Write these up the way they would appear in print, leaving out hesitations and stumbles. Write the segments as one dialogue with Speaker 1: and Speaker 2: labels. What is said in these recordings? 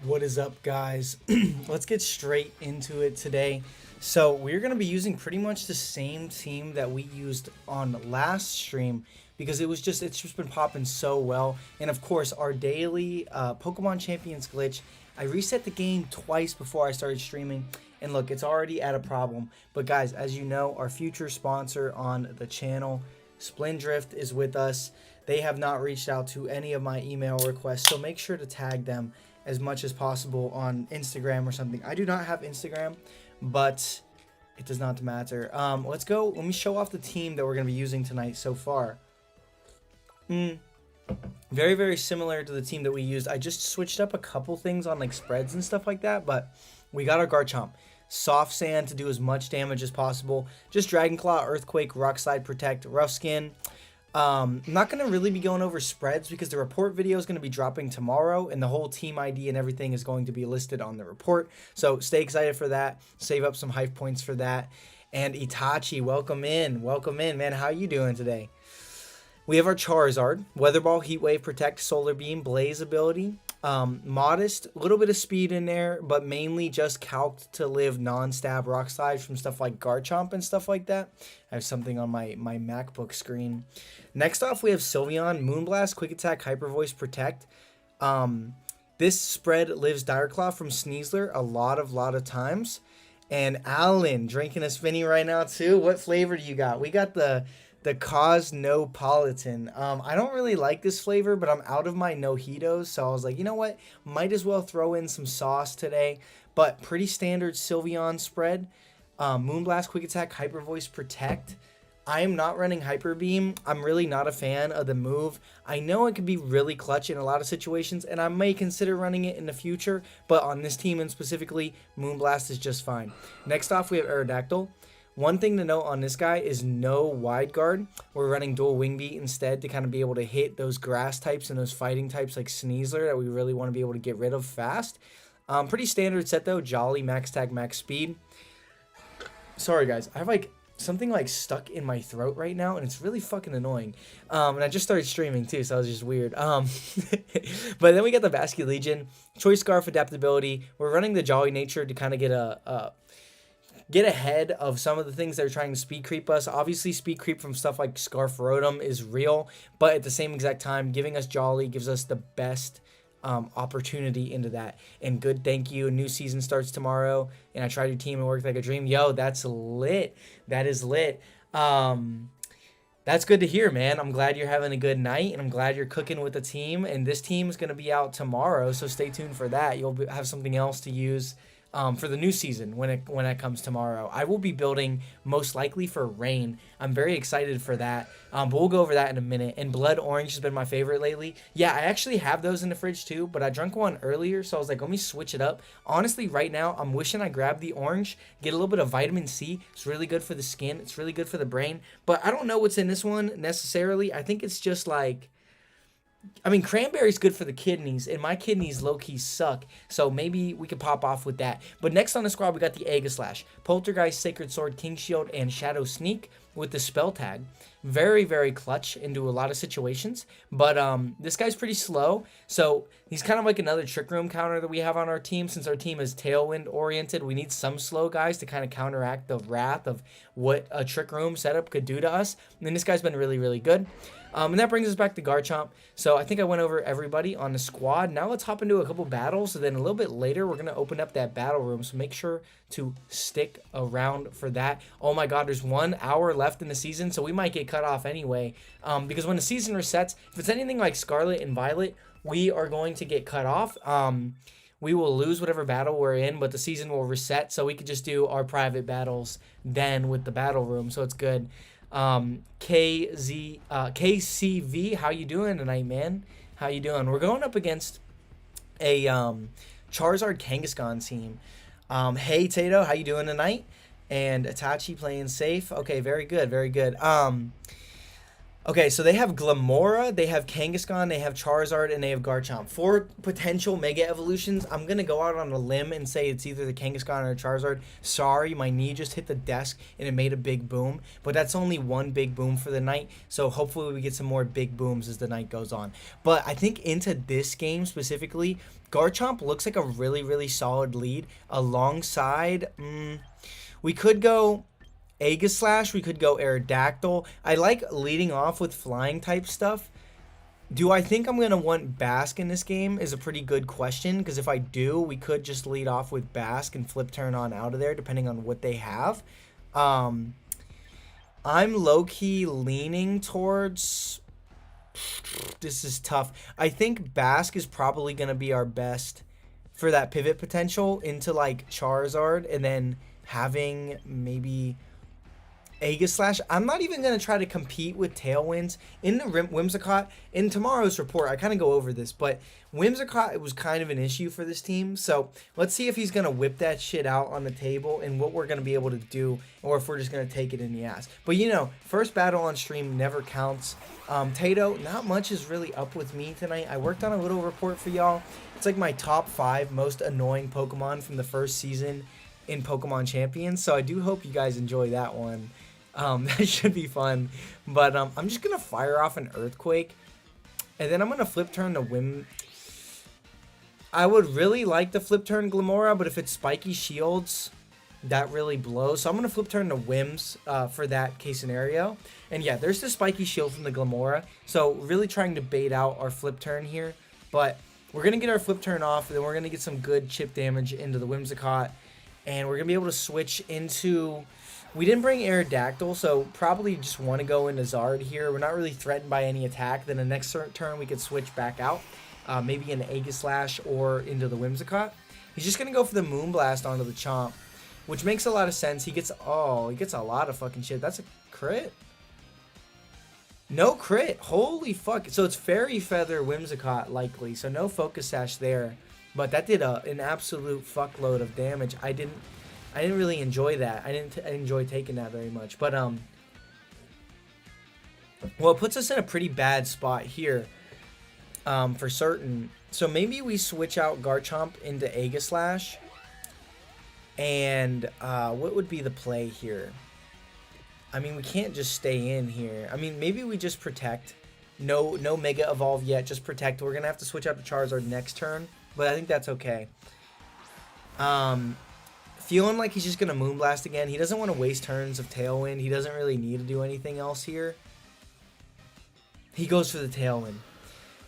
Speaker 1: What is up, guys? Let's get straight into it today. So we're going to be using pretty much the same team that we used on last stream because it's just been popping so well. And of course, our daily Pokemon Champions glitch, I reset the game twice before I started streaming. And look, it's already at a problem. But guys, as you know, our future sponsor on the channel, Splendrift, is with us. They have not reached out to any of my email requests, so make sure to tag them as much as possible on Instagram or something. I do not have Instagram, but it does not matter. Let's go. Let me show off the team that we're going to be using tonight so far. Very, very similar to the team that we used. I just switched up a couple things on like spreads and stuff like that, but we got our Garchomp. Soft Sand to do as much damage as possible. Just Dragon Claw, Earthquake, Rock Slide, Protect, Rough Skin. I'm not going to really be going over spreads because the report video is going to be dropping tomorrow and the whole team ID and everything is going to be listed on the report. So stay excited for that. Save up some hype points for that. And Itachi, welcome in. Welcome in, man. How you doing today? We have our Charizard, Weather Ball, Heat Wave, Protect, Solar Beam, Blaze ability. Modest, a little bit of speed in there, but mainly just calced to live non-stab rock slides from stuff like Garchomp and stuff like that. I have something on my MacBook screen. Next off, we have Sylveon, Moonblast, Quick Attack, Hyper Voice, Protect. This spread lives Dire Claw from Sneasler a lot of times. And Alan drinking a spinny right now too. What flavor do you got? We got the Cosmopolitan. I don't really like this flavor, but I'm out of my Nohitos, so I was like, you know what? Might as well throw in some sauce today. But pretty standard Sylveon spread. Moonblast, Quick Attack, Hyper Voice, Protect. I am not running Hyper Beam. I'm really not a fan of the move. I know it could be really clutch in a lot of situations, and I may consider running it in the future, but on this team and specifically, Moonblast is just fine. Next off, we have Aerodactyl. One thing to note on this guy is no wide guard. We're running dual wing beat instead to kind of be able to hit those grass types and those fighting types like Sneasler that we really want to be able to get rid of fast. Pretty standard set though. Jolly, max tag, max speed. Sorry guys, I have like something like stuck in my throat right now and it's really fucking annoying. And I just started streaming too, so that was just weird. But then we got the Vascular Legion, Choice Scarf, Adaptability. We're running the Jolly Nature to kind of get ahead of some of the things that are trying to speed creep us. Obviously, speed creep from stuff like Scarf Rotom is real, but at the same exact time, giving us Jolly gives us the best opportunity into that. And good, thank you. A new season starts tomorrow, and I tried your team and worked like a dream. Yo, that's lit. That is lit. That's good to hear, man. I'm glad you're having a good night, and I'm glad you're cooking with the team. And this team is going to be out tomorrow, so stay tuned for that. You'll have something else to use for the new season when it comes tomorrow. I will be building most likely for Rain. I'm very excited for that, but we'll go over that in a minute. And Blood Orange has been my favorite lately. Yeah, I actually have those in the fridge too, but I drank one earlier, so I was like, let me switch it up. Honestly, right now, I'm wishing I grabbed the orange, get a little bit of vitamin C. It's really good for the skin. It's really good for the brain, but I don't know what's in this one necessarily. I think it's just like, I mean, cranberry's good for the kidneys, and my kidneys low-key suck, so maybe we could pop off with that. But next on the squad, we got the Aegislash, Poltergeist, Sacred Sword, King Shield, and Shadow Sneak with the spell tag. Very, very clutch into a lot of situations, but this guy's pretty slow, so he's kind of like another Trick Room counter that we have on our team. Since our team is Tailwind-oriented, we need some slow guys to kind of counteract the wrath of what a Trick Room setup could do to us, and this guy's been really, really good. And that brings us back to Garchomp. So I think I went over everybody on the squad. Now let's hop into a couple battles. So then a little bit later, we're going to open up that battle room. So make sure to stick around for that. Oh my God, there's 1 hour left in the season. So we might get cut off anyway. Because when the season resets, if it's anything like Scarlet and Violet, we are going to get cut off. We will lose whatever battle we're in, but the season will reset. So we could just do our private battles then with the battle room. So it's good. KCV, how you doing tonight, man? How you doing? We're going up against a Charizard Kangaskhan team. Hey Tato, how you doing tonight? And Itachi playing safe. Okay, very good, very good. Okay, so they have Glamora, they have Kangaskhan, they have Charizard, and they have Garchomp. 4 potential Mega Evolutions. I'm going to go out on a limb and say it's either the Kangaskhan or Charizard. Sorry, my knee just hit the desk and it made a big boom. But that's only one big boom for the night. So hopefully we get some more big booms as the night goes on. But I think into this game specifically, Garchomp looks like a really, really solid lead. Alongside, we could go Aegislash, we could go Aerodactyl. I like leading off with flying type stuff. Do I think I'm going to want Bask in this game is a pretty good question, because if I do, we could just lead off with Bask and flip turn on out of there, depending on what they have. I'm low-key leaning towards... This is tough. I think Bask is probably going to be our best for that pivot potential into, like, Charizard, and then having maybe... Aegislash. I'm not even going to try to compete with Tailwinds. In the Whimsicott, in tomorrow's report, I kind of go over this, but Whimsicott, it was kind of an issue for this team. So let's see if he's going to whip that shit out on the table and what we're going to be able to do, or if we're just going to take it in the ass. But, you know, first battle on stream never counts. Tato, not much is really up with me tonight. I worked on a little report for y'all. It's like my top 5 most annoying Pokemon from the first season in Pokemon Champions. So I do hope you guys enjoy that one. That should be fun. But I'm just going to fire off an Earthquake. And then I'm going to flip turn the Whim. I would really like to flip turn Glamora, but if it's Spiky Shields, that really blows. So I'm going to flip turn the Whims for that case scenario. And yeah, there's the Spiky Shield from the Glamora. So really trying to bait out our flip turn here. But we're going to get our flip turn off, and then we're going to get some good chip damage into the Whimsicott. And we're going to be able to switch into... We didn't bring Aerodactyl, so probably just want to go into Zard here. We're not really threatened by any attack. Then the next turn we could switch back out. Maybe into Aegislash or into the Whimsicott. He's just going to go for the Moonblast onto the Chomp, which makes a lot of sense. He gets a lot of fucking shit. That's a crit? No crit. Holy fuck. So it's Fairy Feather Whimsicott likely. So no Focus Sash there. But that did an absolute fuckload of damage. I didn't really enjoy that. I didn't enjoy taking that very much. But, well, it puts us in a pretty bad spot here, for certain. So maybe we switch out Garchomp into Aegislash. And, what would be the play here? I mean, we can't just stay in here. I mean, maybe we just protect. No Mega Evolve yet, just protect. We're going to have to switch out to Charizard next turn. But I think that's okay. Feeling like he's just going to Moonblast again. He doesn't want to waste turns of Tailwind. He doesn't really need to do anything else here. He goes for the Tailwind.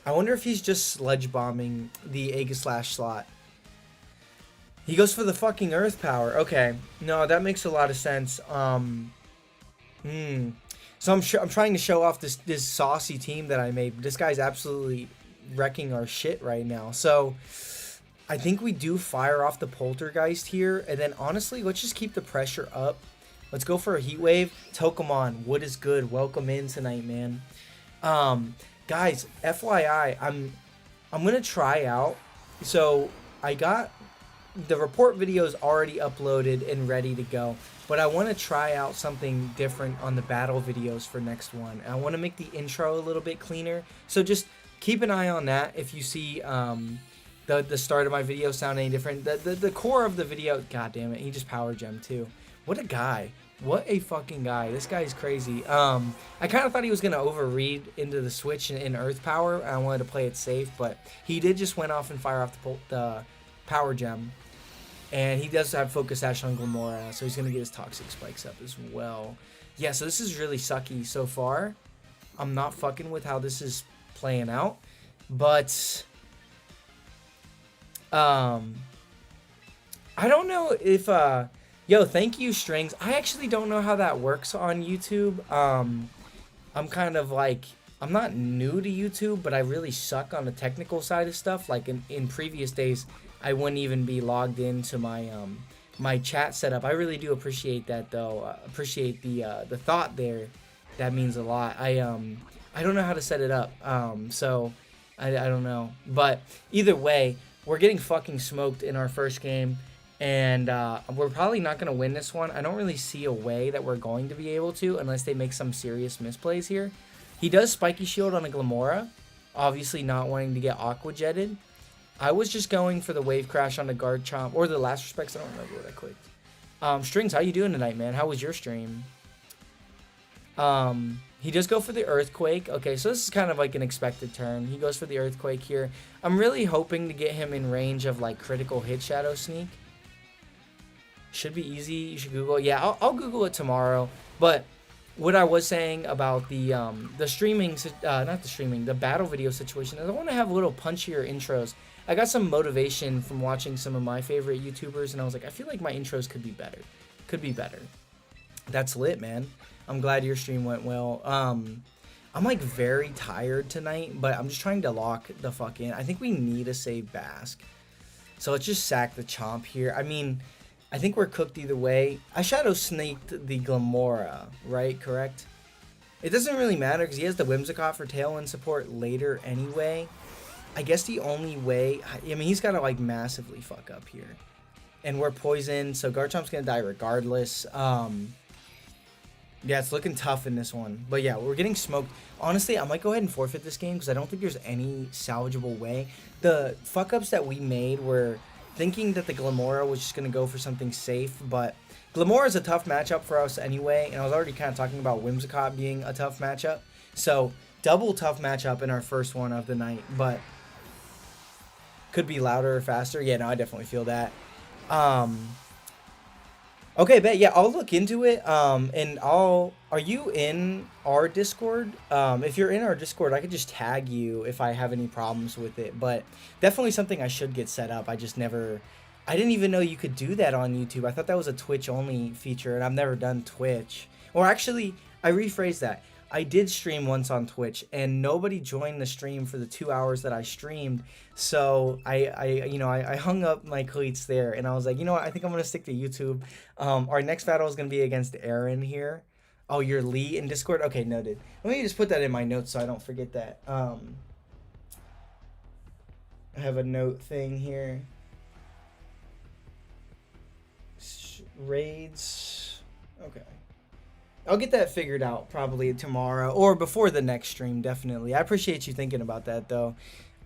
Speaker 1: I wonder if he's just Sludge Bombing the Aegislash slot. He goes for the fucking Earth Power. Okay. No, that makes a lot of sense. So I'm trying to show off this saucy team that I made. This guy's absolutely wrecking our shit right now. So... I think we do fire off the Poltergeist here. And then, honestly, let's just keep the pressure up. Let's go for a Heat Wave. Tokamon, what is good? Welcome in tonight, man. Guys, FYI, I'm going to try out. So, I got the report videos already uploaded and ready to go. But I want to try out something different on the battle videos for next one. I want to make the intro a little bit cleaner. So, just keep an eye on that if you see... The start of my video sound any different. The core of the video, god damn it, he just power gem too. What a guy. What a fucking guy. This guy's crazy. I kind of thought he was going to overread into the switch in Earth Power. I wanted to play it safe, but he did just went off and fire off the power gem. And he does have Focus Sash on Glamora, so he's going to get his Toxic Spikes up as well. Yeah, so this is really sucky so far. I'm not fucking with how this is playing out. But... I don't know if, yo, thank you, Strings. I actually don't know how that works on YouTube. I'm kind of like, I'm not new to YouTube, but I really suck on the technical side of stuff. Like in previous days, I wouldn't even be logged into my, my chat setup. I really do appreciate that though. Appreciate the thought there. That means a lot. I don't know how to set it up. So I don't know, but either way, we're getting fucking smoked in our first game, and we're probably not going to win this one. I don't really see a way that we're going to be able to unless they make some serious misplays here. He does Spiky Shield on a Glamora, obviously not wanting to get Aqua Jetted. I was just going for the Wave Crash on the Guard Chomp, or the Last Respects, I don't remember what I clicked. Strings, how you doing tonight, man? How was your stream? He does go for the Earthquake. Okay, so this is kind of like an expected turn. He goes for the Earthquake here. I'm really hoping to get him in range of like critical hit Shadow Sneak. Should be easy. You should Google it. Yeah, I'll Google it tomorrow. But what I was saying about the streaming, not the streaming, the battle video situation is I want to have little punchier intros. I got some motivation from watching some of my favorite YouTubers, and I was like, I feel like my intros could be better. Could be better. That's lit, man. I'm glad your stream went well. I'm like very tired tonight, but I'm just trying to lock the fuck in. I think we need to save Basque. So let's just sack the Chomp here. I mean, I think we're cooked either way. I Shadow Snaked the Glamora, right? Correct? It doesn't really matter because he has the Whimsicott for Tailwind support later anyway. I guess the only way... I mean, he's got to like massively fuck up here. And we're poisoned, so Garchomp's going to die regardless. Yeah, it's looking tough in this one. But yeah, we're getting smoked. Honestly, I might go ahead and forfeit this game because I don't think there's any salvageable way. The fuck-ups that we made were thinking that the Glamora was just going to go for something safe. But Glamora is a tough matchup for us anyway. And I was already kind of talking about Whimsicott being a tough matchup. So, double tough matchup in our first one of the night. But could be louder or faster. Yeah, no, I definitely feel that. Okay, bet. Yeah, I'll look into it. And are you in our Discord? If you're in our Discord, I could just tag you if I have any problems with it. But definitely something I should get set up. I didn't even know you could do that on YouTube. I thought that was a Twitch only feature, and I've never done Twitch. Or actually, I rephrased that. I did stream once on Twitch, and nobody joined the stream for the 2 hours that I streamed. So I hung up my cleats there, and I was like, you know what? I think I'm gonna stick to YouTube. Our next battle is gonna be against Aaron here. Oh, you're Lee in Discord? Okay, noted. Let me just put that in my notes so I don't forget that. I have a note thing here. Raids. Okay. I'll get that figured out probably tomorrow or before the next stream, definitely. I appreciate you thinking about that, though.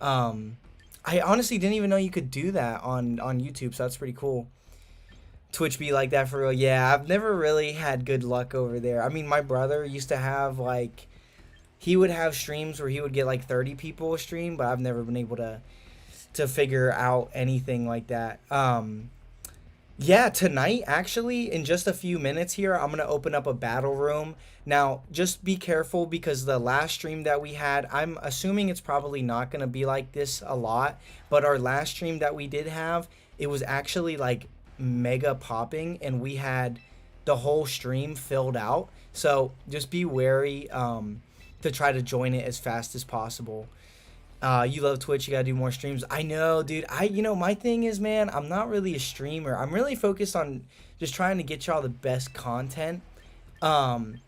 Speaker 1: I honestly didn't even know you could do that on YouTube, so that's pretty cool. Twitch be like that for real. Yeah, I've never really had good luck over there. I mean, my brother used to have, like, he would have streams where he would get, like, 30 people a stream, but I've never been able to figure out anything like that. Yeah, tonight, actually, in just a few minutes here, I'm going to open up a battle room. Now, just be careful because the last stream that we had, I'm assuming it's probably not going to be like this a lot, but our last stream that we did have, it was actually, like, mega popping, and we had the whole stream filled out. So, just be wary to try to join it as fast as possible. You love Twitch, you gotta do more streams. I know, dude. My thing is, man, I'm not really a streamer. I'm really focused on just trying to get y'all the best content. And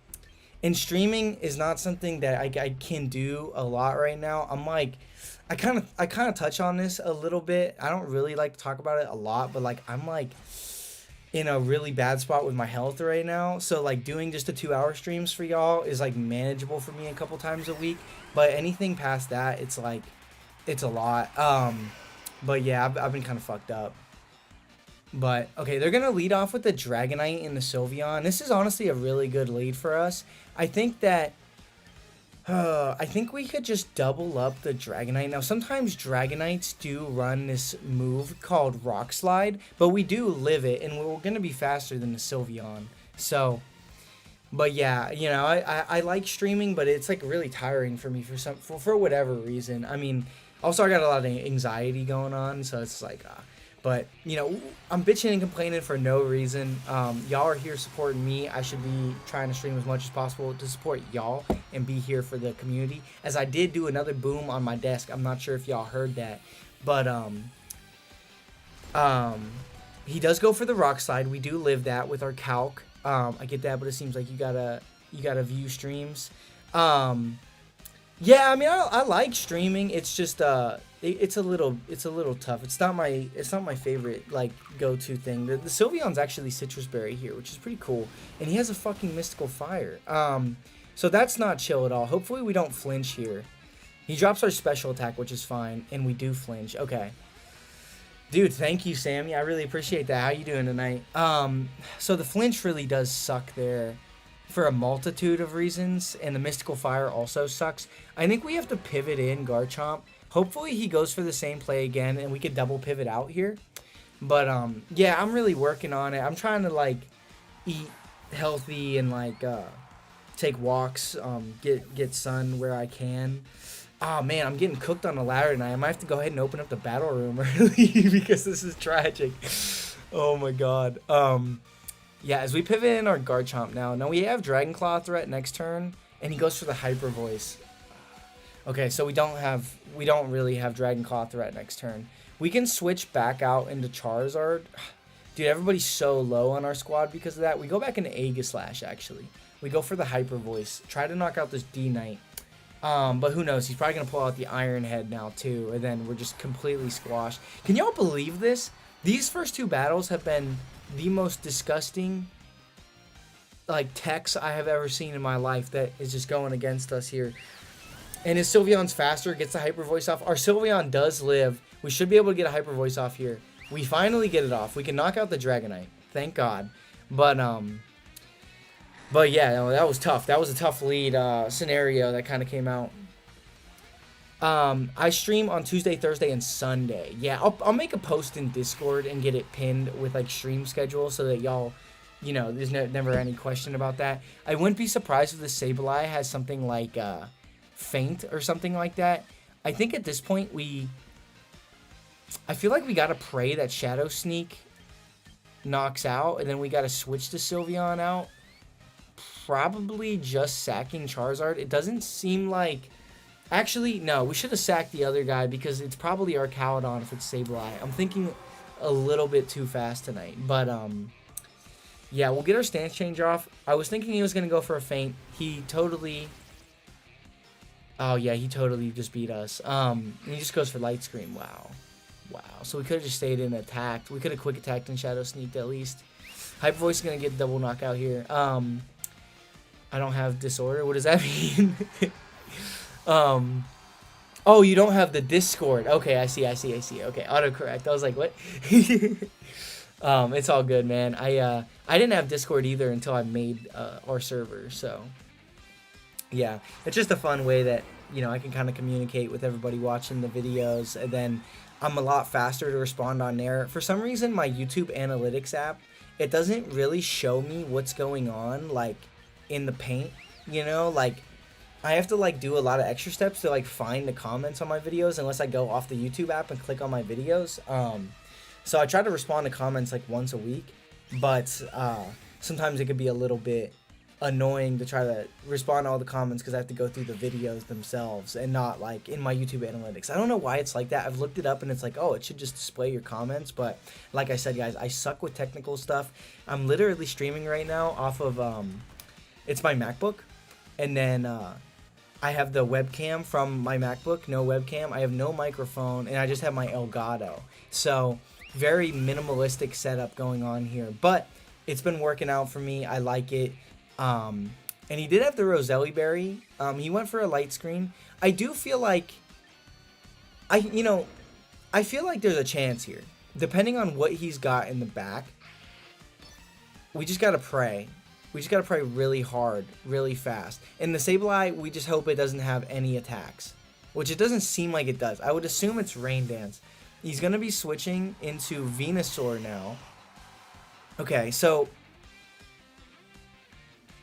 Speaker 1: streaming is not something that I can do a lot right now. I'm like, I kind of touch on this a little bit. I don't really like to talk about it a lot, but like I'm like in a really bad spot with my health right now. So like doing just the 2-hour streams for y'all is like manageable for me a couple times a week. But anything past that, it's like, it's a lot. But yeah, I've been kind of fucked up. But, okay, they're going to lead off with the Dragonite and the Sylveon. This is honestly a really good lead for us. I think that, I think we could just double up the Dragonite. Now, sometimes Dragonites do run this move called Rock Slide, but we do live it, and we're going to be faster than the Sylveon. So... But yeah, I like streaming, but it's like really tiring for me for whatever reason. I mean, also I got a lot of anxiety going on, so it's like, but I'm bitching and complaining for no reason. Y'all are here supporting me. I should be trying to stream as much as possible to support y'all and be here for the community. As I did do another boom on my desk. I'm not sure if y'all heard that, but he does go for the Rock Slide. We do live that with our calc. I get that, but it seems like you gotta view streams. Yeah, I mean, I like streaming. It's just it's a little tough. It's not my favorite like go-to thing. The Sylveon's actually Citrus Berry here, which is pretty cool, and he has a fucking Mystical Fire. So that's not chill at all. Hopefully we don't flinch here. He drops our special attack, which is fine, and we do flinch. Okay. Dude, thank you, Sammy. I really appreciate that. How you doing tonight? So the flinch really does suck there for a multitude of reasons, and the Mystical Fire also sucks. I think we have to pivot in Garchomp. Hopefully he goes for the same play again, and we could double pivot out here. But, yeah, I'm really working on it. I'm trying to, like, eat healthy and, like, take walks, get sun where I can. Oh, man, I'm getting cooked on the ladder tonight. I might have to go ahead and open up the battle room early because this is tragic. Oh, my God. Yeah, as we pivot in our Garchomp now. Now, we have Dragon Claw threat next turn, and he goes for the Hyper Voice. Okay, so we don't really have Dragon Claw threat next turn. We can switch back out into Charizard. Dude, everybody's so low on our squad because of that. We go back into Aegislash, actually. We go for the Hyper Voice. Try to knock out this D-Knight. But who knows? He's probably going to pull out the Iron Head now, too. And then we're just completely squashed. Can y'all believe this? These first two battles have been the most disgusting, like, techs I have ever seen in my life that is just going against us here. And his Sylveon's faster, gets the Hyper Voice off. Our Sylveon does live. We should be able to get a Hyper Voice off here. We finally get it off. We can knock out the Dragonite. Thank God. But yeah, no, that was tough. That was a tough lead scenario that kind of came out. I stream on Tuesday, Thursday, and Sunday. Yeah, I'll make a post in Discord and get it pinned with, like, stream schedule so that y'all, you know, there's never any question about that. I wouldn't be surprised if the Sableye has something like Feint or something like that. I think at this point I feel like we gotta pray that Shadow Sneak knocks out, and then we gotta switch the Sylveon out. Probably just sacking Charizard. It doesn't seem like... Actually, no, we should have sacked the other guy because it's probably our Caledon if it's Sableye. I'm thinking a little bit too fast tonight. But, yeah, we'll get our stance change off. I was thinking he was going to go for a feint. He totally... Oh, yeah, he totally just beat us. And he just goes for Light Screen. Wow. Wow. So we could have just stayed in and attacked. We could have quick attacked and Shadow Sneaked at least. Hyper Voice is going to get double knockout here. I don't have Disorder. What does that mean? Oh, you don't have the Discord. Okay, I see. Okay, autocorrect. I was like, what? It's all good, man. I didn't have Discord either until I made our server, so yeah, it's just a fun way that, you know, I can kind of communicate with everybody watching the videos, and then I'm a lot faster to respond on there. For some reason, my YouTube Analytics app, it doesn't really show me what's going on, like, in the paint, you know, like, I have to, like, do a lot of extra steps to, like, find the comments on my videos unless I go off the YouTube app and click on my videos. So I try to respond to comments, like, once a week, but sometimes it could be a little bit annoying to try to respond to all the comments because I have to go through the videos themselves and not, like, in my YouTube Analytics. I don't know why it's like that. I've looked it up and it's like, oh, it should just display your comments, but like I said, guys, I suck with technical stuff. I'm literally streaming right now off of, it's my MacBook, and then I have the webcam from my MacBook, no webcam. I have no microphone, and I just have my Elgato. So very minimalistic setup going on here, but it's been working out for me. I like it. And he did have the Roselli Berry. He went for a Light Screen. I do feel like I feel like there's a chance here. Depending on what he's got in the back, we just gotta pray. We just gotta pray really hard, really fast. And the Sableye, we just hope it doesn't have any attacks, which it doesn't seem like it does. I would assume it's Rain Dance. He's gonna be switching into Venusaur now. Okay, so...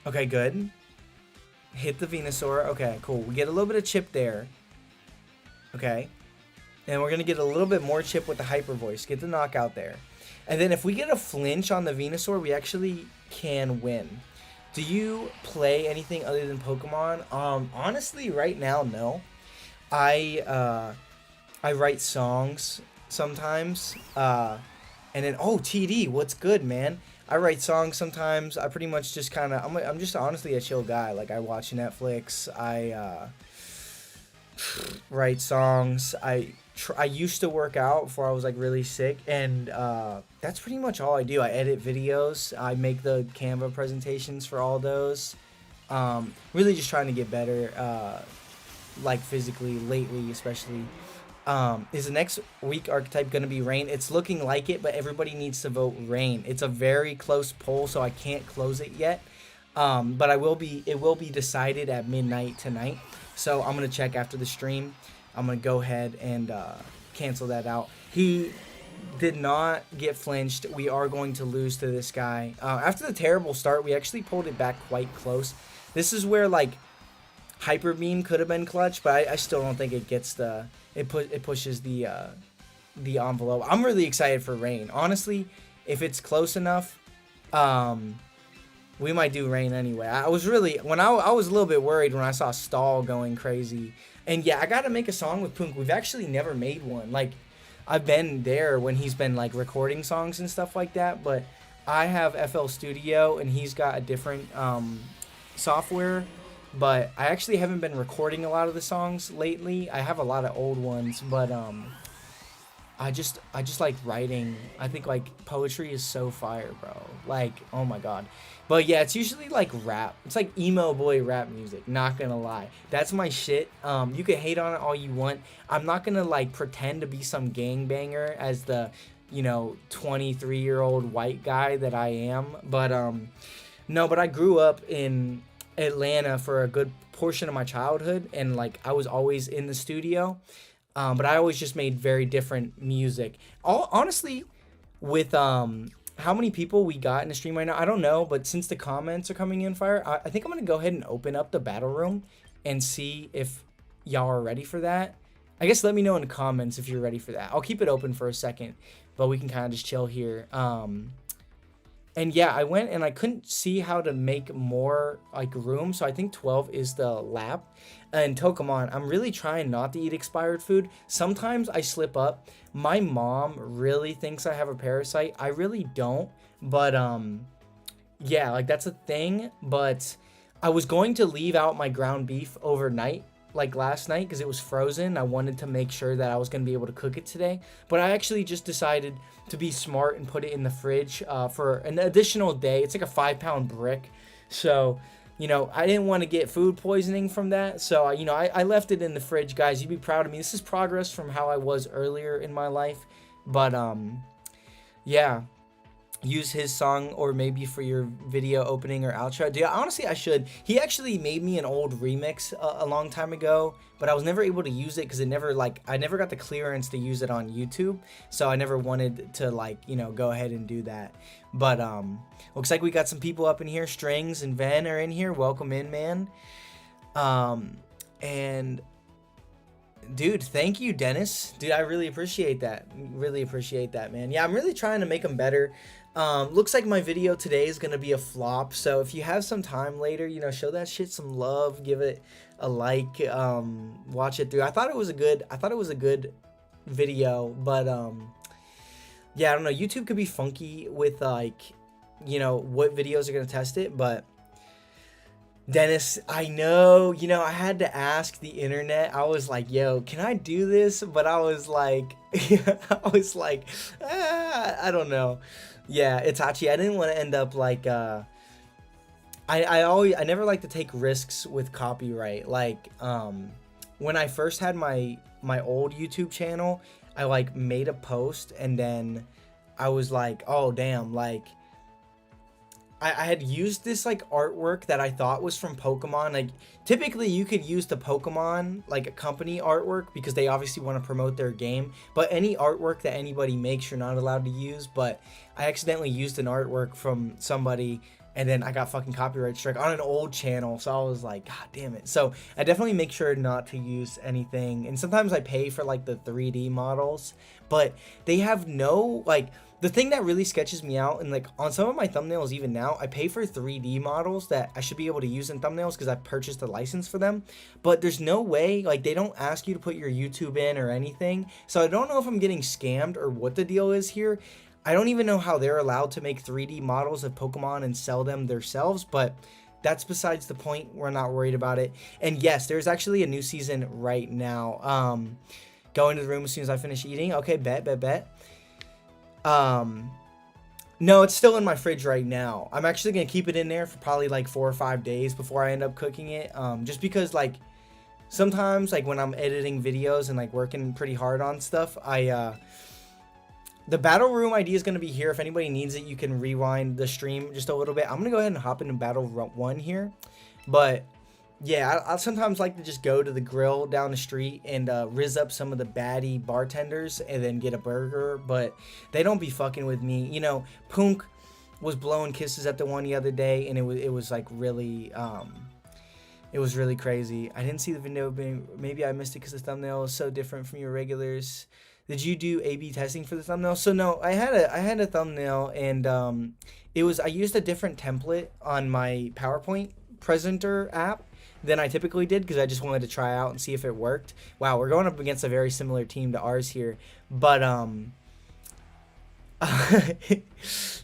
Speaker 1: Okay, good. Hit the Venusaur. Okay, cool. We get a little bit of chip there. Okay. And we're going to get a little bit more chip with the Hyper Voice. Get the knockout there. And then if we get a flinch on the Venusaur, we actually can win. Do you play anything other than Pokemon? Honestly, right now, no. I write songs sometimes. And then, oh, TD, what's good, man? I write songs sometimes. I pretty much just kind of, I'm just honestly a chill guy. Like, I watch Netflix. I write songs. I used to work out before I was, like, really sick. And that's pretty much all I do. I edit videos. I make the Canva presentations for all those. Really just trying to get better, like physically lately, especially. Is the next week archetype going to be rain? It's looking like it, but everybody needs to vote rain. It's a very close poll, so I can't close it yet. But I will be. It will be decided at midnight tonight. So I'm gonna check after the stream. I'm gonna go ahead and cancel that out. He did not get flinched. We are going to lose to this guy. After the terrible start, we actually pulled it back quite close. This is where like Hyper Beam could have been clutch, but I still don't think it gets the it pushes the envelope. I'm really excited for rain. Honestly, if it's close enough, we might do rain anyway. I was really I was a little bit worried when I saw Stall going crazy. And yeah, I gotta make a song with Punk. We've actually never made one. Like, I've been there when he's been like recording songs and stuff like that, but I have FL Studio and he's got a different software. But I actually haven't been recording a lot of the songs lately. I have a lot of old ones, but I just like writing. I think like poetry is so fire, bro. Like, oh my god. But yeah, it's usually like rap. It's like emo boy rap music, not gonna lie. That's my shit. You can hate on it all you want. I'm not gonna like pretend to be some gangbanger as the, 23-year-old white guy that I am. But no, but I grew up in Atlanta for a good portion of my childhood, and like I was always in the studio. But I always just made very different music. Honestly, with how many people we got in the stream right now, I don't know. But since the comments are coming in fire, I think I'm going to go ahead and open up the battle room and see if y'all are ready for that. I guess let me know in the comments if you're ready for that. I'll keep it open for a second, but we can kind of just chill here. And yeah, I went and I couldn't see how to make more like room. So I think 12 is the lap. And Tokamon, I'm really trying not to eat expired food. Sometimes I slip up. My mom really thinks I have a parasite. I really don't. But yeah, like that's a thing. But I was going to leave out my ground beef overnight, like last night, because it was frozen. I wanted to make sure that I was going to be able to cook it today. But I actually just decided to be smart and put it in the fridge for an additional day. It's like a 5-pound brick. So, I didn't want to get food poisoning from that. So, I left it in the fridge. Guys, you'd be proud of me. This is progress from how I was earlier in my life. But, yeah. Use his song or maybe for your video opening or outro. Dude, honestly, I should. He actually made me an old remix a long time ago, but I was never able to use it because I never got the clearance to use it on YouTube. So I never wanted to go ahead and do that. But looks like we got some people up in here. Strings and Ven are in here. Welcome in, man. And dude, thank you, Dennis. Dude, I really appreciate that. Really appreciate that, man. Yeah, I'm really trying to make them better. Looks like my video today is gonna be a flop. So if you have some time later, show that shit some love, give it a like, watch it through. I thought it was a good video, but yeah, I don't know. YouTube could be funky with what videos are gonna test it, but Dennis, I know, I had to ask the internet. I was like, yo, can I do this? But I was like, I don't know. Yeah, Itachi, I didn't want to end up like, I never like to take risks with copyright. Like, when I first had my old YouTube channel, I like made a post and then I was like, oh damn, like, I had used this like artwork that I thought was from Pokemon. Like typically you could use the Pokemon like a company artwork because they obviously want to promote their game, but any artwork that anybody makes you're not allowed to use. But I accidentally used an artwork from somebody and then I got fucking copyright strike on an old channel. So I was like, god damn it. So I definitely make sure not to use anything. And sometimes I pay for like the 3D models, but they have no like. The thing that really sketches me out, and like on some of my thumbnails even now, I pay for 3D models that I should be able to use in thumbnails because I purchased a license for them. But there's no way, like they don't ask you to put your YouTube in or anything. So I don't know if I'm getting scammed or what the deal is here. I don't even know how they're allowed to make 3D models of Pokemon and sell them themselves, but that's besides the point. We're not worried about it. And yes, there's actually a new season right now. Go into the room as soon as I finish eating. Okay, bet. No, it's still in my fridge right now. I'm actually gonna keep it in there for probably like 4 or 5 days before I end up cooking it. Just because like sometimes like when I'm editing videos and like working pretty hard on stuff, the battle room idea is gonna be here. If anybody needs it, you can rewind the stream just a little bit. I'm gonna go ahead and hop into battle 1 here, but yeah, I sometimes like to just go to the grill down the street and rizz up some of the baddie bartenders and then get a burger, but they don't be fucking with me. You know, Punk was blowing kisses at the one the other day, and it was like really it was really crazy. I didn't see the video, maybe I missed it because the thumbnail is so different from your regulars. Did you do A/B testing for the thumbnail? So no, I had a thumbnail, and I used a different template on my PowerPoint presenter app than I typically did because I just wanted to try out and see if it worked. Wow, we're going up against a very similar team to ours here. But,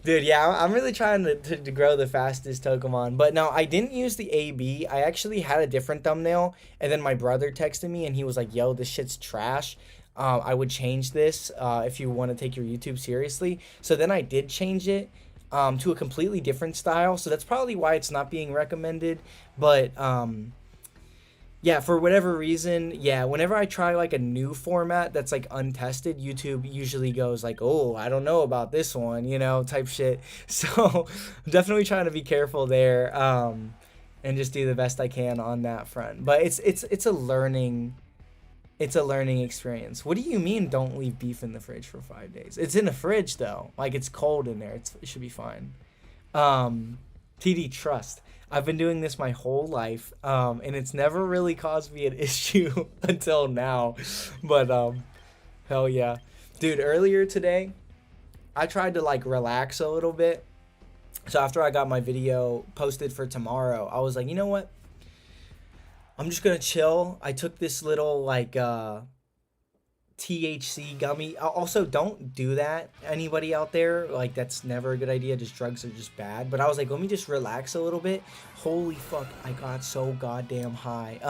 Speaker 1: dude, yeah, I'm really trying to grow the fastest Pokemon. But no, I didn't use the AB. I actually had a different thumbnail, and then my brother texted me, and he was like, yo, this shit's trash. I would change this if you want to take your YouTube seriously. So then I did change it to a completely different style. So that's probably why it's not being recommended. But yeah, for whatever reason, yeah, whenever I try like a new format that's like untested, YouTube usually goes like, oh, I don't know about this one, you know, type shit. So I'm definitely trying to be careful there and just do the best I can on that front. But it's a learning experience. What do you mean don't leave beef in the fridge for 5 days? It's in the fridge though. Like it's cold in there. It should be fine. TD trust. I've been doing this my whole life, and it's never really caused me an issue until now. But hell yeah. Dude, earlier today, I tried to like relax a little bit. So after I got my video posted for tomorrow, I was like, you know what? I'm just gonna chill. I took this little like THC gummy. Also, don't do that, anybody out there. Like, that's never a good idea. Just drugs are just bad. But I was like, let me just relax a little bit. Holy fuck, I got so goddamn high.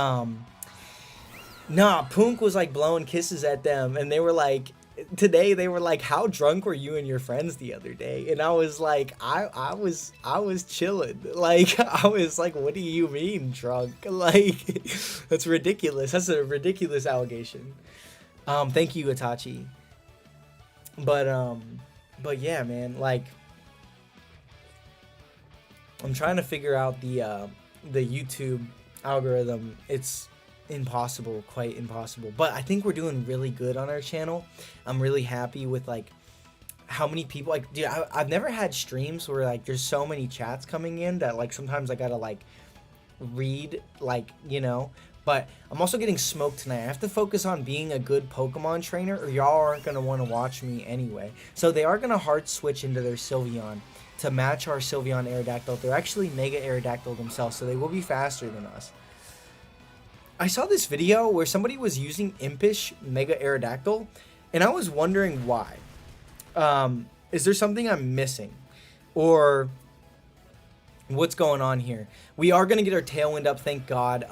Speaker 1: Nah, Punk was like blowing kisses at them, and they were like, today they were like, how drunk were you and your friends the other day? And I was like, I was chilling. Like, I was like, what do you mean drunk? Like, that's ridiculous. That's a ridiculous allegation. Thank you, Itachi. But yeah, man, like, I'm trying to figure out the YouTube algorithm. It's impossible, quite impossible. But I think we're doing really good on our channel. I'm really happy with like how many people, like, dude, I've never had streams where like there's so many chats coming in that like sometimes I gotta like read, like, you know. But I'm also getting smoked tonight. I have to focus on being a good Pokemon trainer or y'all aren't going to want to watch me anyway. So they are going to hard switch into their Sylveon to match our Sylveon Aerodactyl. They're actually Mega Aerodactyl themselves, so they will be faster than us. I saw this video where somebody was using Impish Mega Aerodactyl, and I was wondering why. Is there something I'm missing? Or what's going on here? We are going to get our Tailwind up, thank God.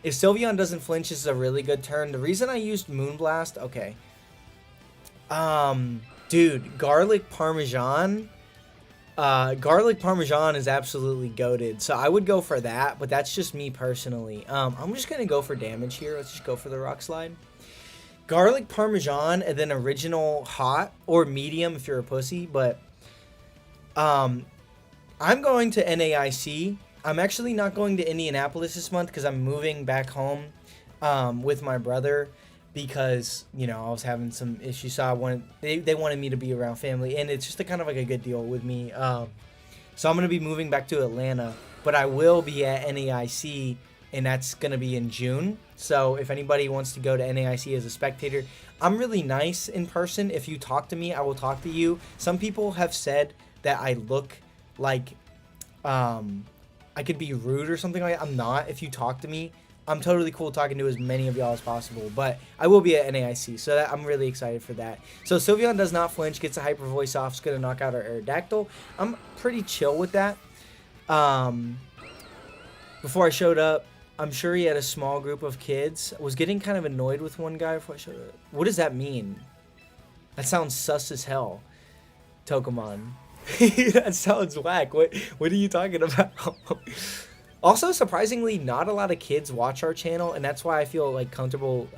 Speaker 1: If Sylveon doesn't flinch, this is a really good turn. The reason I used Moonblast, okay. Dude, Garlic Parmesan. Garlic Parmesan is absolutely goated. So I would go for that, but that's just me personally. I'm just going to go for damage here. Let's just go for the Rock Slide. Garlic Parmesan and then Original Hot or Medium if you're a pussy. But I'm going to NAIC. I'm actually not going to Indianapolis this month because I'm moving back home with my brother because, you know, I was having some issues. So they wanted me to be around family, and it's just a kind of like a good deal with me. So I'm going to be moving back to Atlanta, but I will be at NAIC, and that's going to be in June. So if anybody wants to go to NAIC as a spectator, I'm really nice in person. If you talk to me, I will talk to you. Some people have said that I look like I could be rude or something like that. I'm not. If you talk to me, I'm totally cool talking to as many of y'all as possible. But I will be at NAIC, so I'm really excited for that. So Sylveon does not flinch, gets a Hyper Voice off, it's going to knock out our Aerodactyl. I'm pretty chill with that. Before I showed up, I'm sure he had a small group of kids. I was getting kind of annoyed with one guy before I showed up. What does that mean? That sounds sus as hell. Tokamon. That sounds whack. What are you talking about? Also, surprisingly, not a lot of kids watch our channel, and that's why I feel like comfortable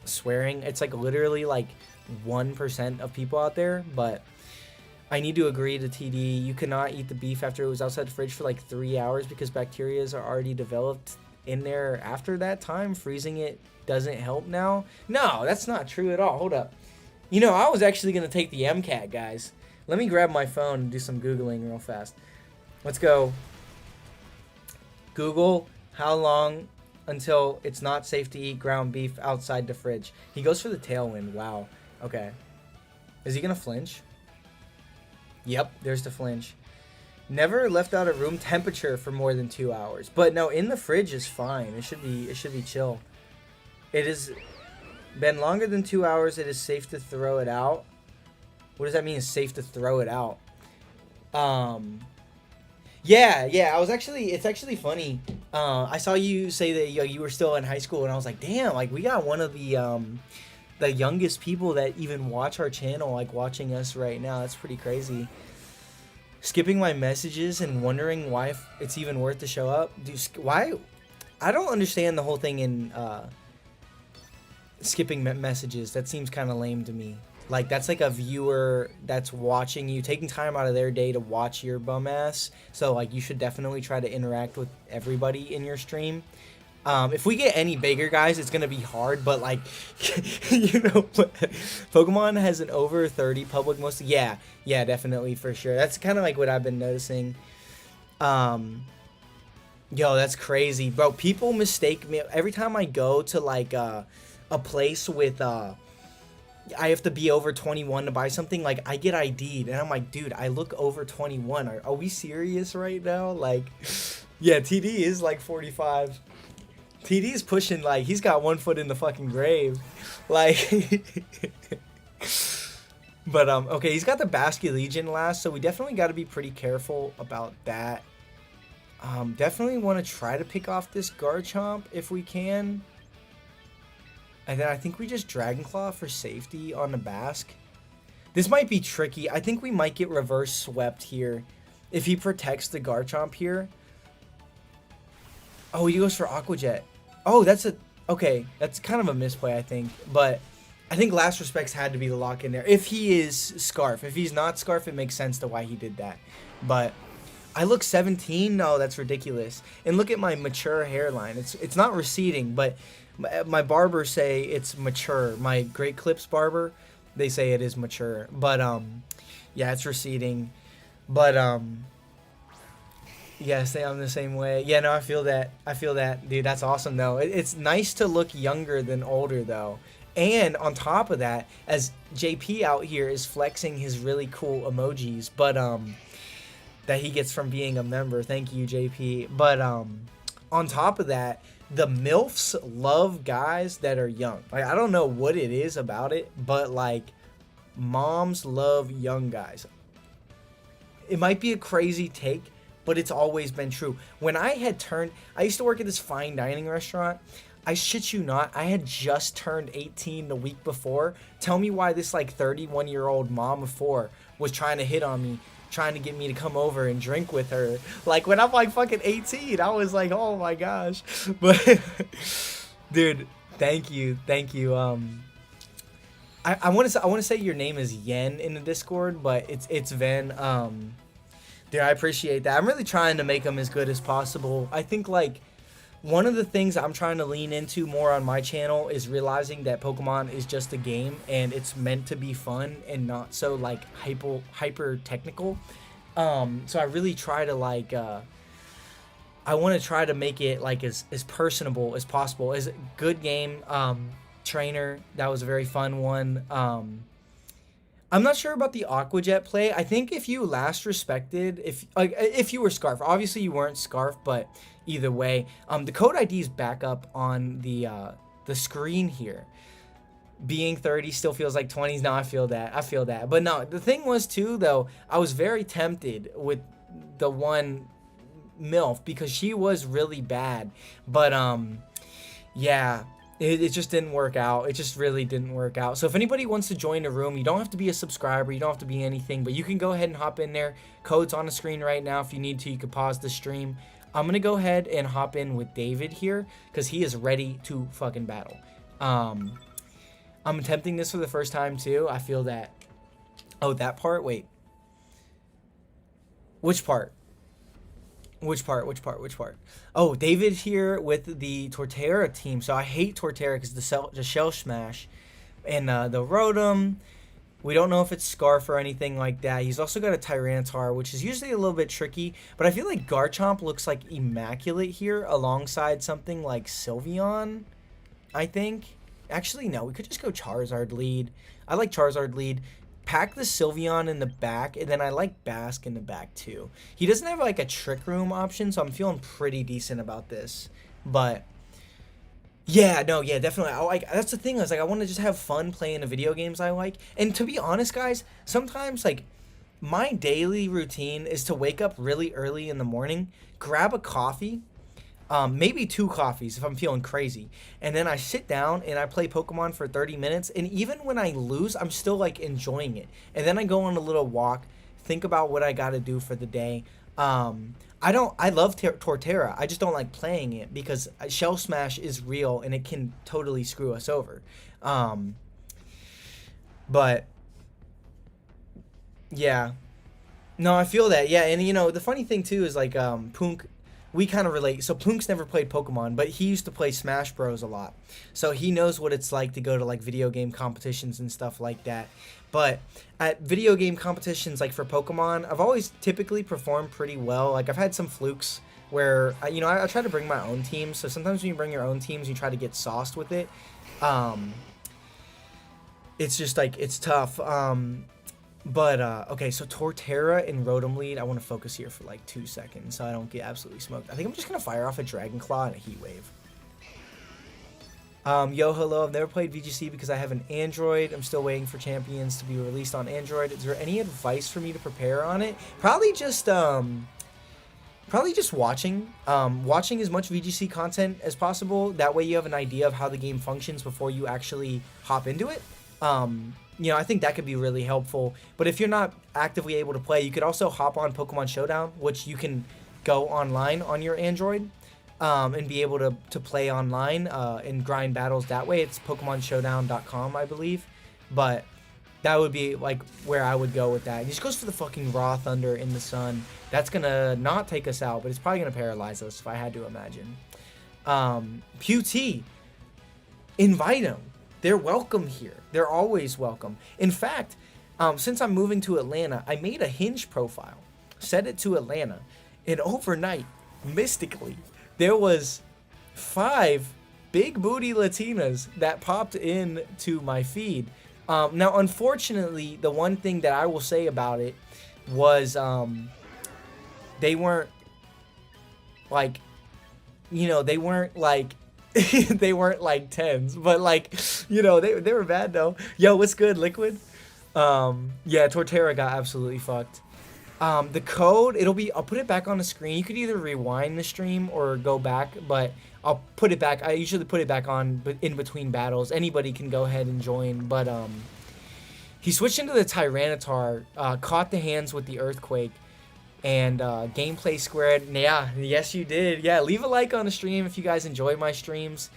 Speaker 1: swearing. It's like literally like 1% of people out there, but I need to agree to TD. You cannot eat the beef after it was outside the fridge for like 3 hours because bacteria are already developed in there after that time. Freezing it doesn't help now. No, that's not true at all. Hold up. You know, I was actually going to take the MCAT, guys. Let me grab my phone and do some Googling real fast. Let's go. Google how long until it's not safe to eat ground beef outside the fridge. He goes for the tailwind. Wow. Okay. Is he going to flinch? Yep, there's the flinch. Never left out at room temperature for more than 2 hours. But no, in the fridge is fine. It should be chill. It has been longer than 2 hours. It is safe to throw it out. What does that mean? It's safe to throw it out. Yeah. It's actually funny. I saw you say that you were still in high school, and I was like, damn, like we got one of the youngest people that even watch our channel, like watching us right now. That's pretty crazy. Skipping my messages and wondering why it's even worth to show up. Why? I don't understand the whole thing in skipping messages. That seems kind of lame to me. Like, that's like a viewer that's watching you, taking time out of their day to watch your bum ass. So, like, you should definitely try to interact with everybody in your stream. If we get any bigger, guys, it's going to be hard. But, like, you know, Pokemon has an over 30 public most. Yeah, definitely, for sure. That's kind of like what I've been noticing. Yo, that's crazy. Bro, people mistake me. Every time I go to, like, a place with... I have to be over 21 to buy something, like, I get ID'd, and I'm like, dude, I look over 21. Are we serious right now? Like, yeah, TD is like 45. TD is pushing, like, he's got 1 foot in the fucking grave. Like, but, okay, he's got the Basque Legion last, so we definitely got to be pretty careful about that. Definitely want to try to pick off this Garchomp if we can. And then I think we just Dragon Claw for safety on the Basque. This might be tricky. I think we might get reverse swept here if he protects the Garchomp here. Oh, he goes for Aqua Jet. Oh, okay, that's kind of a misplay, I think. But I think Last Respects had to be the lock in there. If he is Scarf. If he's not Scarf, it makes sense to why he did that. But I look 17? No, that's ridiculous. And look at my mature hairline. It's not receding, but... My barbers say it's mature. My Great Clips barber, they say it is mature. But, yeah, it's receding. But, yes, I'm the same way. Yeah, no, I feel that. Dude, that's awesome, though. It's nice to look younger than older, though. And on top of that, as JP out here is flexing his really cool emojis, but, that he gets from being a member. Thank you, JP. But, on top of that, the MILFs love guys that are young. Like, I don't know what it is about it, but, like, moms love young guys. It might be a crazy take, but it's always been true. When I used to work at this fine dining restaurant. I shit you not, I had just turned 18 the week before. Tell me why this, like, 31-year-old mom of 4 was trying to hit on me, trying to get me to come over and drink with her. Like, when I'm like fucking 18, I was like, oh my gosh. But dude, thank you. I want to say your name is Yen in the Discord, but it's Ven. Dude, I appreciate that. I'm really trying to make them as good as possible. I think, like, one of the things I'm trying to lean into more on my channel is realizing that Pokemon is just a game and it's meant to be fun and not so, like, hyper technical. So I really try to, like, I want to try to make it, like, as personable as possible. As a good game. Trainer, that was a very fun one. I'm not sure about the Aqua Jet play. I think if you Last Respected, if you were Scarf, obviously you weren't Scarf, but either way, the code ID is back up on the screen here. Being 30 still feels like 20s. Now I feel that. But no, the thing was too, though, I was very tempted with the one MILF because she was really bad. But yeah, it just didn't work out. It just really didn't work out. So if anybody wants to join the room, you don't have to be a subscriber. You don't have to be anything, but you can go ahead and hop in there. Code's on the screen right now. If you need to, you could pause the stream. I'm going to go ahead and hop in with David here because he is ready to fucking battle. I'm attempting this for the first time too. I feel that... Oh, that part? Wait. Which part? Which part? Oh, David here with the Torterra team. So I hate Torterra because the Shell Smash and the Rotom. We don't know if it's Scarf or anything like that. He's also got a Tyranitar, which is usually a little bit tricky. But I feel like Garchomp looks like immaculate here alongside something like Sylveon, I think. Actually, no. We could just go Charizard lead. I like Charizard lead. Pack the Sylveon in the back, and then I like Bask in the back too. He doesn't have like a Trick Room option, so I'm feeling pretty decent about this. But yeah, no, yeah, definitely. That's the thing. I want to just have fun playing the video games I like. And to be honest, guys, sometimes like my daily routine is to wake up really early in the morning, grab a coffee. Maybe 2 coffees if I'm feeling crazy. And then I sit down and I play Pokemon for 30 minutes. And even when I lose, I'm still like enjoying it. And then I go on a little walk, think about what I got to do for the day. I love Torterra. I just don't like playing it because Shell Smash is real and it can totally screw us over. But yeah, no, I feel that. Yeah. And you know, the funny thing too is like, Punk, we kind of relate. So Punk's never played Pokemon, but he used to play Smash Bros a lot. So he knows what it's like to go to like video game competitions and stuff like that. But at video game competitions, like for Pokemon, I've always typically performed pretty well. Like I've had some flukes where, I try to bring my own team. So sometimes when you bring your own teams, you try to get sauced with it. It's just like, it's tough. But, okay, so Torterra and Rotom lead. I want to focus here for like 2 seconds so I don't get absolutely smoked. I think I'm just going to fire off a Dragon Claw and a Heat Wave. Yo, hello. I've never played VGC because I have an Android. I'm still waiting for Champions to be released on Android. Is there any advice for me to prepare on it? Probably just watching. Watching as much VGC content as possible. That way you have an idea of how the game functions before you actually hop into it. I think that could be really helpful. But if you're not actively able to play, you could also hop on Pokemon Showdown, which you can go online on your Android and be able to play online and grind battles that way. It's PokemonShowdown.com, I believe. But that would be like where I would go with that. He just goes for the fucking Raw Thunder in the sun. That's going to not take us out, but it's probably going to paralyze us if I had to imagine. Pewt, invite them. They're welcome here. They're always welcome. In fact, since I'm moving to Atlanta, I made a Hinge profile, set it to Atlanta, and overnight, mystically, there was 5 big booty Latinas that popped in to my feed. Now, unfortunately, the one thing that I will say about it was they weren't like, they weren't like they weren't like 10s, but like, they were bad though. Yo, what's good, Liquid? Yeah, Torterra got absolutely fucked. The code, I'll put it back on the screen. You could either rewind the stream or go back, but I'll put it back. I usually put it back on in between battles. Anybody can go ahead and join, but he switched into the Tyranitar, caught the hands with the Earthquake, and gameplay squared. Yeah, yes you did. Yeah, leave a like on the stream if you guys enjoy my streams.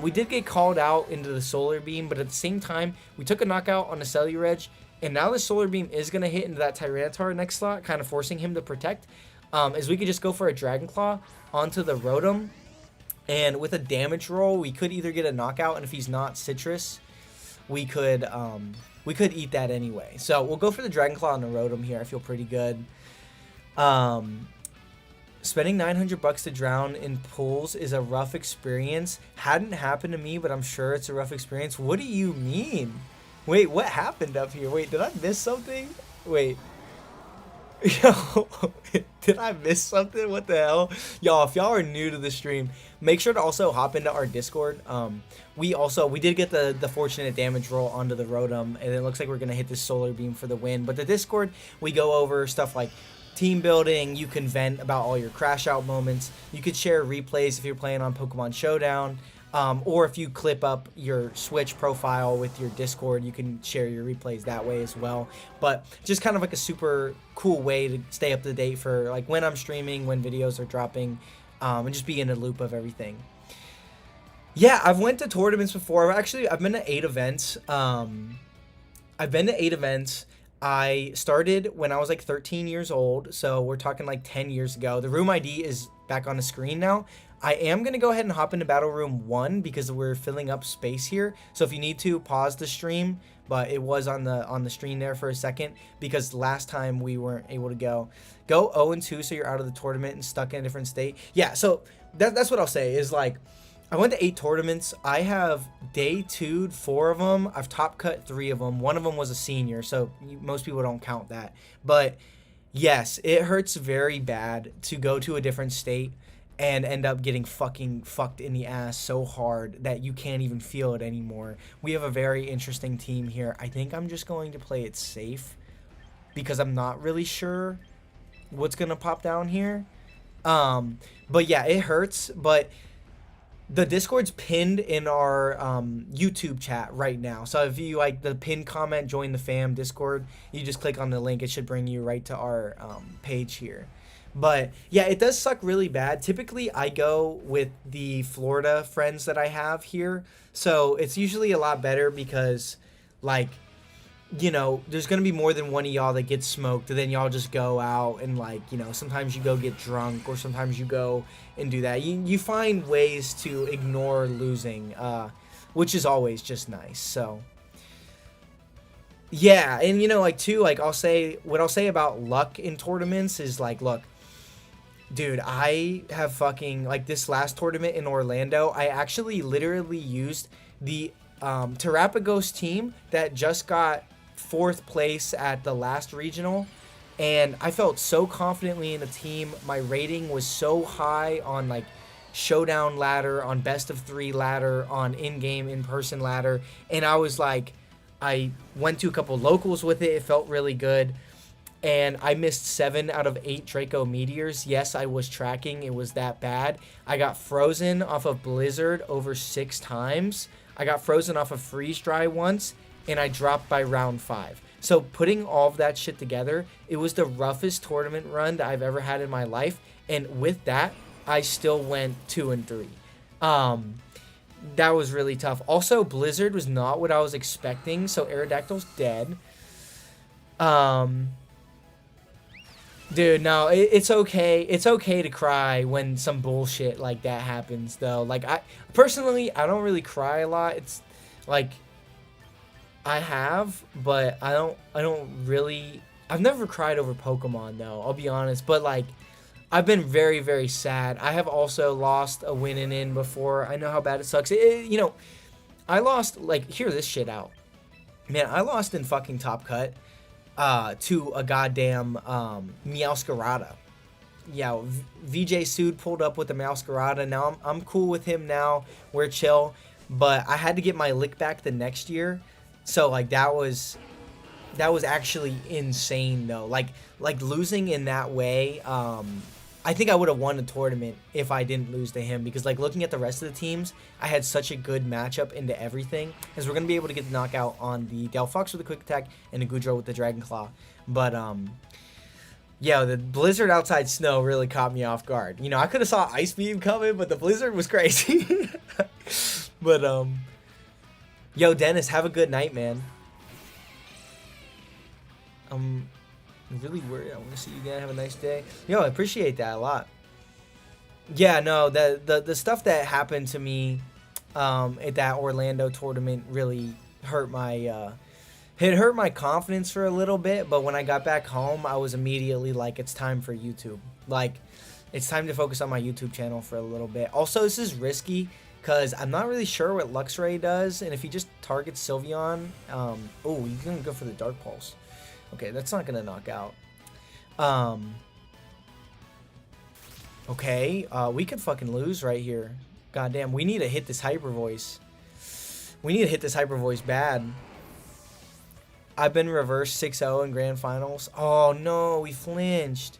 Speaker 1: We did get called out into the Solar Beam, but at the same time, we took a knockout on the Cellular Edge, and now the Solar Beam is going to hit into that Tyranitar next slot, kind of forcing him to protect, as we could just go for a Dragon Claw onto the Rotom, and with a damage roll, we could either get a knockout, and if he's not Citrus, we could eat that anyway. So we'll go for the Dragon Claw on the Rotom here. I feel pretty good. Spending $900 to drown in pools is a rough experience. Hadn't happened to me, but I'm sure it's a rough experience. What do you mean? Wait, what happened up here? Wait, did I miss something? Wait. Yo, did I miss something? What the hell? Y'all, if y'all are new to the stream, make sure to also hop into our Discord. We did get the fortunate damage roll onto the Rotom, and it looks like we're going to hit this Solar Beam for the win. But the Discord, we go over stuff like team building. You can vent about all your crash out moments. You could share replays if you're playing on Pokemon Showdown. Or if you clip up your Switch profile with your Discord, you can share your replays that way as well. But just kind of like a super cool way to stay up to date for like when I'm streaming, when videos are dropping, and just be in a loop of everything. Yeah, I've went to tournaments before. Actually, I've been to 8 events. I've been to 8 events. I started when I was like 13 years old, so we're talking like 10 years ago. The room ID is back on the screen now. I am going to go ahead and hop into Battle Room 1 because we're filling up space here. So if you need to, pause the stream, but it was on the screen there for a second because last time we weren't able to go. Go 0-2 so you're out of the tournament and stuck in a different state. Yeah, so that's what I'll say is like I went to 8 tournaments. I have day 2'd 4 of them. I've top cut 3 of them. One of them was a senior, so most people don't count that. But yes, it hurts very bad to go to a different state and end up getting fucking fucked in the ass so hard that you can't even feel it anymore. We have a very interesting team here. I think I'm just going to play it safe because I'm not really sure what's going to pop down here. But yeah, it hurts, but the Discord's pinned in our YouTube chat right now. So if you like the pinned comment, join the fam Discord, you just click on the link. It should bring you right to our page here. But yeah, it does suck really bad. Typically, I go with the Florida friends that I have here. So it's usually a lot better because, like, you know, there's going to be more than one of y'all that gets smoked. And then y'all just go out and, like, you know, sometimes you go get drunk or sometimes you go and do that. You find ways to ignore losing, which is always just nice. So yeah, and you know, like too, like what I'll say about luck in tournaments is like, look, dude, I have fucking like this last tournament in Orlando, I actually literally used the Terrapagos team that just got 4th place at the last regional. And I felt so confidently in the team. My rating was so high on like showdown ladder, on best of 3 ladder, on in-game, in-person ladder. And I was like, I went to a couple locals with it. It felt really good. And I missed 7 out of 8 Draco Meteors. Yes, I was tracking. It was that bad. I got frozen off of Blizzard over 6 times. I got frozen off of Freeze Dry once. And I dropped by round 5. So putting all of that shit together, it was the roughest tournament run that I've ever had in my life. And with that, I still went 2-3. That was really tough. Also, Blizzard was not what I was expecting. So Aerodactyl's dead. Dude, no, it's okay. It's okay to cry when some bullshit like that happens, though. Like, I don't really cry a lot. It's like I have, but I don't really. I've never cried over Pokemon though. I'll be honest, but like, I've been very, very sad. I have also lost a win and in before. I know how bad it sucks. You know, I lost like hear this shit out, man. I lost in fucking Top Cut, to a goddamn Meowscarada. Yeah, VJ Sood pulled up with the Meowscarada. Now I'm cool with him now. We're chill, but I had to get my lick back the next year. So like that was actually insane though. Like losing in that way, I think I would have won the tournament if I didn't lose to him because like looking at the rest of the teams, I had such a good matchup into everything. Because we're gonna be able to get the knockout on the Delphox with the quick attack and the Goodrow with the Dragon Claw. But yeah, the blizzard outside snow really caught me off guard. You know, I could have saw Ice Beam coming, but the blizzard was crazy. But yo, Dennis, have a good night, man. I'm really worried. I want to see you again. Have a nice day. Yo, I appreciate that a lot. Yeah, no, the stuff that happened to me at that Orlando tournament really hurt my it hurt my confidence for a little bit, but when I got back home, I was immediately like, it's time for YouTube. Like, it's time to focus on my YouTube channel for a little bit. Also, this is risky because I'm not really sure what Luxray does, and if he just targets Sylveon, oh, he's gonna go for the Dark Pulse. Okay, that's not gonna knock out. Okay, we could fucking lose right here. Goddamn, we need to hit this Hyper Voice. We need to hit this Hyper Voice bad. I've been reversed 6-0 in Grand Finals. Oh no, we flinched.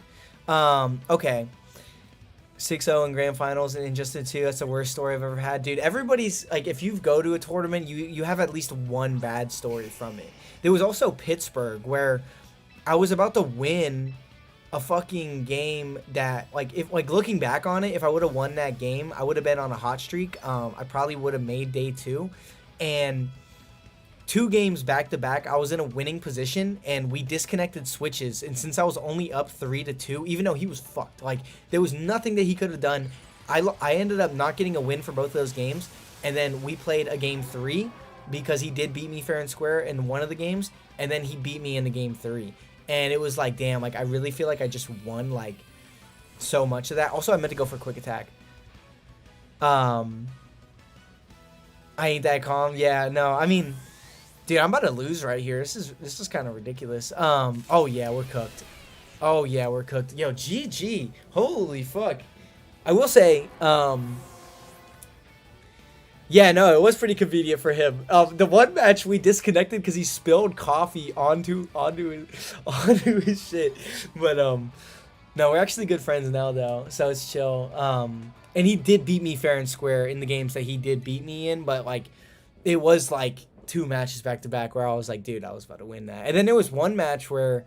Speaker 1: Okay. 6-0 in grand finals and just the two. That's the worst story I've ever had, dude. Everybody's like, if you go to a tournament, you have at least one bad story from it. There was also Pittsburgh where I was about to win a fucking game that, like, if like looking back on it, if I would have won that game, I would have been on a hot streak. I probably would have made day 2, and 2 games back to back, I was in a winning position, and we disconnected switches. And since I was only up 3-2, even though he was fucked, like there was nothing that he could have done, I ended up not getting a win for both of those games. And then we played a game 3 because he did beat me fair and square in one of the games, and then he beat me in the game 3. And it was like, damn, like I really feel like I just won like so much of that. Also, I meant to go for quick attack. I ain't that calm. Yeah, no, I mean, dude, I'm about to lose right here. This is kind of ridiculous. Oh yeah, we're cooked. Oh yeah, we're cooked. Yo, GG. Holy fuck. I will say, yeah, no, it was pretty convenient for him. The one match we disconnected because he spilled coffee onto his shit. But no, we're actually good friends now though, so it's chill. And he did beat me fair and square in the games that he did beat me in, but like it was like 2 matches back to back where I was like, dude, I was about to win that. And then there was one match where,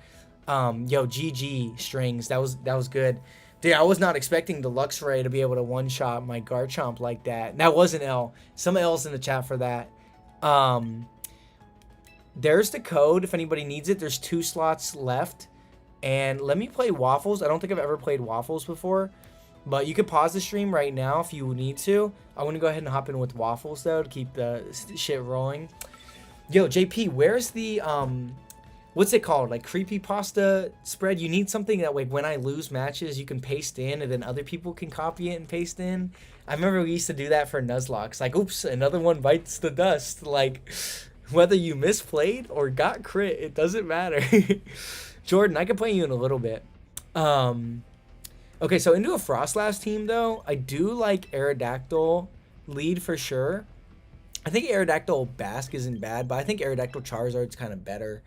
Speaker 1: yo, GG strings. That was good. Dude, I was not expecting the Luxray to be able to one-shot my Garchomp like that. That was an L. Some L's in the chat for that. There's the code if anybody needs it. There's 2 slots left. And let me play Waffles. I don't think I've ever played Waffles before. But you could pause the stream right now if you need to. I'm going to go ahead and hop in with Waffles, though, to keep the shit rolling. Yo, JP, where's the, what's it called? Like, creepypasta spread? You need something that, like, when I lose matches, you can paste in, and then other people can copy it and paste in. I remember we used to do that for Nuzlocke. Like, oops, another one bites the dust. Like, whether you misplayed or got crit, it doesn't matter. Jordan, I can play you in a little bit. Okay, so into a Frostlass team, though, I do like Aerodactyl lead for sure. I think Aerodactyl Basque isn't bad, but I think Aerodactyl Charizard's kind of better.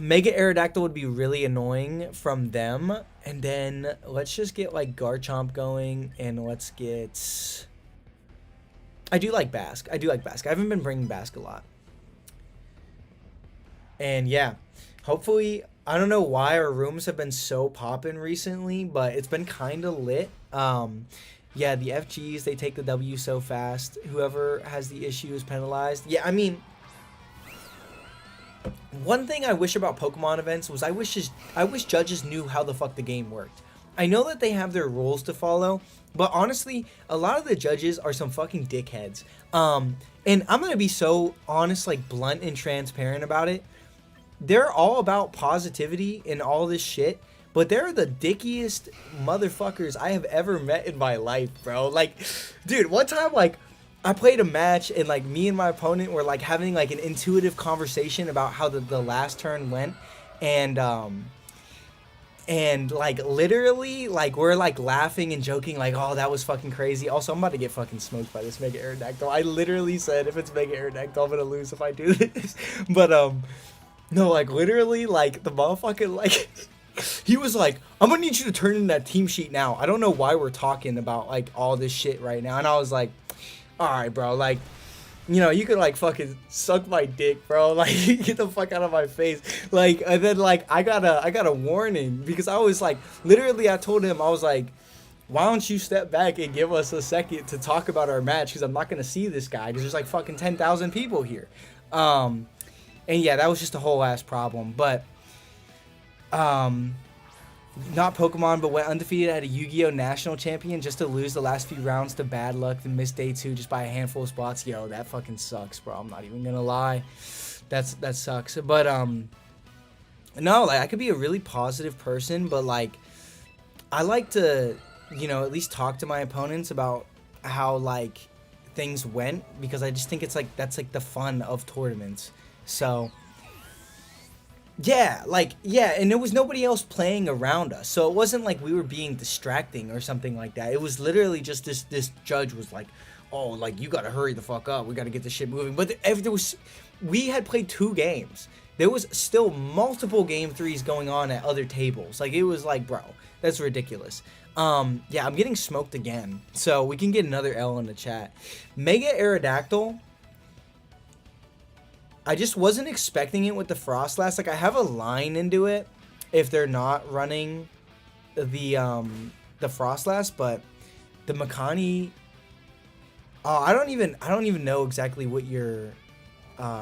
Speaker 1: Mega Aerodactyl would be really annoying from them. And then let's just get, like, Garchomp going, and let's get... I do like Basque. I haven't been bringing Basque a lot. And, yeah, hopefully... I don't know why our rooms have been so poppin' recently, but it's been kind of lit. Yeah, the FGs, they take the W so fast. Whoever has the issue is penalized. Yeah, I mean, one thing I wish about Pokemon events was I wish judges knew how the fuck the game worked. I know that they have their rules to follow, but honestly, a lot of the judges are some fucking dickheads. And I'm going to be so honest, like blunt and transparent about it. They're all about positivity and all this shit, but they're the dickiest motherfuckers I have ever met in my life, bro. Like, dude, one time, like, I played a match and, like, me and my opponent were, like, having, like, an intuitive conversation about how the last turn went, and, like, literally, like, we're, like, laughing and joking, like, oh, that was fucking crazy. Also, I'm about to get fucking smoked by this Mega Aerodactyl. I literally said, if it's Mega Aerodactyl, I'm gonna lose if I do this. But, no, like, literally, like, the motherfucker, like, he was like, I'm gonna need you to turn in that team sheet now. I don't know why we're talking about, like, all this shit right now. And I was like, alright, bro, like, you know, you could, like, fucking suck my dick, bro. Like, get the fuck out of my face. Like, and then, like, I got a warning. Because I was, like, literally, I told him, I was like, why don't you step back and give us a second to talk about our match? Because I'm not gonna see this guy. Because there's, like, fucking 10,000 people here. And yeah, that was just a whole ass problem. But, not Pokemon, but went undefeated at a Yu-Gi-Oh! National Champion just to lose the last few rounds to bad luck and miss day 2 just by a handful of spots. Yo, that fucking sucks, bro. I'm not even gonna lie. That sucks. But, no, like, I could be a really positive person, but, like, I like to, you know, at least talk to my opponents about how, like, things went, because I just think it's, like, that's, like, the fun of tournaments. So, yeah, like, yeah, and there was nobody else playing around us, so it wasn't like we were being distracting or something like that. It was literally just this judge was like, oh, like, you gotta hurry the fuck up, we gotta get this shit moving. But we had played 2 games, there was still multiple game 3s going on at other tables. Like, it was like, bro, that's ridiculous. Yeah, I'm getting smoked again. So we can get another L in the chat. Mega Aerodactyl. I just wasn't expecting it with the Frostlass. Like, I have a line into it if they're not running the Frostlass, but the Makani. Oh, I don't even know exactly what you're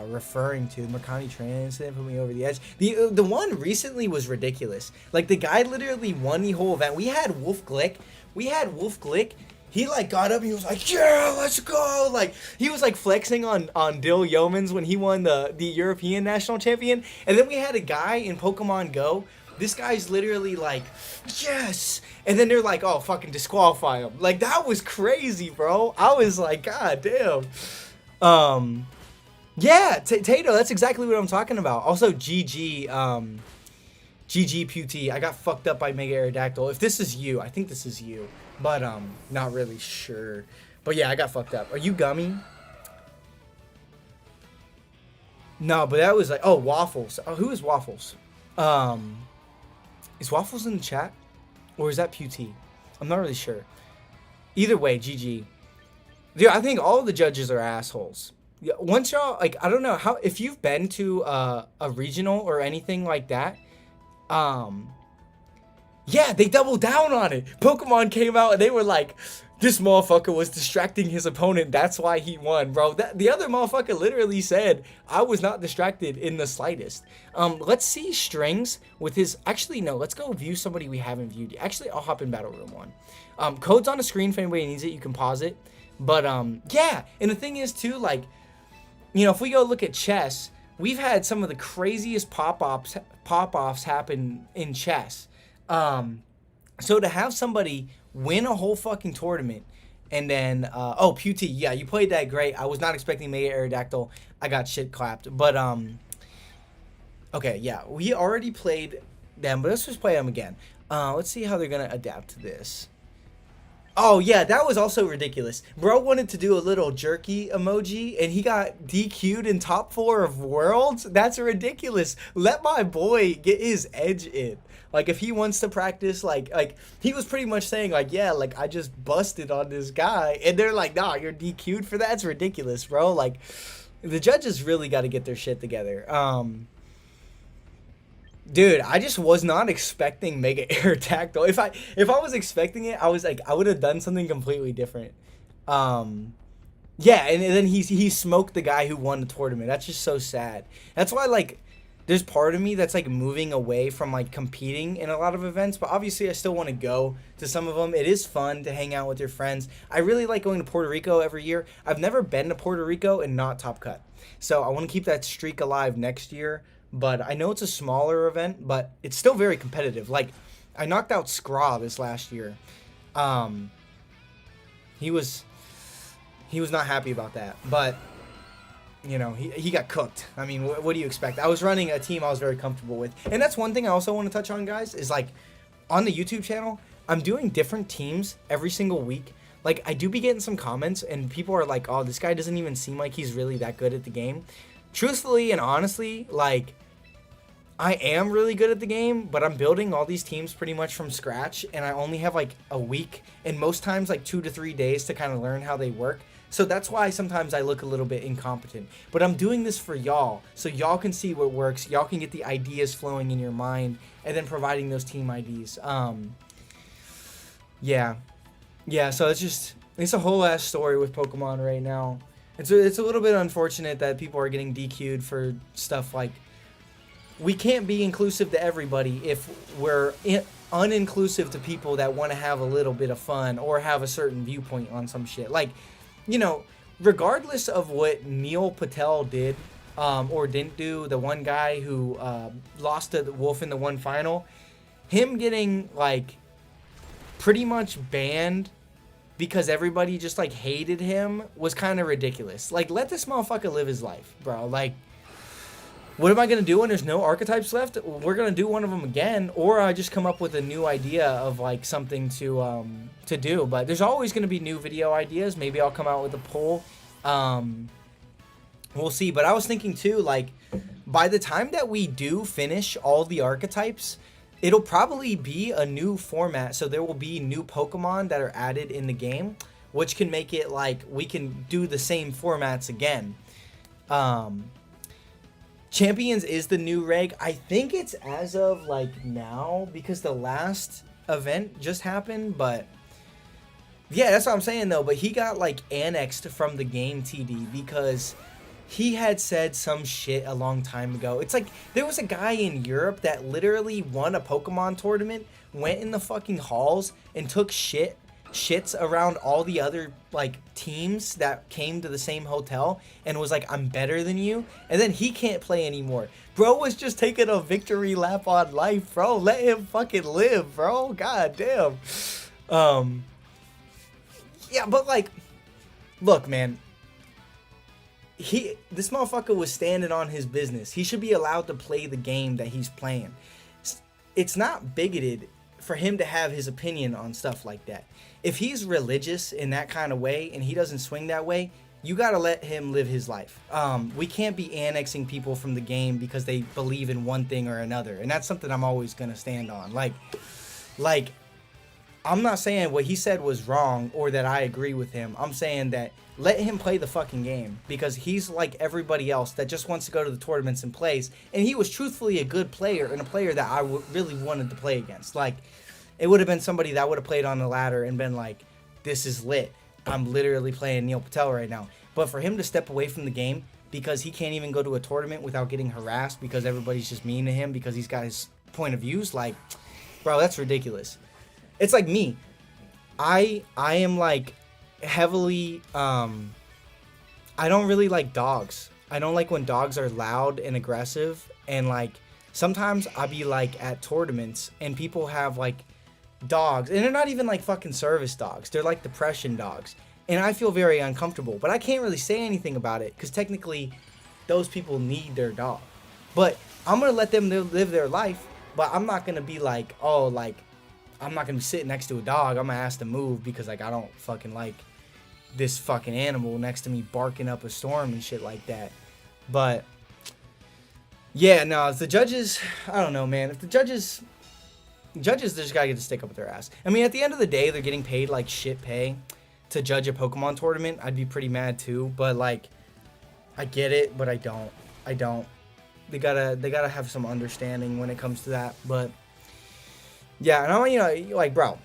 Speaker 1: referring to. The Makani train incident put me over the edge. The one recently was ridiculous. Like, the guy literally won the whole event. We had Wolf Glick. He, like, got up and he was like, yeah, let's go. Like, he was, like, flexing on Dill Yeomans when he won the European National Champion. And then we had a guy in Pokemon Go. This guy's literally like, yes. And then they're like, oh, fucking disqualify him. Like, that was crazy, bro. I was like, god damn. Yeah, Tato, that's exactly what I'm talking about. Also, GG Put. I got fucked up by Mega Aerodactyl. If this is you, I think this is you. But, not really sure. But yeah, I got fucked up. Are you Gummy? No, but that was like, oh, Waffles. Oh, who is Waffles? Is Waffles in the chat? Or is that Put? I'm not really sure. Either way, GG. Dude, I think all the judges are assholes. Once y'all, like, I don't know how, if you've been to a regional or anything like that, yeah, they doubled down on it. Pokemon came out and they were like, this motherfucker was distracting his opponent. That's why he won, bro. The other motherfucker literally said, I was not distracted in the slightest. Let's see Strings with his... Actually, no. Let's go view somebody we haven't viewed. Actually, I'll hop in Battle Room 1. Code's on the screen if anybody needs it. You can pause it. But, yeah. And the thing is, too, like... You know, if we go look at chess, we've had some of the craziest pop-offs happen in chess. So to have somebody win a whole fucking tournament and then oh, Put, yeah, you played that great. I was not expecting Mega Aerodactyl. I got shit clapped. But okay, yeah, we already played them, but let's just play them again. Let's see how they're gonna adapt to this. Oh yeah, that was also ridiculous. Bro wanted to do a little jerky emoji and he got DQ'd in top 4 of Worlds. That's ridiculous. Let my boy get his edge in. Like, if he wants to practice, like he was pretty much saying, like, yeah, like, I just busted on this guy. And they're like, nah, you're DQ'd for that? That's ridiculous, bro. Like, the judges really got to get their shit together. Dude, I just was not expecting Mega Aerodactyl. If I was expecting it, I was like, I would have done something completely different. Yeah, and then he smoked the guy who won the tournament. That's just so sad. That's why, like, there's part of me that's like moving away from like competing in a lot of events, but obviously I still want to go to some of them. It is fun to hang out with your friends. I really like going to Puerto Rico every year. I've never been to Puerto Rico and not Top Cut. So I want to keep that streak alive next year, but I know it's a smaller event, but it's still very competitive. Like, I knocked out Scraw this last year. He was not happy about that, but you know, he got cooked. I mean, what do you expect? I was running a team I was very comfortable with. And that's one thing I also want to touch on, guys, is like on the YouTube channel, I'm doing different teams every single week. Like, I do be getting some comments and people are like, oh, this guy doesn't even seem like he's really that good at the game. Truthfully and honestly, like, I am really good at the game, but I'm building all these teams pretty much from scratch, and I only have like a week and most times like 2 to 3 days to kind of learn how they work. So that's why sometimes I look a little bit incompetent. But I'm doing this for y'all, so y'all can see what works. Y'all can get the ideas flowing in your mind, and then providing those team IDs. Yeah. So it's a whole ass story with Pokemon right now. It's a little bit unfortunate that people are getting DQ'd for stuff like. We can't be inclusive to everybody if we're uninclusive to people that want to have a little bit of fun or have a certain viewpoint on some shit. Like, you know, regardless of what Neil Patel did or didn't do, the one guy who lost to the Wolf in the one final, him getting, like, pretty much banned because everybody just, like, hated him was kind of ridiculous. Like, let this motherfucker live his life, bro. Like, what am I going to do when there's no archetypes left? We're going to do one of them again, or I just come up with a new idea of, like, something to do. But there's always going to be new video ideas. Maybe I'll come out with a poll. We'll see. But I was thinking, too, like, by the time that we do finish all the archetypes, it'll probably be a new format. So there will be new Pokemon that are added in the game, which can make it like we can do the same formats again. Champions is the new reg. I think it's as of like now because the last event just happened, but yeah, that's what I'm saying though. But he got like annexed from the game, TD, because he had said some shit a long time ago. It's like there was a guy in Europe that literally won a Pokemon tournament, went in the fucking halls and took shits around all the other like teams that came to the same hotel and was like, I'm better than you, and then he can't play anymore. Bro was just taking a victory lap on life, bro. Let him fucking live, bro. God damn. Yeah, but like, look, man, this motherfucker was standing on his business. He should be allowed to play the game that he's playing. It's not bigoted for him to have his opinion on stuff like that. If he's religious in that kind of way and he doesn't swing that way, you gotta let him live his life. We can't be annexing people from the game because they believe in one thing or another, and that's something I'm always gonna stand on. Like, I'm not saying what he said was wrong or that I agree with him. I'm saying that let him play the fucking game because he's like everybody else that just wants to go to the tournaments and plays. And he was truthfully a good player and a player that I really wanted to play against. Like, it would have been somebody that would have played on the ladder and been like, this is lit. I'm literally playing Neil Patel right now. But for him to step away from the game because he can't even go to a tournament without getting harassed because everybody's just mean to him because he's got his point of views, like, bro, that's ridiculous. It's like me. I am like heavily I don't really like dogs. I don't like when dogs are loud and aggressive, and like sometimes I'll be like at tournaments and people have like dogs and they're not even like fucking service dogs. They're like depression dogs. And I feel very uncomfortable, but I can't really say anything about it because technically those people need their dog. But I'm going to let them live their life, but I'm not going to be like, oh, like, I'm not going to be sitting next to a dog. I'm going to ask to move because, like, I don't fucking like this fucking animal next to me barking up a storm and shit like that. But, yeah, no, if the judges, I don't know, man. If the judges just got to get the stick up with their ass. I mean, at the end of the day, they're getting paid, like, shit pay to judge a Pokemon tournament. I'd be pretty mad, too. But, like, I get it, but I don't. They gotta have some understanding when it comes to that. But yeah, and I'm, you know, like, bro,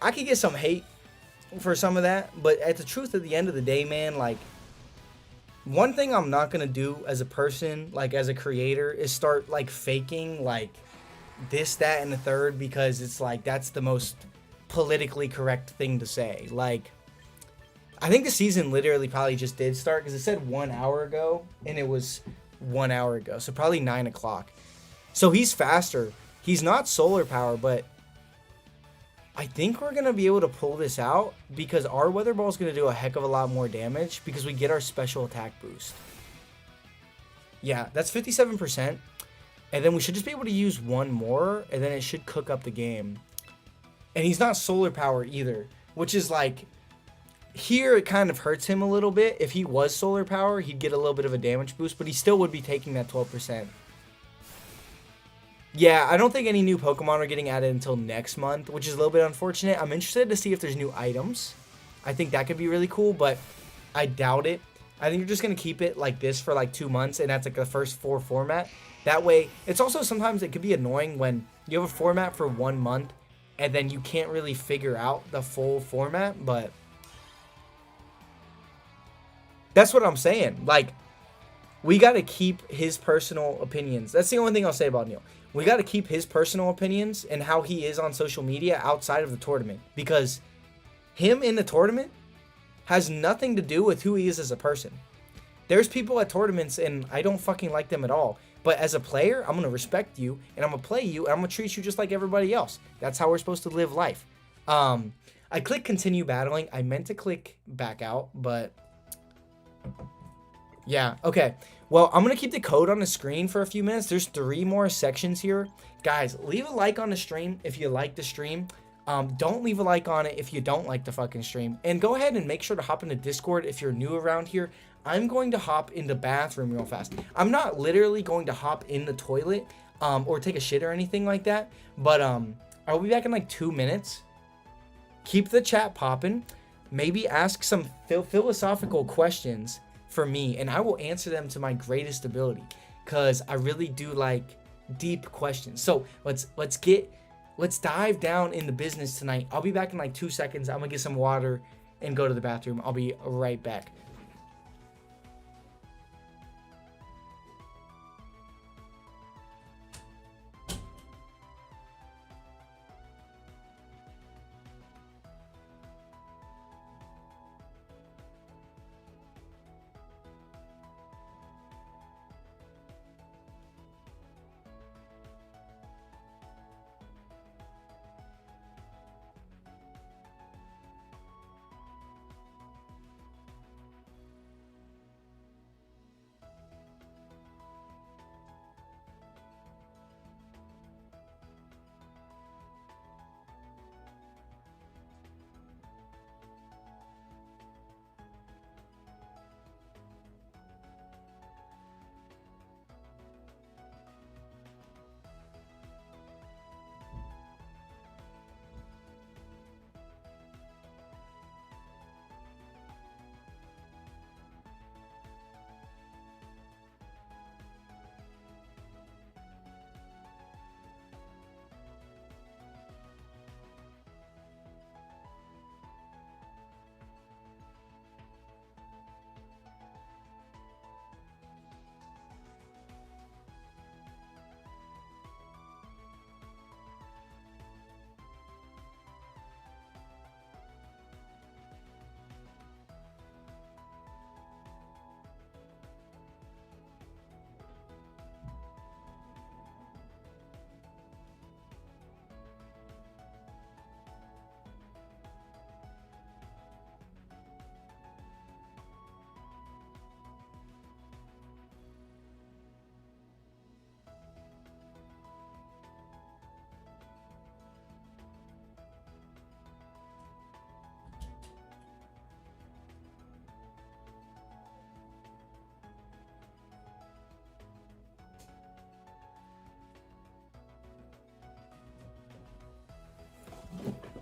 Speaker 1: I could get some hate for some of that, but at the truth, at the end of the day, man, like, one thing I'm not gonna do as a person, like as a creator, is start like faking like this, that, and the third, because it's like that's the most politically correct thing to say. Like, I think the season literally probably just did start because it said 1 hour ago, and it was 1 hour ago, so probably 9 o'clock. So he's faster. He's not solar power, but I think we're going to be able to pull this out because our Weather Ball is going to do a heck of a lot more damage because we get our special attack boost. Yeah, that's 57%. And then we should just be able to use one more, and then it should cook up the game. And he's not solar power either, which is like, here it kind of hurts him a little bit. If he was solar power, he'd get a little bit of a damage boost, but he still would be taking that 12%. Yeah, I don't think any new Pokemon are getting added until next month, which is a little bit unfortunate. I'm interested to see if there's new items. I think that could be really cool, but I doubt it. I think you're just going to keep it like this for like 2 months, and that's like the first 4 format. That way, it's also sometimes it could be annoying when you have a format for 1 month, and then you can't really figure out the full format, but that's what I'm saying. Like, we got to keep his personal opinions. That's the only thing I'll say about Neil. We got to keep his personal opinions and how he is on social media outside of the tournament, because him in the tournament has nothing to do with who he is as a person. There's people at tournaments and I don't fucking like them at all. But as a player, I'm going to respect you and I'm going to play you and I'm going to treat you just like everybody else. That's how we're supposed to live life. I clicked continue battling. I meant to click back out, but yeah, okay. Well, I'm going to keep the code on the screen for a few minutes. There's 3 more sections here. Guys, leave a like on the stream if you like the stream. Don't leave a like on it if you don't like the fucking stream. And go ahead and make sure to hop into Discord if you're new around here. I'm going to hop in the bathroom real fast. I'm not literally going to hop in the toilet or take a shit or anything like that. But I'll be back in like 2 minutes. Keep the chat popping. Maybe ask some philosophical questions for me, and I will answer them to my greatest ability, because I really do like deep questions. So let's dive down in the business tonight. I'll be back in like 2 seconds. I'm gonna get some water and go to the bathroom. I'll be right back.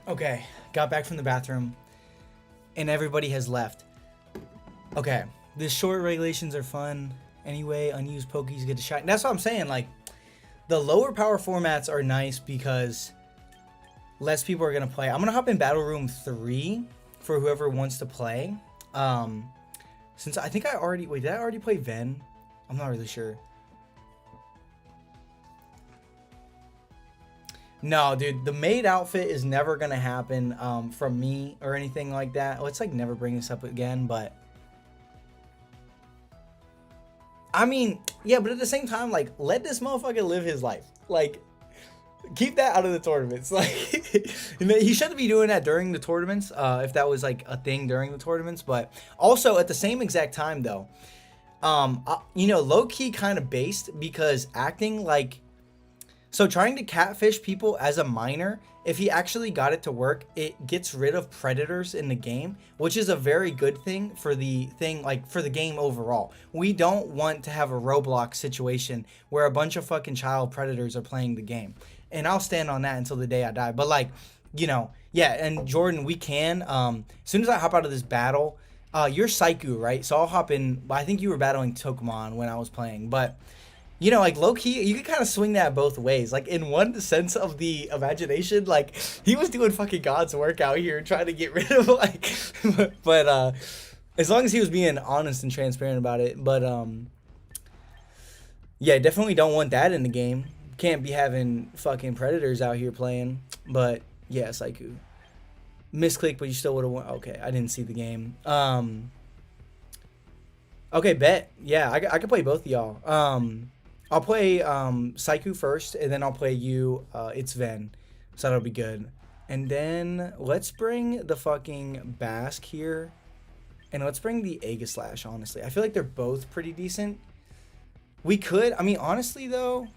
Speaker 1: Okay, got back from the bathroom, and everybody has left. Okay, the short regulations are fun. Anyway, unused pokies get a shot. And that's what I'm saying. Like, the lower power formats are nice because less people are gonna play. I'm gonna hop in Battle Room 3 for whoever wants to play. Since I think I already did I already play Ven? I'm not really sure. No, dude, the maid outfit is never gonna happen from me or anything like that. Let's like never bring this up again, but I mean, yeah, but at the same time, like, let this motherfucker live his life. Like, keep that out of the tournaments. Like, he shouldn't be doing that during the tournaments, if that was like a thing during the tournaments. But also at the same exact time, though, you know, low key kind of based, because acting like. So trying to catfish people as a minor, if he actually got it to work, it gets rid of predators in the game, which is a very good thing for the game overall. We don't want to have a Roblox situation where a bunch of fucking child predators are playing the game. And I'll stand on that until the day I die. But like, you know, yeah, and Jordan, we can, as soon as I hop out of this battle, you're Saiku, right? So I'll hop in. I think you were battling Tokumon when I was playing, but you know, like, low-key, you can kind of swing that both ways. Like, in one sense of the imagination, like, he was doing fucking God's work out here trying to get rid of, like, but, as long as he was being honest and transparent about it. But, yeah, definitely don't want that in the game. Can't be having fucking predators out here playing. But, yeah, Saiku. Misclick, but you still would have won. Okay, I didn't see the game. Okay, bet. Yeah, I could play both of y'all. I'll play Saiku first, and then I'll play you. It's Ven, so that'll be good. And then let's bring the fucking Basque here, and let's bring the Aegislash. Honestly, I feel like they're both pretty decent. We could, I mean, honestly though,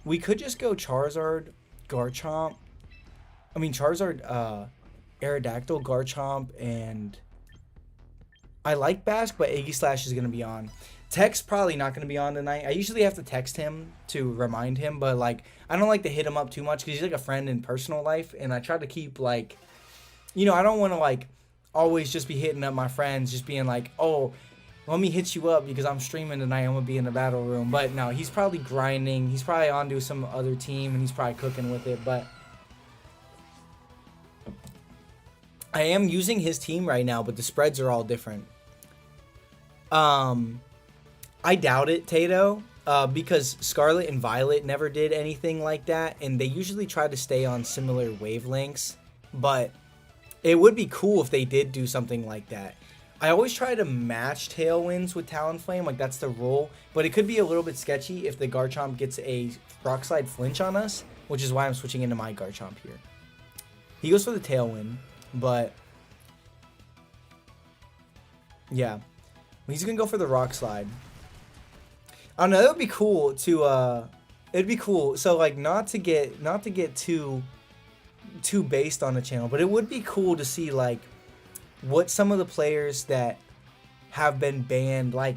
Speaker 1: we could just go Charizard, Garchomp. I mean Charizard, Aerodactyl, Garchomp, and I like Bask, but Iggy Slash is gonna be on. Tech's probably not gonna be on tonight. I usually have to text him to remind him, but like I don't like to hit him up too much because he's like a friend in personal life, and I try to keep like, I don't want to like always just be hitting up my friends, just being like, oh, let me hit you up because I'm streaming tonight. I'm gonna be in the battle room. But no, he's probably grinding. He's probably on to some other team, and he's probably cooking with it. But I am using his team right now, but the spreads are all different. I doubt it, Tato, because Scarlet and Violet never did anything like that, and they usually try to stay on similar wavelengths. But it would be cool if they did do something like that. I always try to match Tailwinds with Talonflame, like that's the rule. But it could be a little bit sketchy if the Garchomp gets a Rock Slide flinch on us, which is why I'm switching into my Garchomp here. He goes for the Tailwind, but yeah, he's gonna go for the Rock Slide. I don't know. That would be cool to. It'd be cool. So like, not to get too based on the channel, but it would be cool to see like what some of the players that have been banned, like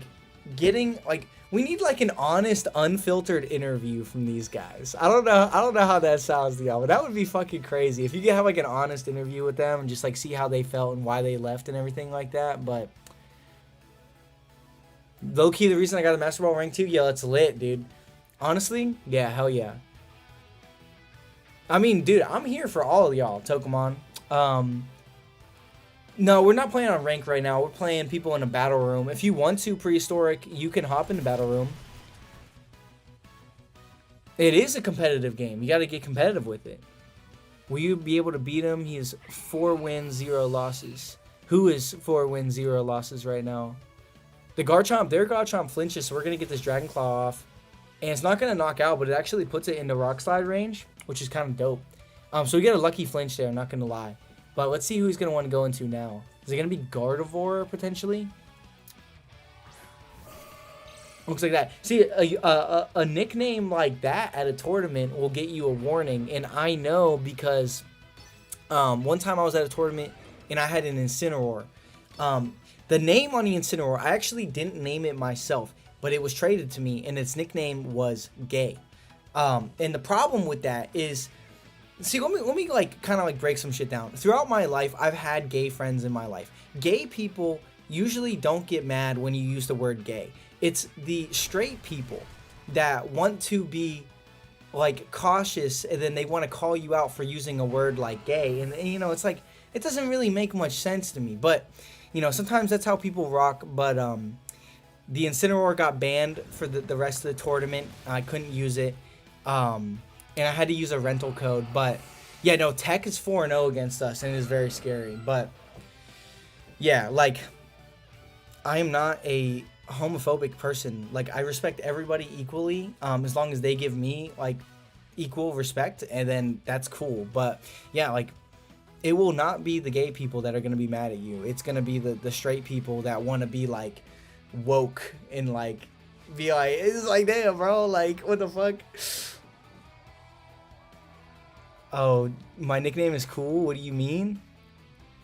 Speaker 1: getting like, we need like an honest, unfiltered interview from these guys. I don't know how that sounds to y'all, but that would be fucking crazy if you could have like an honest interview with them and just like see how they felt and why they left and everything like that. But low key, the reason I got a Master Ball rank 2, yeah, it's lit, dude. Honestly, yeah, hell yeah. I mean, dude, I'm here for all of y'all, Tokamon. No, we're not playing on rank right now. We're playing people in a battle room. If you want to, Prehistoric, you can hop in the battle room. It is a competitive game. You got to get competitive with it. Will you be able to beat him? He is 4 wins, 0 losses. Who is 4 wins, 0 losses right now? The Garchomp, their Garchomp flinches, so we're going to get this Dragon Claw off. And it's not going to knock out, but it actually puts it into Rock Slide range, which is kind of dope. So we get a lucky flinch there, I'm not going to lie. But let's see who he's going to want to go into now. Is it going to be Gardevoir, potentially? Looks like that. See, a nickname like that at a tournament will get you a warning. And I know because one time I was at a tournament and I had an Incineroar. The name on the Incineroar, I actually didn't name it myself, but it was traded to me, and its nickname was Gay. And the problem with that is, see, let me like kind of like break some shit down. Throughout my life, I've had gay friends in my life. Gay people usually don't get mad when you use the word gay. It's the straight people that want to be like cautious, and then they want to call you out for using a word like gay. And it's like, it doesn't really make much sense to me. But sometimes that's how people rock. But the Incineroar got banned for the rest of the tournament. I couldn't use it. And I had to use a rental code. But yeah, no, Tech is 4-0 against us, and it is very scary. But yeah, like, I am not a homophobic person. Like, I respect everybody equally, as long as they give me like equal respect, and then that's cool. But yeah, like, it will not be the gay people that are going to be mad at you. It's going to be the straight people that want to be like woke and like be like, it's like, damn, bro, like, what the fuck? Oh, my nickname is cool? What do you mean?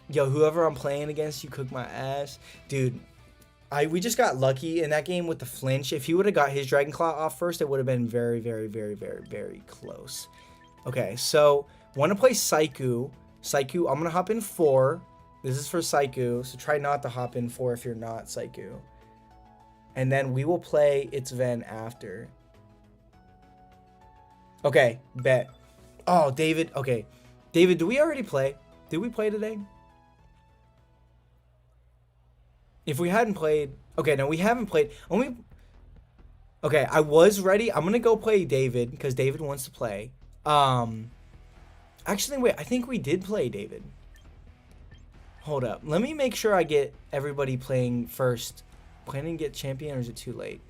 Speaker 1: Yo, whoever I'm playing against, you cook my ass. Dude, we just got lucky in that game with the flinch. If he would have got his Dragon Claw off first, it would have been very, very, very, very, very close. Okay, so want to play Saiku. Saiku, I'm going to hop in 4. This is for Saiku, so try not to hop in 4 if you're not Saiku. And then we will play its Ven after. Okay, bet. Oh, David. Okay. David, did we already play? Did we play today? If we hadn't played... Okay, no, we haven't played. Okay, I was ready. I'm going to go play David because David wants to play. Actually, wait. I think we did play David. Hold up. Let me make sure I get everybody playing first. Planning to get champion, or is it too late?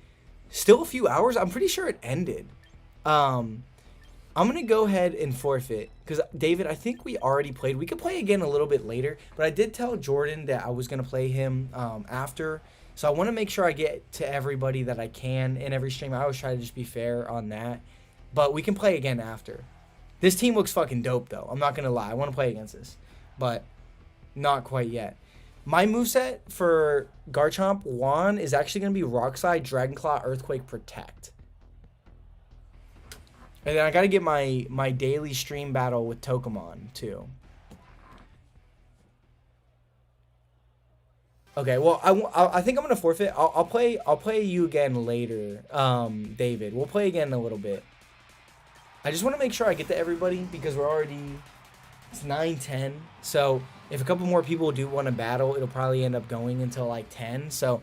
Speaker 1: Still a few hours? I'm pretty sure it ended. I'm going to go ahead and forfeit because, David, I think we already played. We could play again a little bit later, but I did tell Jordan that I was going to play him after. So I want to make sure I get to everybody that I can in every stream. I always try to just be fair on that. But we can play again after. This team looks fucking dope, though. I'm not going to lie. I want to play against this, but not quite yet. My moveset for Garchomp 1 is actually going to be Rock Slide, Dragon Claw, Earthquake, Protect. And then I got to get my daily stream battle with Tokamon, too. Okay, well, I think I'm going to forfeit. I'll play you again later, David. We'll play again in a little bit. I just want to make sure I get to everybody because we're already... It's 9:10, so if a couple more people do want to battle, it'll probably end up going until like 10. So,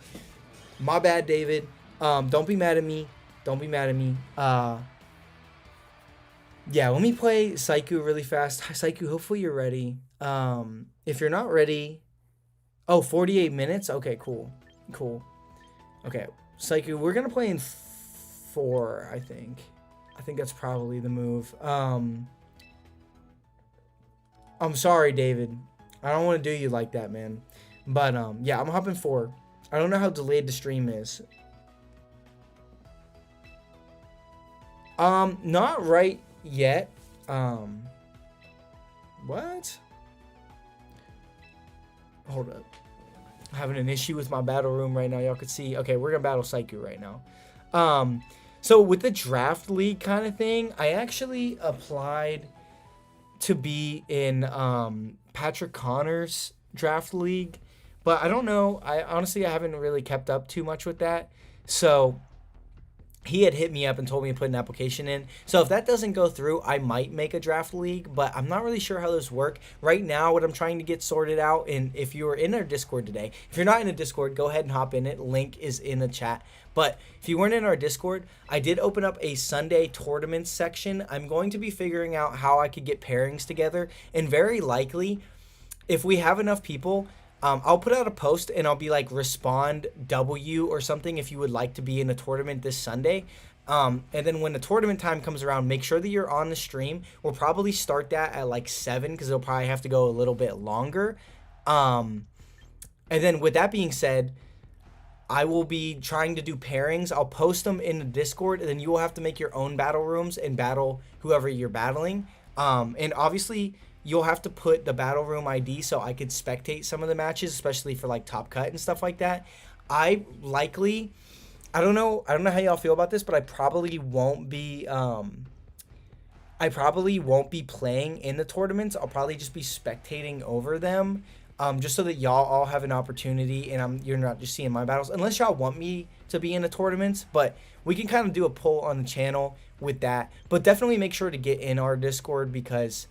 Speaker 1: my bad, David. Don't be mad at me. Don't be mad at me. Yeah, let me play Saiku really fast. Hi, Saiku, hopefully you're ready. If you're not ready... Oh, 48 minutes? Okay, cool. Cool. Okay, Saiku, we're going to play in 4, I think. I think that's probably the move. I'm sorry, David. I don't want to do you like that, man. But, yeah, I'm hopping 4. I don't know how delayed the stream is. Not right yet. What? Hold up. I'm having an issue with my battle room right now. Y'all could see. Okay, we're going to battle Saiku right now. So with the draft league kind of thing, I actually applied to be in Patrick Connor's draft league, but I don't know. I haven't really kept up too much with that. So he had hit me up and told me to put an application in. So if that doesn't go through, I might make a draft league, but I'm not really sure how those work. Right now, what I'm trying to get sorted out, and if you were in our Discord today, if you're not in a Discord, go ahead and hop in it. Link is in the chat. But if you weren't in our Discord, I did open up a Sunday tournaments section. I'm going to be figuring out how I could get pairings together, and very likely, if we have enough people, I'll put out a post and I'll be like, respond W or something if you would like to be in a tournament this Sunday. And then when the tournament time comes around, make sure that you're on the stream. We'll probably start that at like 7 because it'll probably have to go a little bit longer. And then with that being said, I will be trying to do pairings. I'll post them in the Discord, and then you will have to make your own battle rooms and battle whoever you're battling. And obviously, you'll have to put the battle room ID so I could spectate some of the matches, especially for like Top Cut and stuff like that. I don't know how y'all feel about this, but I probably won't be playing in the tournaments. I'll probably just be spectating over them. Just so that y'all all have an opportunity and you're not just seeing my battles. Unless y'all want me to be in the tournaments, but we can kind of do a poll on the channel with that. But definitely make sure to get in our Discord because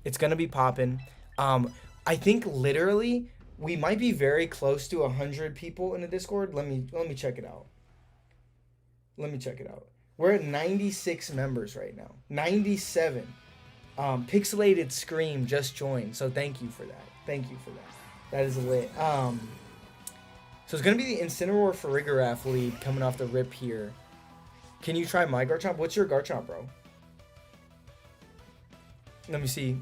Speaker 1: it's going to be popping. I think literally we might be very close to 100 people in the Discord. Let me check it out. We're at 96 members right now. 97. Pixelated Scream just joined, so thank you for that. That is lit. So it's going to be the Incineroar for Farigiraf lead coming off the rip here. Can you try my Garchomp? What's your Garchomp, bro? Let me see.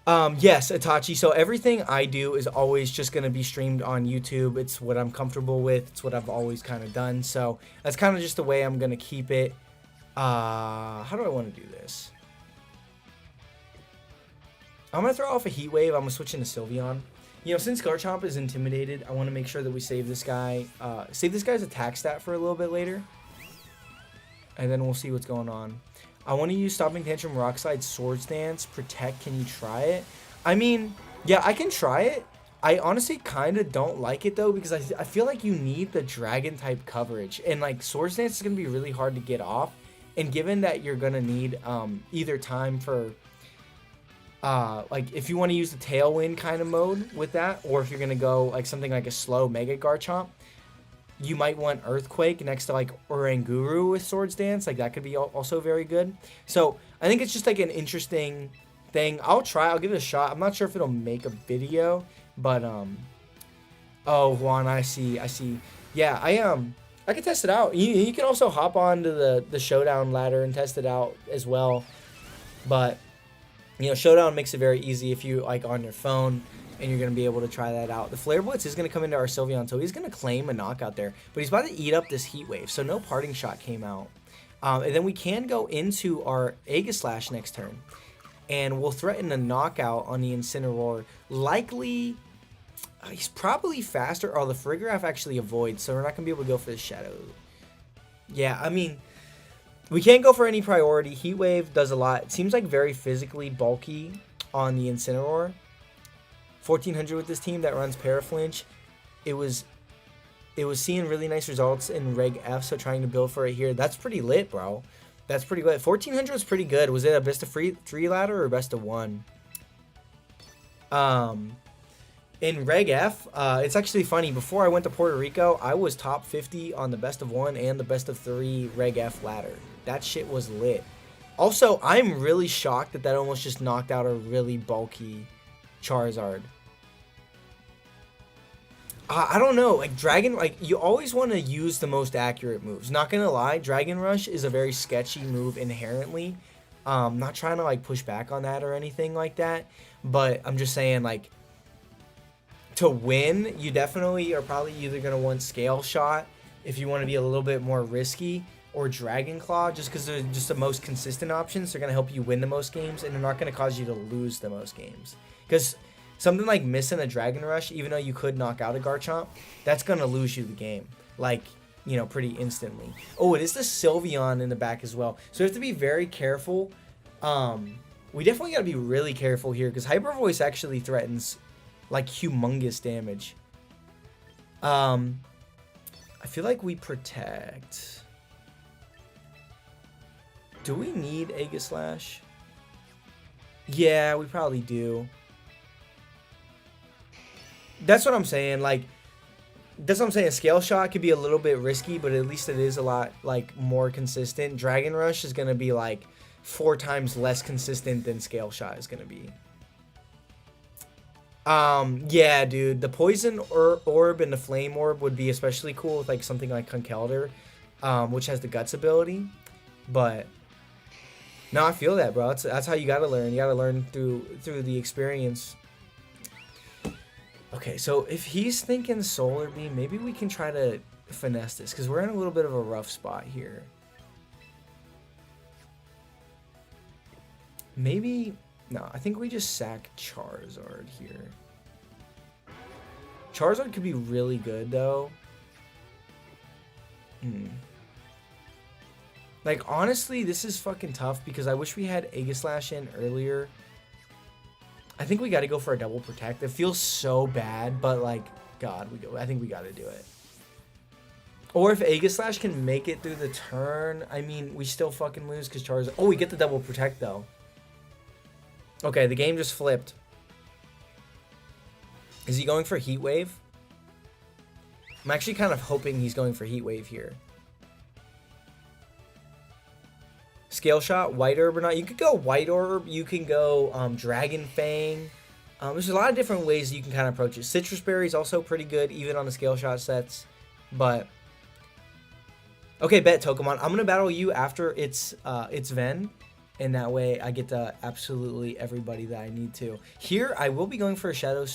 Speaker 1: Yes, Itachi. So everything I do is always just going to be streamed on YouTube. It's what I'm comfortable with. It's what I've always kind of done. So that's kind of just the way I'm going to keep it. How do I want to do this? I'm going to throw off a Heat Wave. I'm going to switch into Sylveon. You know, since Garchomp is intimidated, I want to make sure that we save this guy. Save this guy's attack stat for a little bit later. And then we'll see what's going on. I want to use Stopping Tantrum, Rock Slide, Swords Dance, Protect. Can you try it? I mean, yeah, I can try it. I honestly kind of don't like it, though, because I feel like you need the Dragon-type coverage. And, like, Swords Dance is going to be really hard to get off. And given that you're going to need either time for... like, if you want to use the Tailwind kind of mode with that, or if you're going to go, like, something like a slow Mega Garchomp, you might want Earthquake next to, like, Oranguru with Swords Dance. Like, that could be also very good. So, I think it's just, like, an interesting thing. I'll give it a shot. I'm not sure if it'll make a video, but, oh, Juan, I see. Yeah, I can test it out. You can also hop onto the Showdown ladder and test it out as well. But... you know, Showdown makes it very easy if you, like, on your phone, and you're going to be able to try that out. The Flare Blitz is going to come into our Sylveon, so he's going to claim a knockout there. But he's about to eat up this Heat Wave, so no Parting Shot came out. And then we can go into our Aegislash next turn. and will threaten a knockout on the Incineroar. Likely, he's probably faster. Oh, the Farigiraf actually avoids, so we're not going to be able to go for the Shadow. Yeah, I mean, we can't go for any priority. Heat Wave does a lot. It seems like very physically bulky on the Incineroar. 1400 with this team that runs Paraflinch. It was seeing really nice results in Reg F, so trying to build for it here. That's pretty lit, bro. That's pretty lit. 1400 was pretty good. Was it a best of three ladder or best of one? In Reg F, it's actually funny. Before I went to Puerto Rico, I was top 50 on the best of one and the best of three Reg F ladder. That shit was lit. Also, I'm really shocked that almost just knocked out a really bulky Charizard. I don't know, like Dragon, like you always want to use the most accurate moves. Not gonna lie, Dragon Rush is a very sketchy move inherently. Not trying to like push back on that or anything like that, but I'm just saying like to win, you definitely are probably either gonna want Scale Shot if you want to be a little bit more risky, or Dragon Claw just because they're just the most consistent options. They're gonna help you win the most games, and they're not gonna cause you to lose the most games. Because something like missing a Dragon Rush, even though you could knock out a Garchomp, that's going to lose you the game. Like, you know, pretty instantly. Oh, it is the Sylveon in the back as well. So we have to be very careful. We definitely got to be really careful here because Hyper Voice actually threatens, like, humongous damage. I feel like we protect. Do we need Aegislash? Yeah, we probably do. That's what I'm saying. Like, that's what I'm saying. Scale Shot could be a little bit risky, but at least it is a lot like more consistent. Dragon Rush is gonna be like 4 times less consistent than Scale Shot is gonna be. Yeah, dude. The Poison Orb and the Flame Orb would be especially cool with like something like Conkeldurr, which has the Guts ability. But no, I feel that, bro. That's how you gotta learn. You gotta learn through the experience. Okay, so if he's thinking Solar Beam, maybe we can try to finesse this, because we're in a little bit of a rough spot here. Maybe, no, I think we just sack Charizard here. Charizard could be really good, though. Like, honestly, this is fucking tough, because I wish we had Aegislash in earlier. I think we got to go for a double protect. It feels so bad, but like, God, I think we got to do it. Or if Aegislash can make it through the turn, I mean, we still fucking lose because Charizard. Oh, we get the double protect though. Okay, the game just flipped. Is he going for Heat Wave? I'm actually kind of hoping he's going for Heat Wave here. Scale Shot, White Orb or not. You could go White Orb. You can go Dragon Fang. There's a lot of different ways you can kind of approach it. Citrus Berry is also pretty good, even on the Scale Shot sets. But okay, bet Tokamon. I'm gonna battle you after it's Ven, and that way I get to absolutely everybody that I need to. Here, I will be going for a Shadow.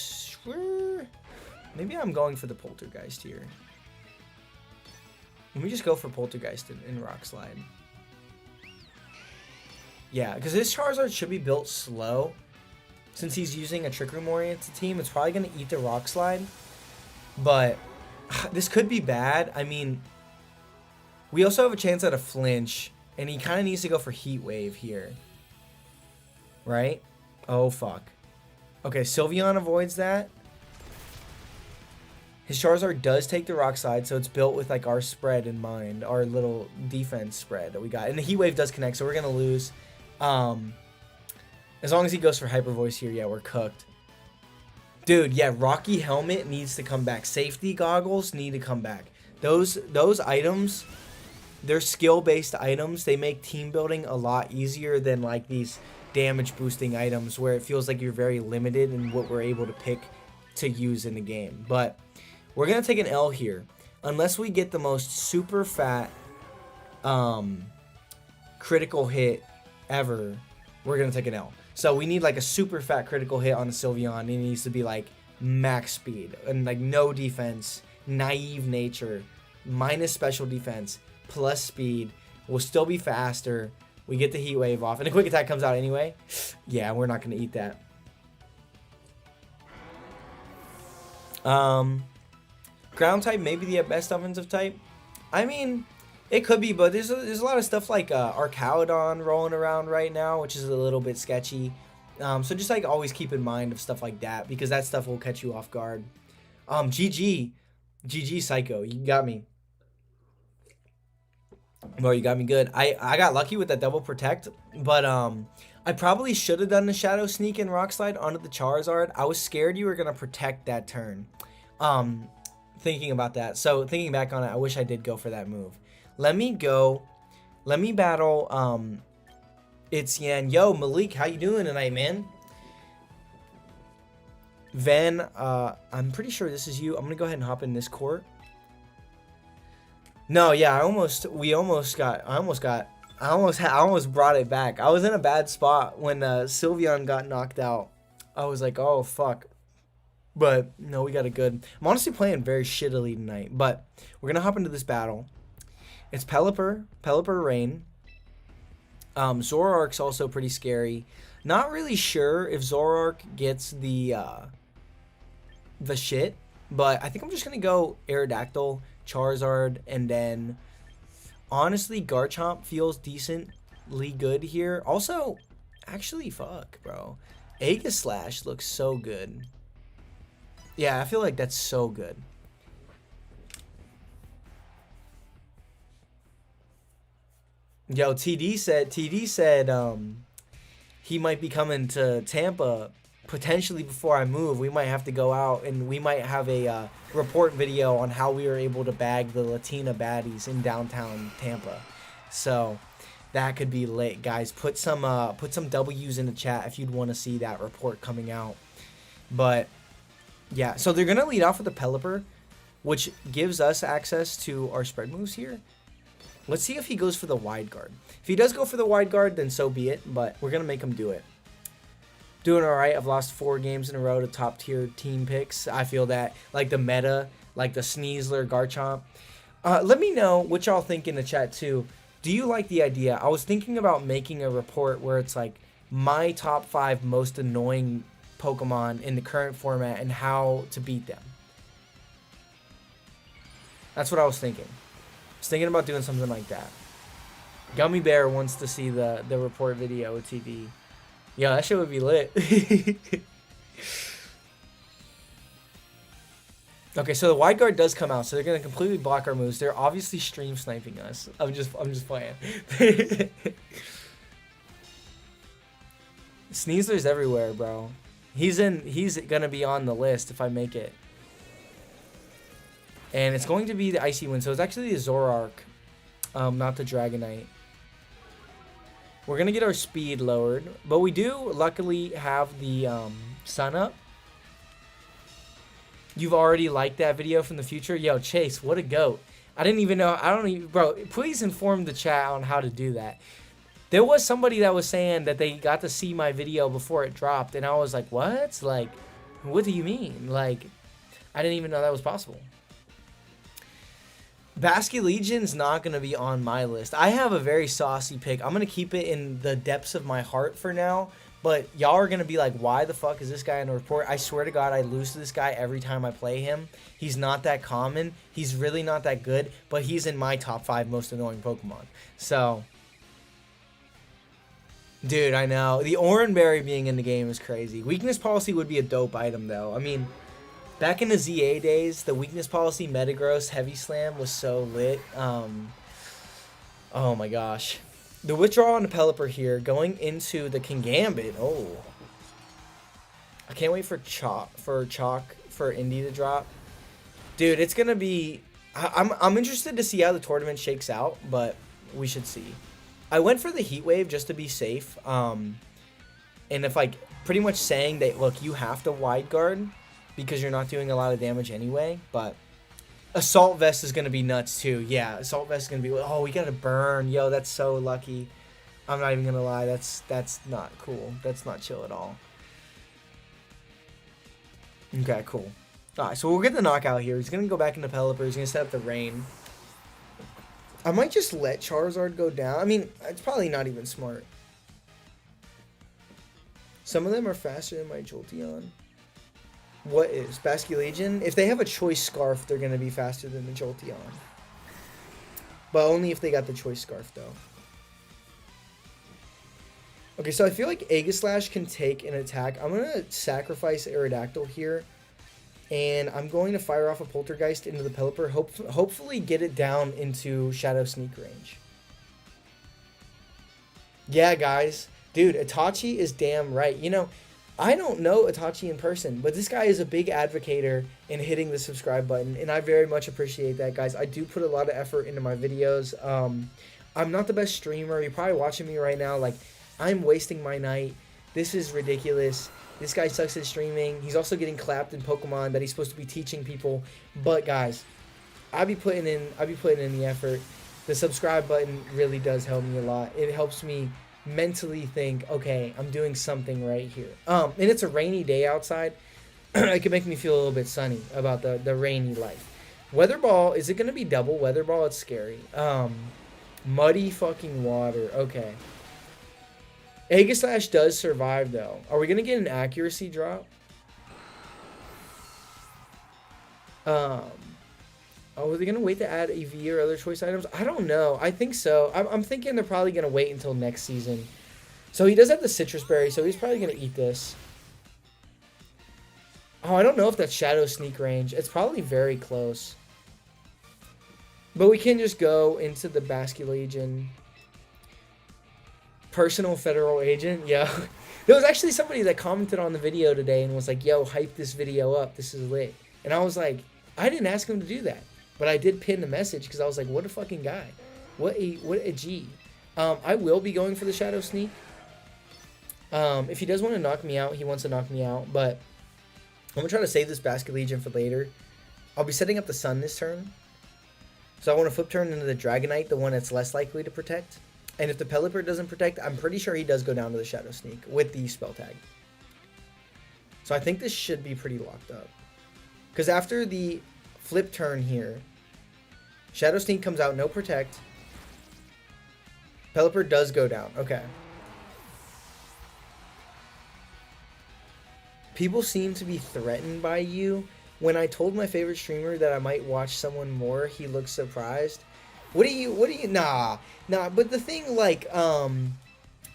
Speaker 1: Maybe I'm going for the Poltergeist here. Let me just go for Poltergeist in Rock Slide. Yeah, because this Charizard should be built slow. Since he's using a Trick Room oriented team, it's probably going to eat the Rock Slide. But this could be bad. I mean, we also have a chance at a flinch. And he kind of needs to go for Heat Wave here. Right? Oh, fuck. Okay, Sylveon avoids that. His Charizard does take the Rock Slide, so it's built with like our spread in mind. Our little defense spread that we got. And the Heat Wave does connect, so we're going to lose. As long as he goes for Hyper Voice here, yeah, we're cooked. Dude, yeah, Rocky Helmet needs to come back. Safety Goggles need to come back. Those items, they're skill-based items. They make team building a lot easier than like these damage boosting items where it feels like you're very limited in what we're able to pick to use in the game. But we're going to take an L here. Unless we get the most super fat critical hit ever, we're going to take an L. So we need like a super fat critical hit on the Sylveon. It needs to be like max speed and like no defense, naive nature, minus special defense, plus speed. We'll still be faster. We get the Heat Wave off. And a Quick Attack comes out anyway. Yeah, we're not going to eat that. Ground type, maybe the best offensive type. I mean, it could be, but there's a lot of stuff like Arcaludon rolling around right now, which is a little bit sketchy. So just like always keep in mind of stuff like that, because that stuff will catch you off guard. GG Psycho, you got me. Bro, you got me good. I got lucky with that double protect, but I probably should have done the Shadow Sneak and Rock Slide onto the Charizard. I was scared you were gonna protect that turn. Thinking about that. So thinking back on it, I wish I did go for that move. Let me battle it's Yan. Yo, Malik, how you doing tonight, man? Van, I'm pretty sure this is you. I'm gonna go ahead and hop in this court. No, yeah, I almost brought it back. I was in a bad spot when Sylveon got knocked out. I was like, oh fuck. But no, we got it good. I'm honestly playing very shittily tonight, but we're gonna hop into this battle. It's Pelipper Rain. Zoroark's also pretty scary. Not really sure if Zoroark gets the shit, but I think I'm just gonna go Aerodactyl, Charizard, and then honestly Garchomp feels decently good here. Also, actually, fuck, bro, Aegislash looks so good. Yeah, I feel like that's so good. Yo, TD said he might be coming to Tampa potentially before I move. We might have to go out and we might have a report video on how we were able to bag the Latina baddies in downtown Tampa. So that could be lit, guys. Put some W's in the chat if you'd want to see that report coming out. But yeah, so they're gonna lead off with the Pelipper, which gives us access to our spread moves here. Let's see if he goes for the wide guard. If he does go for the wide guard, then so be it, but we're going to make him do it. Doing all right. I've lost 4 games in a row to top tier team picks. I feel that, like the meta, like the Sneasler, Garchomp. Let me know what y'all think in the chat too. Do you like the idea? I was thinking about making a report where it's like my top 5 most annoying Pokemon in the current format and how to beat them. That's what I was thinking. I was thinking about doing something like that. Gummy Bear wants to see the report video with TV. Yeah, that shit would be lit. Okay, so the wide guard does come out, so they're gonna completely block our moves. They're obviously stream sniping us. I'm just playing. Sneasler's everywhere, bro. He's gonna be on the list if I make it. And it's going to be the Icy Wind, so it's actually the Zoroark, not the Dragonite. We're going to get our speed lowered, but we do luckily have the sun up. You've already liked that video from the future? Yo, Chase, what a goat. I didn't even know, bro, please inform the chat on how to do that. There was somebody that was saying that they got to see my video before it dropped, and I was like, what? Like, what do you mean? Like, I didn't even know that was possible. Basket Legion's not going to be on my list. I have a very saucy pick. I'm going to keep it in the depths of my heart for now. But y'all are going to be like, why the fuck is this guy in the report? I swear to God, I lose to this guy every time I play him. He's not that common. He's really not that good. But he's in my top 5 most annoying Pokemon. So, dude, I know. The Oranberry being in the game is crazy. Weakness Policy would be a dope item, though. I mean, back in the ZA days, the Weakness Policy Metagross Heavy Slam was so lit. Oh my gosh. The withdrawal on the Pelipper here, going into the Kingambit. Oh. I can't wait for Indy to drop. Dude, it's going to be... I'm interested to see how the tournament shakes out, but we should see. I went for the Heat Wave just to be safe. And if, like, pretty much saying that, look, you have to wide guard because you're not doing a lot of damage anyway, but Assault Vest is going to be nuts too. Yeah, Assault Vest is going to be, oh, we got to burn. Yo, that's so lucky. I'm not even going to lie. That's not cool. That's not chill at all. Okay, cool. All right, so we'll get the knockout here. He's going to go back into Pelipper. He's going to set up the Rain. I might just let Charizard go down. I mean, it's probably not even smart. Some of them are faster than my Jolteon. What is Basculegion? If they have a choice scarf, they're going to be faster than the Jolteon. But only if they got the choice scarf, though. Okay, so I feel like Aegislash can take an attack. I'm going to sacrifice Aerodactyl here. And I'm going to fire off a Poltergeist into the Pelipper. Hopefully get it down into Shadow Sneak range. Yeah, guys. Dude, Itachi is damn right. You know, I don't know Itachi in person, but this guy is a big advocator in hitting the subscribe button, and I very much appreciate that, guys. I do put a lot of effort into my videos. I'm not the best streamer. You're probably watching me right now. Like, I'm wasting my night. This is ridiculous. This guy sucks at streaming. He's also getting clapped in Pokemon that he's supposed to be teaching people. But guys, I be putting in the effort. The subscribe button really does help me a lot. It helps me mentally think, okay, I'm doing something right here. And it's a rainy day outside. It can make me feel a little bit sunny about the rainy life. Weather Ball, is it gonna be double Weather Ball? It's scary. Muddy fucking water. Okay. Aegislash does survive, though. Are we going to get an accuracy drop? Oh, are they going to wait to add EV or other choice items? I don't know. I think so. I'm thinking they're probably going to wait until next season. So he does have the Citrus Berry, so he's probably going to eat this. Oh, I don't know if that's Shadow Sneak range. It's probably very close. But we can just go into the Basculegion. Personal federal agent, yeah. There was actually somebody that commented on the video today and was like, yo, hype this video up. This is lit. And I was like, I didn't ask him to do that. But I did pin the message because I was like, what a fucking guy. What a G. I will be going for the Shadow Sneak. If he does want to knock me out, he wants to knock me out. But I'm going to try to save this Basculegion for later. I'll be setting up the Sun this turn. So I want to flip turn into the Dragonite, the one that's less likely to protect. And if the Pelipper doesn't protect, I'm pretty sure he does go down to the Shadow Sneak with the spell tag. So I think this should be pretty locked up. Because after the flip turn here, Shadow Sneak comes out, no protect. Pelipper does go down. Okay. People seem to be threatened by you. When I told my favorite streamer that I might watch someone more, he looked surprised. What do you, nah, but the thing, like, I'm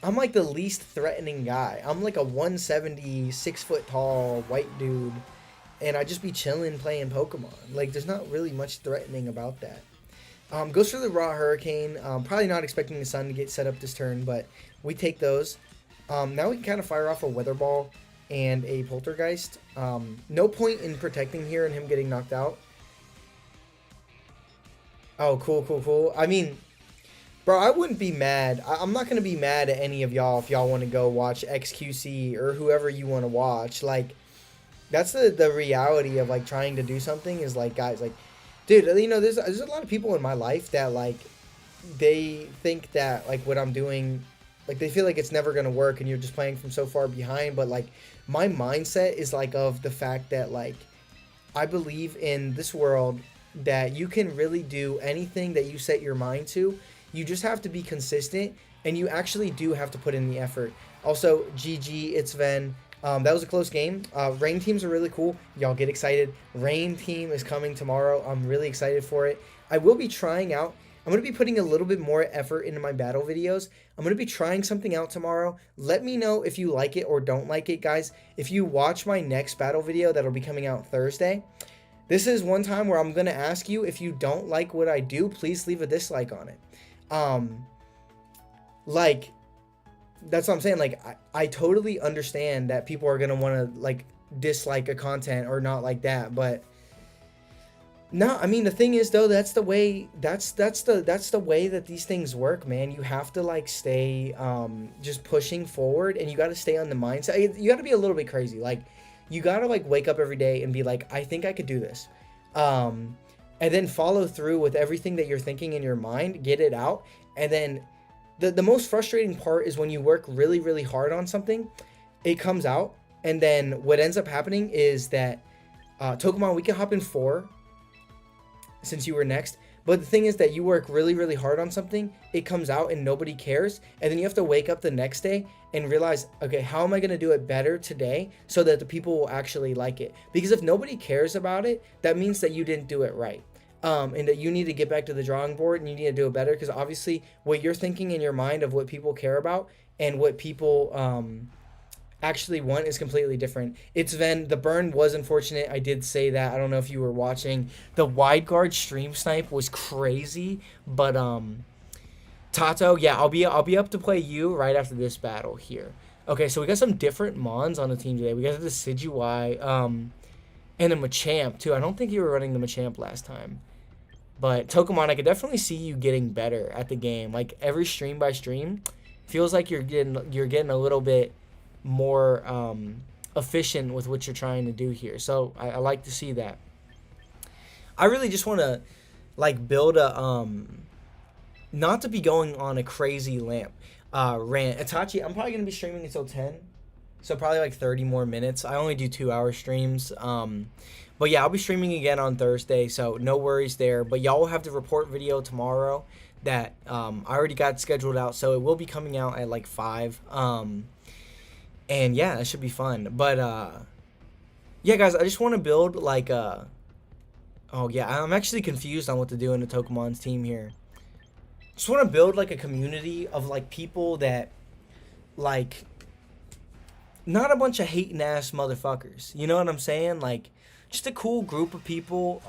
Speaker 1: like the least threatening guy. I'm like a 170, 6 foot tall white dude, and I just be chilling playing Pokemon. Like, there's not really much threatening about that. Goes for the Raw Hurricane. Probably not expecting the Sun to get set up this turn, but we take those. Now we can kind of fire off a Weather Ball and a Poltergeist. No point in protecting here and him getting knocked out. Oh, cool. I mean, bro, I wouldn't be mad. I'm not going to be mad at any of y'all if y'all want to go watch XQC or whoever you want to watch. Like, that's the reality of, like, trying to do something is, like, guys, like, dude, you know, there's a lot of people in my life that, like, they think that, like, what I'm doing, like, they feel like it's never going to work and you're just playing from so far behind. But, like, my mindset is, like, of the fact that, like, I believe in this world that you can really do anything that you set your mind to. You just have to be consistent, and you actually do have to put in the effort. Also, GG, it's Ven. That was a close game. Rain teams are really cool. Y'all get excited. Rain team is coming tomorrow. I'm really excited for it. I will be trying out. I'm going to be putting a little bit more effort into my battle videos. I'm going to be trying something out tomorrow. Let me know if you like it or don't like it, guys. If you watch my next battle video that'll be coming out Thursday, this is one time where I'm going to ask you, if you don't like what I do, please leave a dislike on it. Like, that's what I'm saying. Like, I totally understand that people are going to want to, like, dislike a content or not like that. But, no, I mean, the thing is, though, that's the way that these things work, man. You have to, like, stay just pushing forward, and you got to stay on the mindset. You got to be a little bit crazy. Like, you gotta, like, wake up every day and be like, I think I could do this. And then follow through with everything that you're thinking in your mind, get it out. And then the most frustrating part is when you work really, really hard on something, it comes out. And then what ends up happening is that, Tokumon, we can hop in 4 since you were next. But the thing is that you work really, really hard on something, it comes out and nobody cares. And then you have to wake up the next day and realize, okay, how am I going to do it better today so that the people will actually like it? Because if nobody cares about it, that means that you didn't do it right. And that you need to get back to the drawing board and you need to do it better, because obviously what you're thinking in your mind of what people care about and what people actually want is completely different. It's Ven. The burn was unfortunate. I did say that. I don't know if you were watching. The wide guard stream snipe was crazy, but Tato, yeah, I'll be up to play you right after this battle here. Okay, so we got some different mons on the team today. We got the Decidueye, and a Machamp too. I don't think you were running the Machamp last time. But Tokamon, I could definitely see you getting better at the game. Like every stream by stream, feels like you're getting a little bit more efficient with what you're trying to do here. So I like to see that. I really just want to like build a not to be going on a crazy rant. Itachi, I'm probably gonna be streaming until 10, so probably like 30 more minutes. I only do 2-hour streams. But yeah, I'll be streaming again on Thursday, so no worries there. But y'all will have the report video tomorrow that I already got scheduled out, so it will be coming out at like 5. And yeah, that should be fun. But yeah, guys, I just want to build like a... Oh yeah, I'm actually confused on what to do in the Tokamon's team here. Just want to build like a community of like people that like... Not a bunch of hating ass motherfuckers. You know what I'm saying? Like... Just a cool group of people.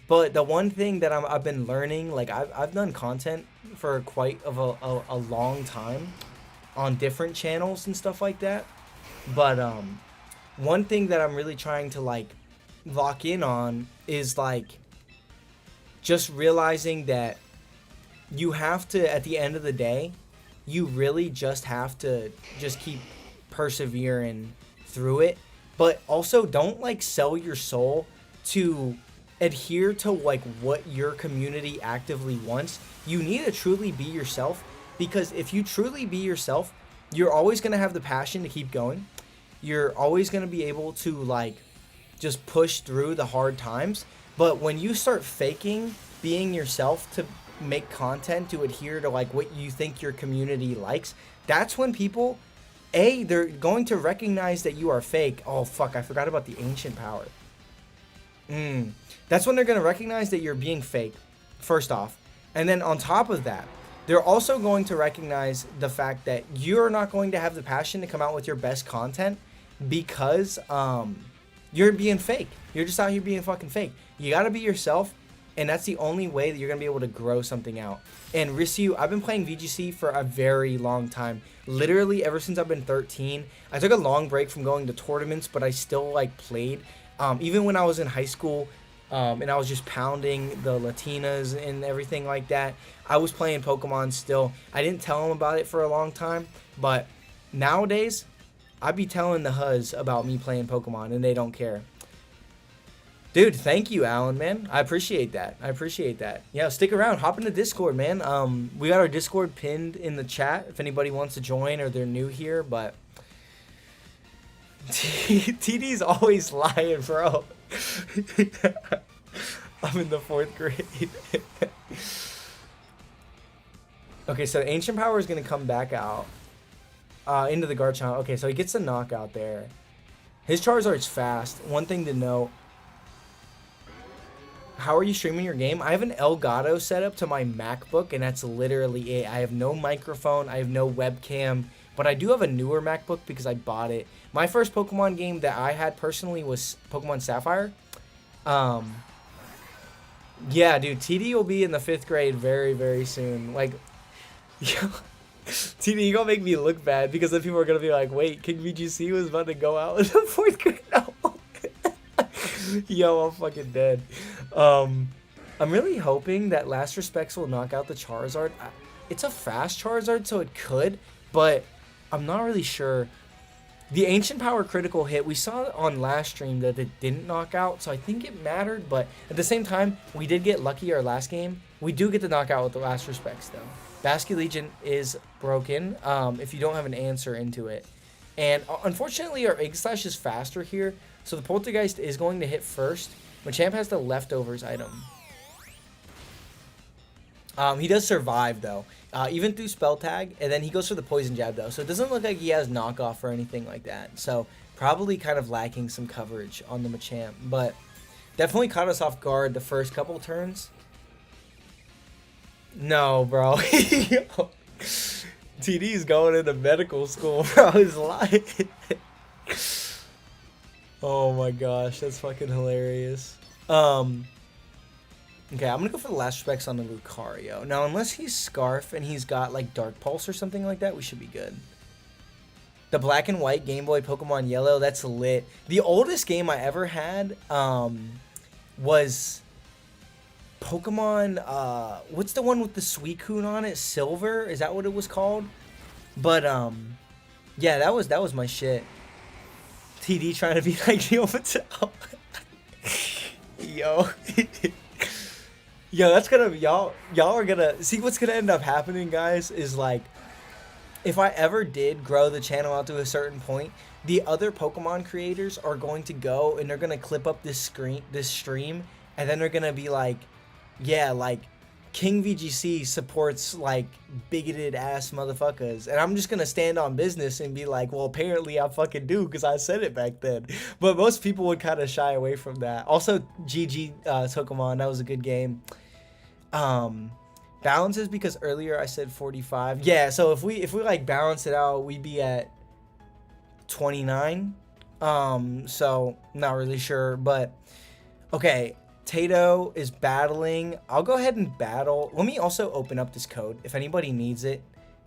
Speaker 1: But the one thing that I've been learning, like I've done content for quite of a long time on different channels and stuff like that. But one thing that I'm really trying to like lock in on is like just realizing that you have to, at the end of the day, you really just have to just keep persevering through it. But also don't like sell your soul to adhere to like what your community actively wants. You need to truly be yourself, because if you truly be yourself, you're always going to have the passion to keep going. You're always going to be able to like just push through the hard times. But when you start faking being yourself to make content to adhere to like what you think your community likes, that's when people... they're going to recognize that you are fake. Oh, fuck, I forgot about the ancient power. That's when they're going to recognize that you're being fake, first off. And then on top of that, they're also going to recognize the fact that you're not going to have the passion to come out with your best content because you're being fake. You're just out here being fucking fake. You got to be yourself, and that's the only way that you're going to be able to grow something out. And Rissu, I've been playing VGC for a very long time. Literally ever since I've been 13. I took a long break from going to tournaments, but I still like played. Even when I was in high school, and I was just pounding the Latinas and everything like that, I was playing Pokemon still. I didn't tell them about it for a long time, but nowadays, I be telling the Huz about me playing Pokemon, and they don't care. Dude, thank you, Alan, man. I appreciate that. Yeah, stick around. Hop into Discord, man. We got our Discord pinned in the chat if anybody wants to join or they're new here, but... TD's always lying, bro. I'm in the 4th grade. Okay, so Ancient Power is going to come back out into the Garchomp. Okay, so he gets a knockout there. His Charizard's fast. One thing to note. How are you streaming your game? I have an Elgato set up to my MacBook, and that's literally it. I have no microphone. I have no webcam. But I do have a newer MacBook because I bought it. My first Pokemon game that I had personally was Pokemon Sapphire. Yeah, dude, TD will be in the 5th grade very, very soon. Like, yo, TD, you gonna make me look bad because then people are gonna be like, wait, King VGC was about to go out in the 4th grade? No. Yo, I'm fucking dead. I'm really hoping that Last Respects will knock out the Charizard. It's a fast Charizard, so it could, but I'm not really sure. The Ancient Power critical hit, we saw on last stream that it didn't knock out, so I think it mattered, but at the same time, we did get lucky our last game. We do get the knockout with the Last Respects, though. Basculegion is broken if you don't have an answer into it. And unfortunately, our Egg Slash is faster here, so the Poltergeist is going to hit first. Machamp has the Leftovers item. He does survive though, even through spell tag, and then he goes for the poison jab though. So it doesn't look like he has knockoff or anything like that. So probably kind of lacking some coverage on the Machamp, but definitely caught us off guard the first couple turns. No, bro. TD's going into medical school, bro. He's lying. Oh my gosh, that's fucking hilarious. Okay, I'm gonna go for the last specs on the Lucario. Now, unless he's Scarf and he's got like Dark Pulse or something like that, we should be good. The black and white Game Boy Pokemon Yellow, that's lit. The oldest game I ever had was Pokemon, what's the one with the Suicune on it? Silver? Is that what it was called? But, yeah, that was my shit. TD trying to be like Neil Patel. Yo. Yo, that's gonna be, y'all are gonna, see what's gonna end up happening, guys, is like, if I ever did grow the channel out to a certain point, the other Pokemon creators are going to go and they're gonna clip up this stream, and then they're gonna be like, yeah, like, King VGC supports, like, bigoted ass motherfuckers. And I'm just gonna stand on business and be like, well, apparently I fucking do, because I said it back then. But most people would kind of shy away from that. Also, GG Pokemon, that was a good game. Balances, because earlier I said 45. Yeah, so if we like balance it out, we'd be at 29. So not really sure, but okay. Tato is battling. I'll go ahead and battle. Let me also open up this code. If anybody needs it,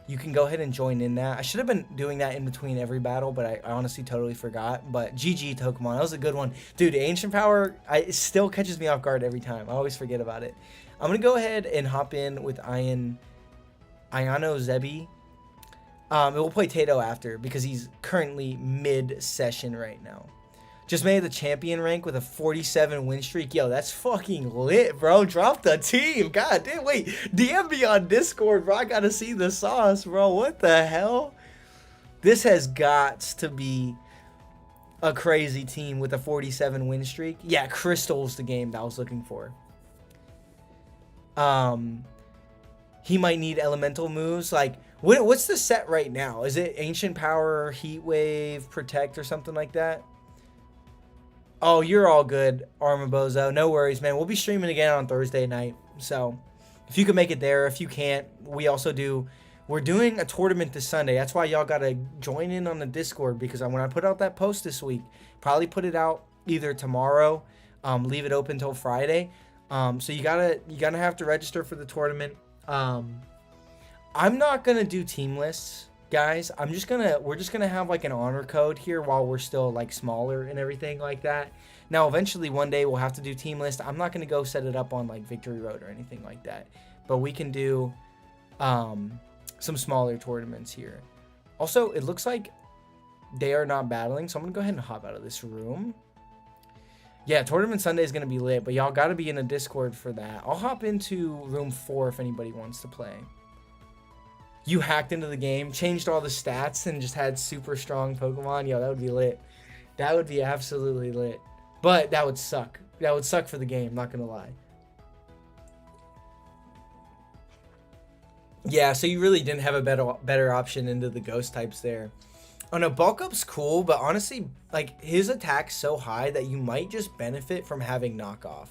Speaker 1: you can go ahead and join in that. I should have been doing that in between every battle, but I honestly totally forgot. But GG Pokemon, that was a good one. Dude, Ancient Power, it still catches me off guard every time. I always forget about it. I'm going to go ahead and hop in with Ayano Zebi. We'll play Tato after because he's currently mid-session right now. Just made the champion rank with a 47 win streak. Yo, that's fucking lit, bro. Drop the team. God damn, wait. DM me on Discord, bro. I gotta see the sauce, bro. What the hell? This has got to be a crazy team with a 47 win streak. Yeah, Crystal's the game that I was looking for. He might need elemental moves. Like, what's the set right now? Is it Ancient Power, Heat Wave, Protect, or something like that? Oh, you're all good, Armabozo. No worries, man. We'll be streaming again on Thursday night. So, if you can make it there, if you can't, we're doing a tournament this Sunday. That's why y'all got to join in on the Discord, because when I put out that post this week, probably put it out either tomorrow, leave it open till Friday. So you're gonna have to register for the tournament. I'm not gonna do team lists, guys. We're just gonna have like an honor code here while we're still like smaller and everything like that. Now, eventually one day we'll have to do team list. I'm not gonna go set it up on like Victory Road or anything like that, but we can do some smaller tournaments here. Also, it looks like they are not battling, so I'm gonna go ahead and hop out of this room. Yeah, Tournament Sunday is going to be lit, but y'all got to be in a Discord for that. I'll hop into room 4 if anybody wants to play. You hacked into the game, changed all the stats, and just had super strong Pokemon. Yo, that would be lit. That would be absolutely lit. But that would suck. That would suck for the game, not going to lie. Yeah, so you really didn't have a better option into the ghost types there. Oh no, bulk up's cool, but honestly, like, his attack's so high that you might just benefit from having knockoff.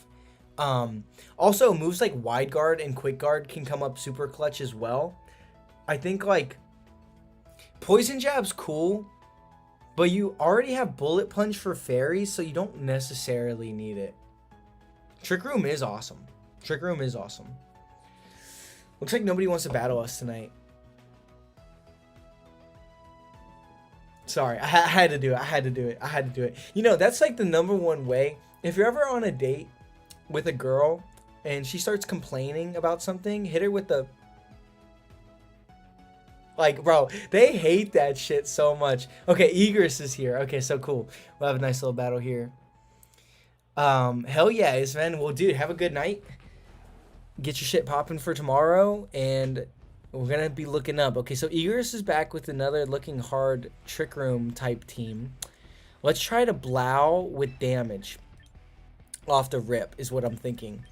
Speaker 1: Also, moves like wide guard and quick guard can come up super clutch as well. I think, like, poison jab's cool, but you already have bullet punch for fairies, so you don't necessarily need it. Trick Room is awesome. Trick Room is awesome. Looks like nobody wants to battle us tonight. Sorry, I had to do it. You know, that's like the #1 way. If you're ever on a date with a girl and she starts complaining about something, hit her with the... Like, bro, they hate that shit so much. Okay, Egress is here. Okay, so cool. We'll have a nice little battle here. Hell yeah, Isman. Well, dude, have a good night. Get your shit popping for tomorrow, and... we're going to be looking up. Okay, so Egress is back with another looking hard Trick Room type team. Let's try to blow with damage off the rip is what I'm thinking.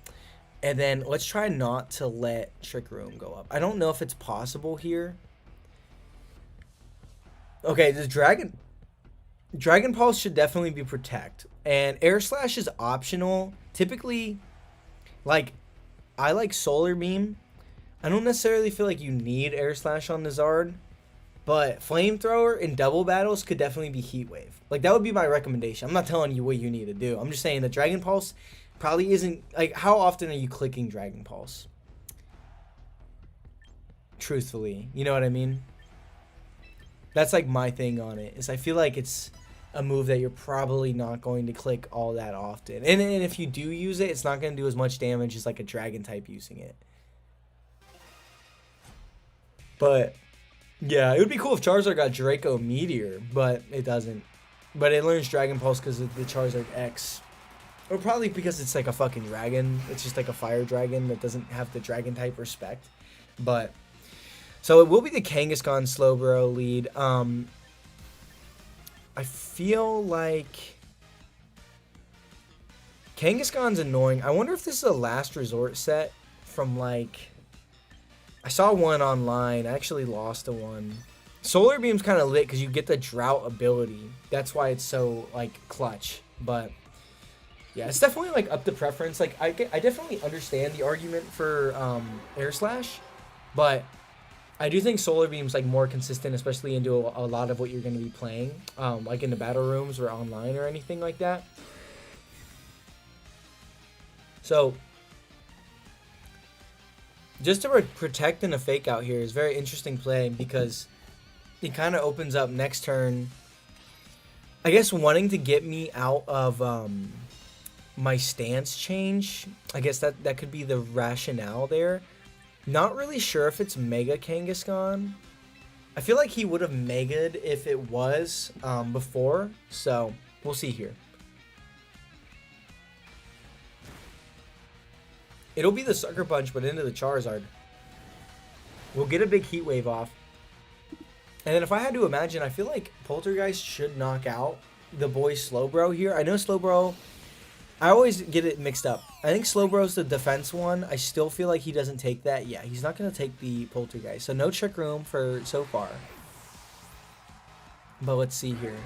Speaker 1: And then let's try not to let Trick Room go up. I don't know if it's possible here. Okay, the Dragon Pulse should definitely be Protect. And Air Slash is optional. Typically, like, I like Solar Beam. I don't necessarily feel like you need Air Slash on the Zard. But Flamethrower in double battles could definitely be Heat Wave. Like, that would be my recommendation. I'm not telling you what you need to do. I'm just saying that Dragon Pulse probably isn't... Like, how often are you clicking Dragon Pulse? Truthfully. You know what I mean? That's, like, my thing on it. Is I feel like it's a move that you're probably not going to click all that often. And if you do use it, it's not going to do as much damage as, like, a Dragon type using it. But... yeah, it would be cool if Charizard got Draco Meteor, but it doesn't. But it learns Dragon Pulse because of the Charizard X. Or probably because it's like a fucking dragon. It's just like a fire dragon that doesn't have the dragon type respect. But, so it will be the Kangaskhan Slowbro lead. I feel like Kangaskhan's annoying. I wonder if this is a last resort set from like... I saw one online. I actually lost a one. Solar Beam's kind of lit because you get the Drought ability. That's why it's so, like, clutch. But, yeah, it's definitely, like, up to preference. Like, I definitely understand the argument for Air Slash. But I do think Solar Beam's, like, more consistent, especially into a lot of what you're going to be playing. Like, in the battle rooms or online or anything like that. So... just to protect and a fake out here is very interesting play because it kind of opens up next turn. I guess wanting to get me out of my stance change. I guess that could be the rationale there. Not really sure if it's Mega Kangaskhan. I feel like he would have Mega'd if it was before. So we'll see here. It'll be the Sucker Punch, but into the Charizard. We'll get a big Heat Wave off. And then if I had to imagine, I feel like Poltergeist should knock out the boy Slowbro here. I know Slowbro... I always get it mixed up. I think Slowbro's the defense one. I still feel like he doesn't take that. Yeah, he's not going to take the Poltergeist. So no Trick Room for so far. But let's see here.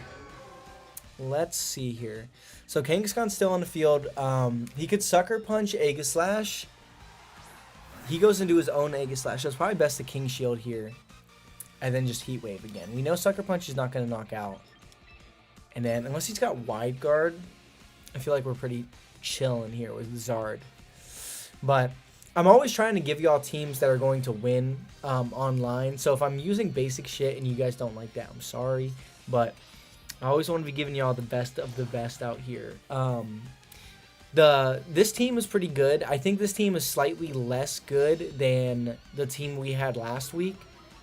Speaker 1: Let's see here. So Kangaskhan's still on the field. He could Sucker Punch Aegislash. He goes into his own Aegislash. So it's probably best to King Shield here. And then just Heat Wave again. We know Sucker Punch is not going to knock out. And then, unless he's got Wide Guard, I feel like we're pretty chilling here with Zard. But I'm always trying to give y'all teams that are going to win online. So if I'm using basic shit and you guys don't like that, I'm sorry. But... I always want to be giving y'all the best of the best out here. This team is pretty good. I think this team is slightly less good than the team we had last week.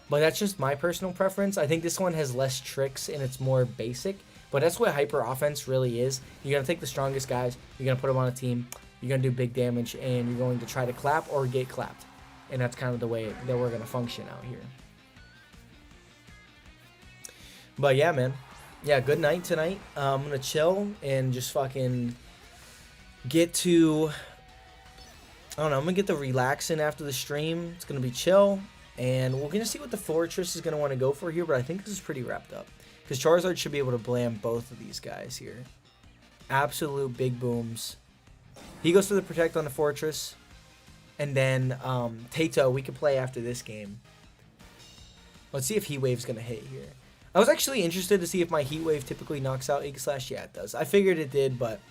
Speaker 1: But that's just my personal preference. I think this one has less tricks and it's more basic. But that's what hyper offense really is. You're going to take the strongest guys. You're going to put them on a team. You're going to do big damage. And you're going to try to clap or get clapped. And that's kind of the way that we're going to function out here. But yeah, man. Yeah, good night tonight. I'm going to chill and just fucking get to... I don't know, I'm going to get the relaxing after the stream. It's going to be chill. And we're going to see what the Fortress is going to want to go for here. But I think this is pretty wrapped up. Because Charizard should be able to blam both of these guys here. Absolute big booms. He goes for the Protect on the Fortress. And then Tato, we can play after this game. Let's see if Heat Wave's going to hit here. I was actually interested to see if my Heat Wave typically knocks out Aegislash. Yeah, it does. I figured it did, but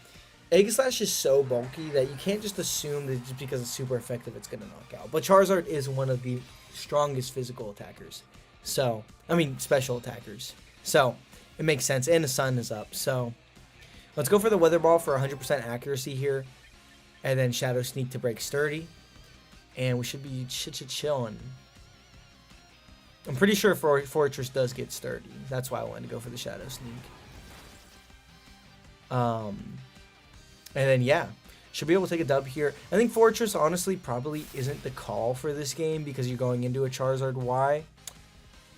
Speaker 1: Aegislash is so bulky that you can't just assume that just because it's super effective, it's going to knock out. But Charizard is one of the strongest physical attackers. So, I mean, special attackers. So, it makes sense. And the sun is up. So, let's go for the Weather Ball for 100% accuracy here. And then Shadow Sneak to break Sturdy. And we should be chilling. I'm pretty sure Fortress does get Sturdy. That's why I wanted to go for the Shadow Sneak. And then, yeah. Should be able to take a dub here. I think Fortress, honestly, probably isn't the call for this game because you're going into a Charizard Y.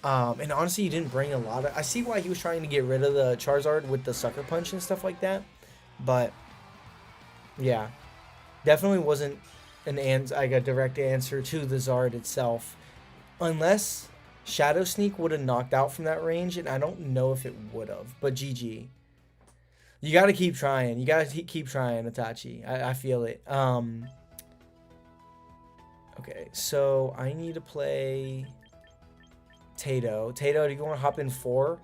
Speaker 1: And honestly, you didn't bring a lot of... I see why he was trying to get rid of the Charizard with the Sucker Punch and stuff like that. But, yeah. Definitely wasn't like a direct answer to the Zard itself, unless Shadow Sneak would have knocked out from that range, and I don't know if it would have. But GG. You got to keep trying. You got to keep trying, Itachi. I feel it. Okay, so I need to play Tato. Tato, do you want to hop in 4? I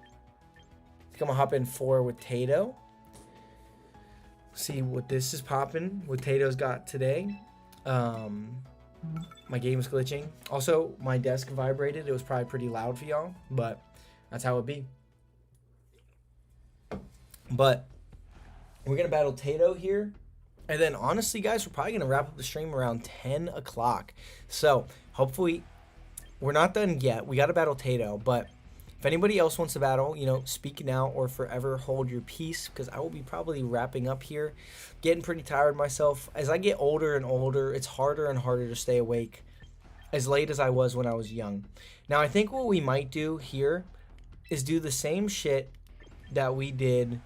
Speaker 1: think I'm going to hop in 4 with Tato. See what this is popping, what Tato's got today. My game's glitching. Also, my desk vibrated. It was probably pretty loud for y'all, but that's how it be. But we're going to battle Tato here. And then, honestly, guys, we're probably going to wrap up the stream around 10 o'clock. So, hopefully, we're not done yet. We got to battle Tato. But if anybody else wants to battle, you know, speak now or forever hold your peace. Because I will be probably wrapping up here. Getting pretty tired myself. As I get older and older, it's harder and harder to stay awake as late as I was when I was young. Now, I think what we might do here is do the same shit that we did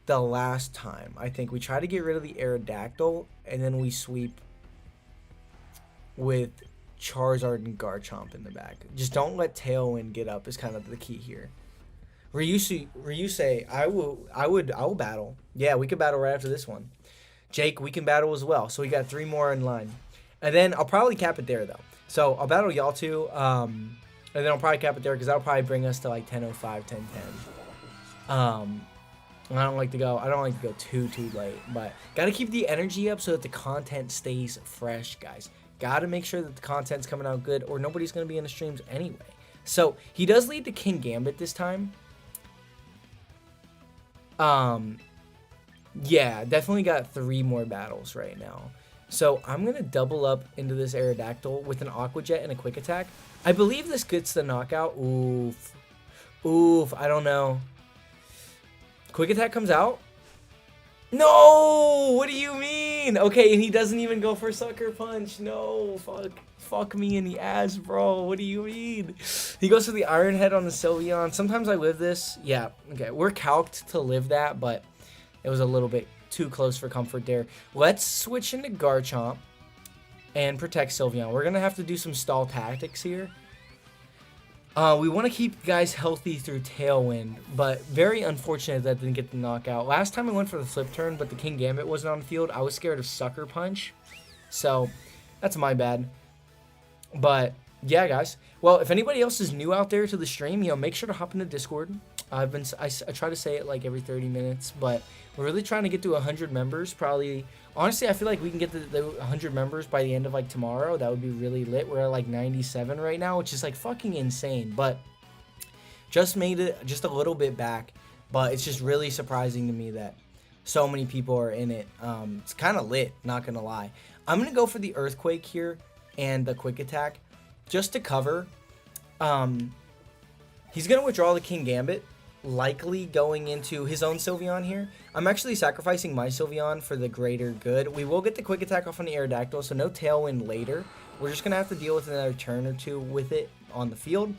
Speaker 1: the last time. I think we try to get rid of the Aerodactyl, and then we sweep with Charizard and Garchomp in the back. Just don't let Tailwind get up is kind of the key here. Ryusei, I will battle. Yeah, we could battle right after this one. Jake, we can battle as well. So we got 3 more in line. And then I'll probably cap it there though. So I'll battle y'all two. And then I'll probably cap it there because that'll probably bring us to like 10:05, 10:10. I don't like to go too late, but gotta keep the energy up so that the content stays fresh, guys. Gotta make sure that the content's coming out good, or nobody's gonna be in the streams anyway. So he does lead to King Gambit this time. Yeah, definitely got 3 more battles right now. So I'm gonna double up into this Aerodactyl with an Aqua Jet and a Quick Attack. I believe this gets the knockout. Oof, I don't know. Quick Attack comes out. No! What do you mean? Okay, and he doesn't even go for Sucker Punch. No, fuck me in the ass, bro. What do you mean? He goes for the Iron Head on the Sylveon. Sometimes I live this. Yeah, okay. We're calced to live that, but it was a little bit too close for comfort there. Let's switch into Garchomp and protect Sylveon. We're going to have to do some stall tactics here. We want to keep guys healthy through Tailwind, but very unfortunate that didn't get the knockout. Last time I went for the flip turn, but the King Gambit wasn't on the field. I was scared of Sucker Punch, so that's my bad. But yeah, guys. Well, if anybody else is new out there to the stream, you know, make sure to hop into Discord. I try to say it like every 30 minutes, but we're really trying to get to 100 members. Probably, honestly, I feel like we can get the 100 members by the end of like tomorrow. That would be really lit. We're at like 97 right now, which is like fucking insane. But just made it just a little bit back. But it's just really surprising to me that so many people are in it. It's kind of lit, not gonna lie. I'm gonna go for the Earthquake here and the Quick Attack just to cover. He's gonna withdraw the King Gambit, likely going into his own Sylveon here. I'm actually sacrificing my Sylveon for the greater good. We will get the Quick Attack off on the Aerodactyl, so no Tailwind later. We're just going to have to deal with another turn or two with it on the field.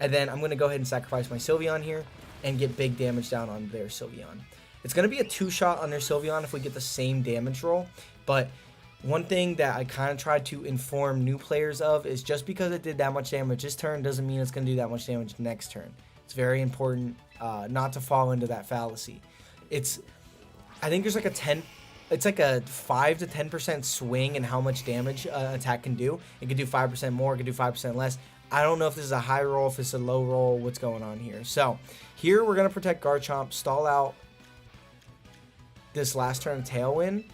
Speaker 1: And then I'm going to go ahead and sacrifice my Sylveon here and get big damage down on their Sylveon. It's going to be a 2-shot on their Sylveon if we get the same damage roll. But one thing that I kind of tried to inform new players of is just because it did that much damage this turn doesn't mean it's going to do that much damage next turn. It's very important not to fall into that fallacy. I think there's like it's like a 5 to 10% swing in how much damage an attack can do. It could do 5% more, it could do 5% less. I don't know if this is a high roll, if it's a low roll, what's going on here. So here we're going to protect Garchomp, stall out this last turn of Tailwind,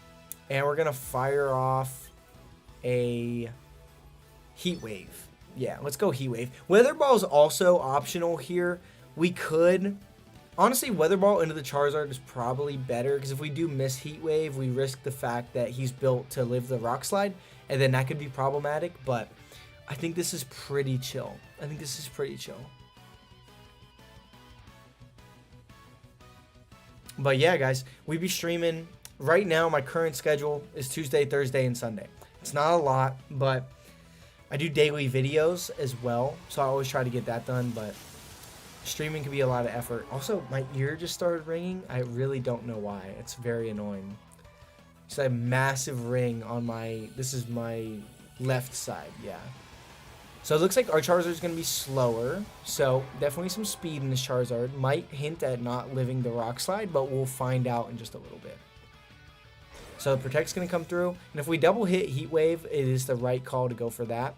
Speaker 1: and we're going to fire off a Heat Wave. Yeah, let's go Heat Wave. Weather Ball is also optional here. We could... Honestly, Weather Ball into the Charizard is probably better, because if we do miss Heat Wave, we risk the fact that he's built to live the Rock Slide, and then that could be problematic, but I think this is pretty chill. But yeah, guys, we be streaming. Right now, my current schedule is Tuesday, Thursday, and Sunday. It's not a lot, but I do daily videos as well, so I always try to get that done, but streaming can be a lot of effort. Also, my ear just started ringing. I really don't know why. It's very annoying. Just a massive ring on this is my left side, yeah. So it looks like our Charizard is going to be slower. So definitely some speed in this Charizard. Might hint at not living the Rock Slide, but we'll find out in just a little bit. So Protect's going to come through. And if we double hit Heat Wave, it is the right call to go for that.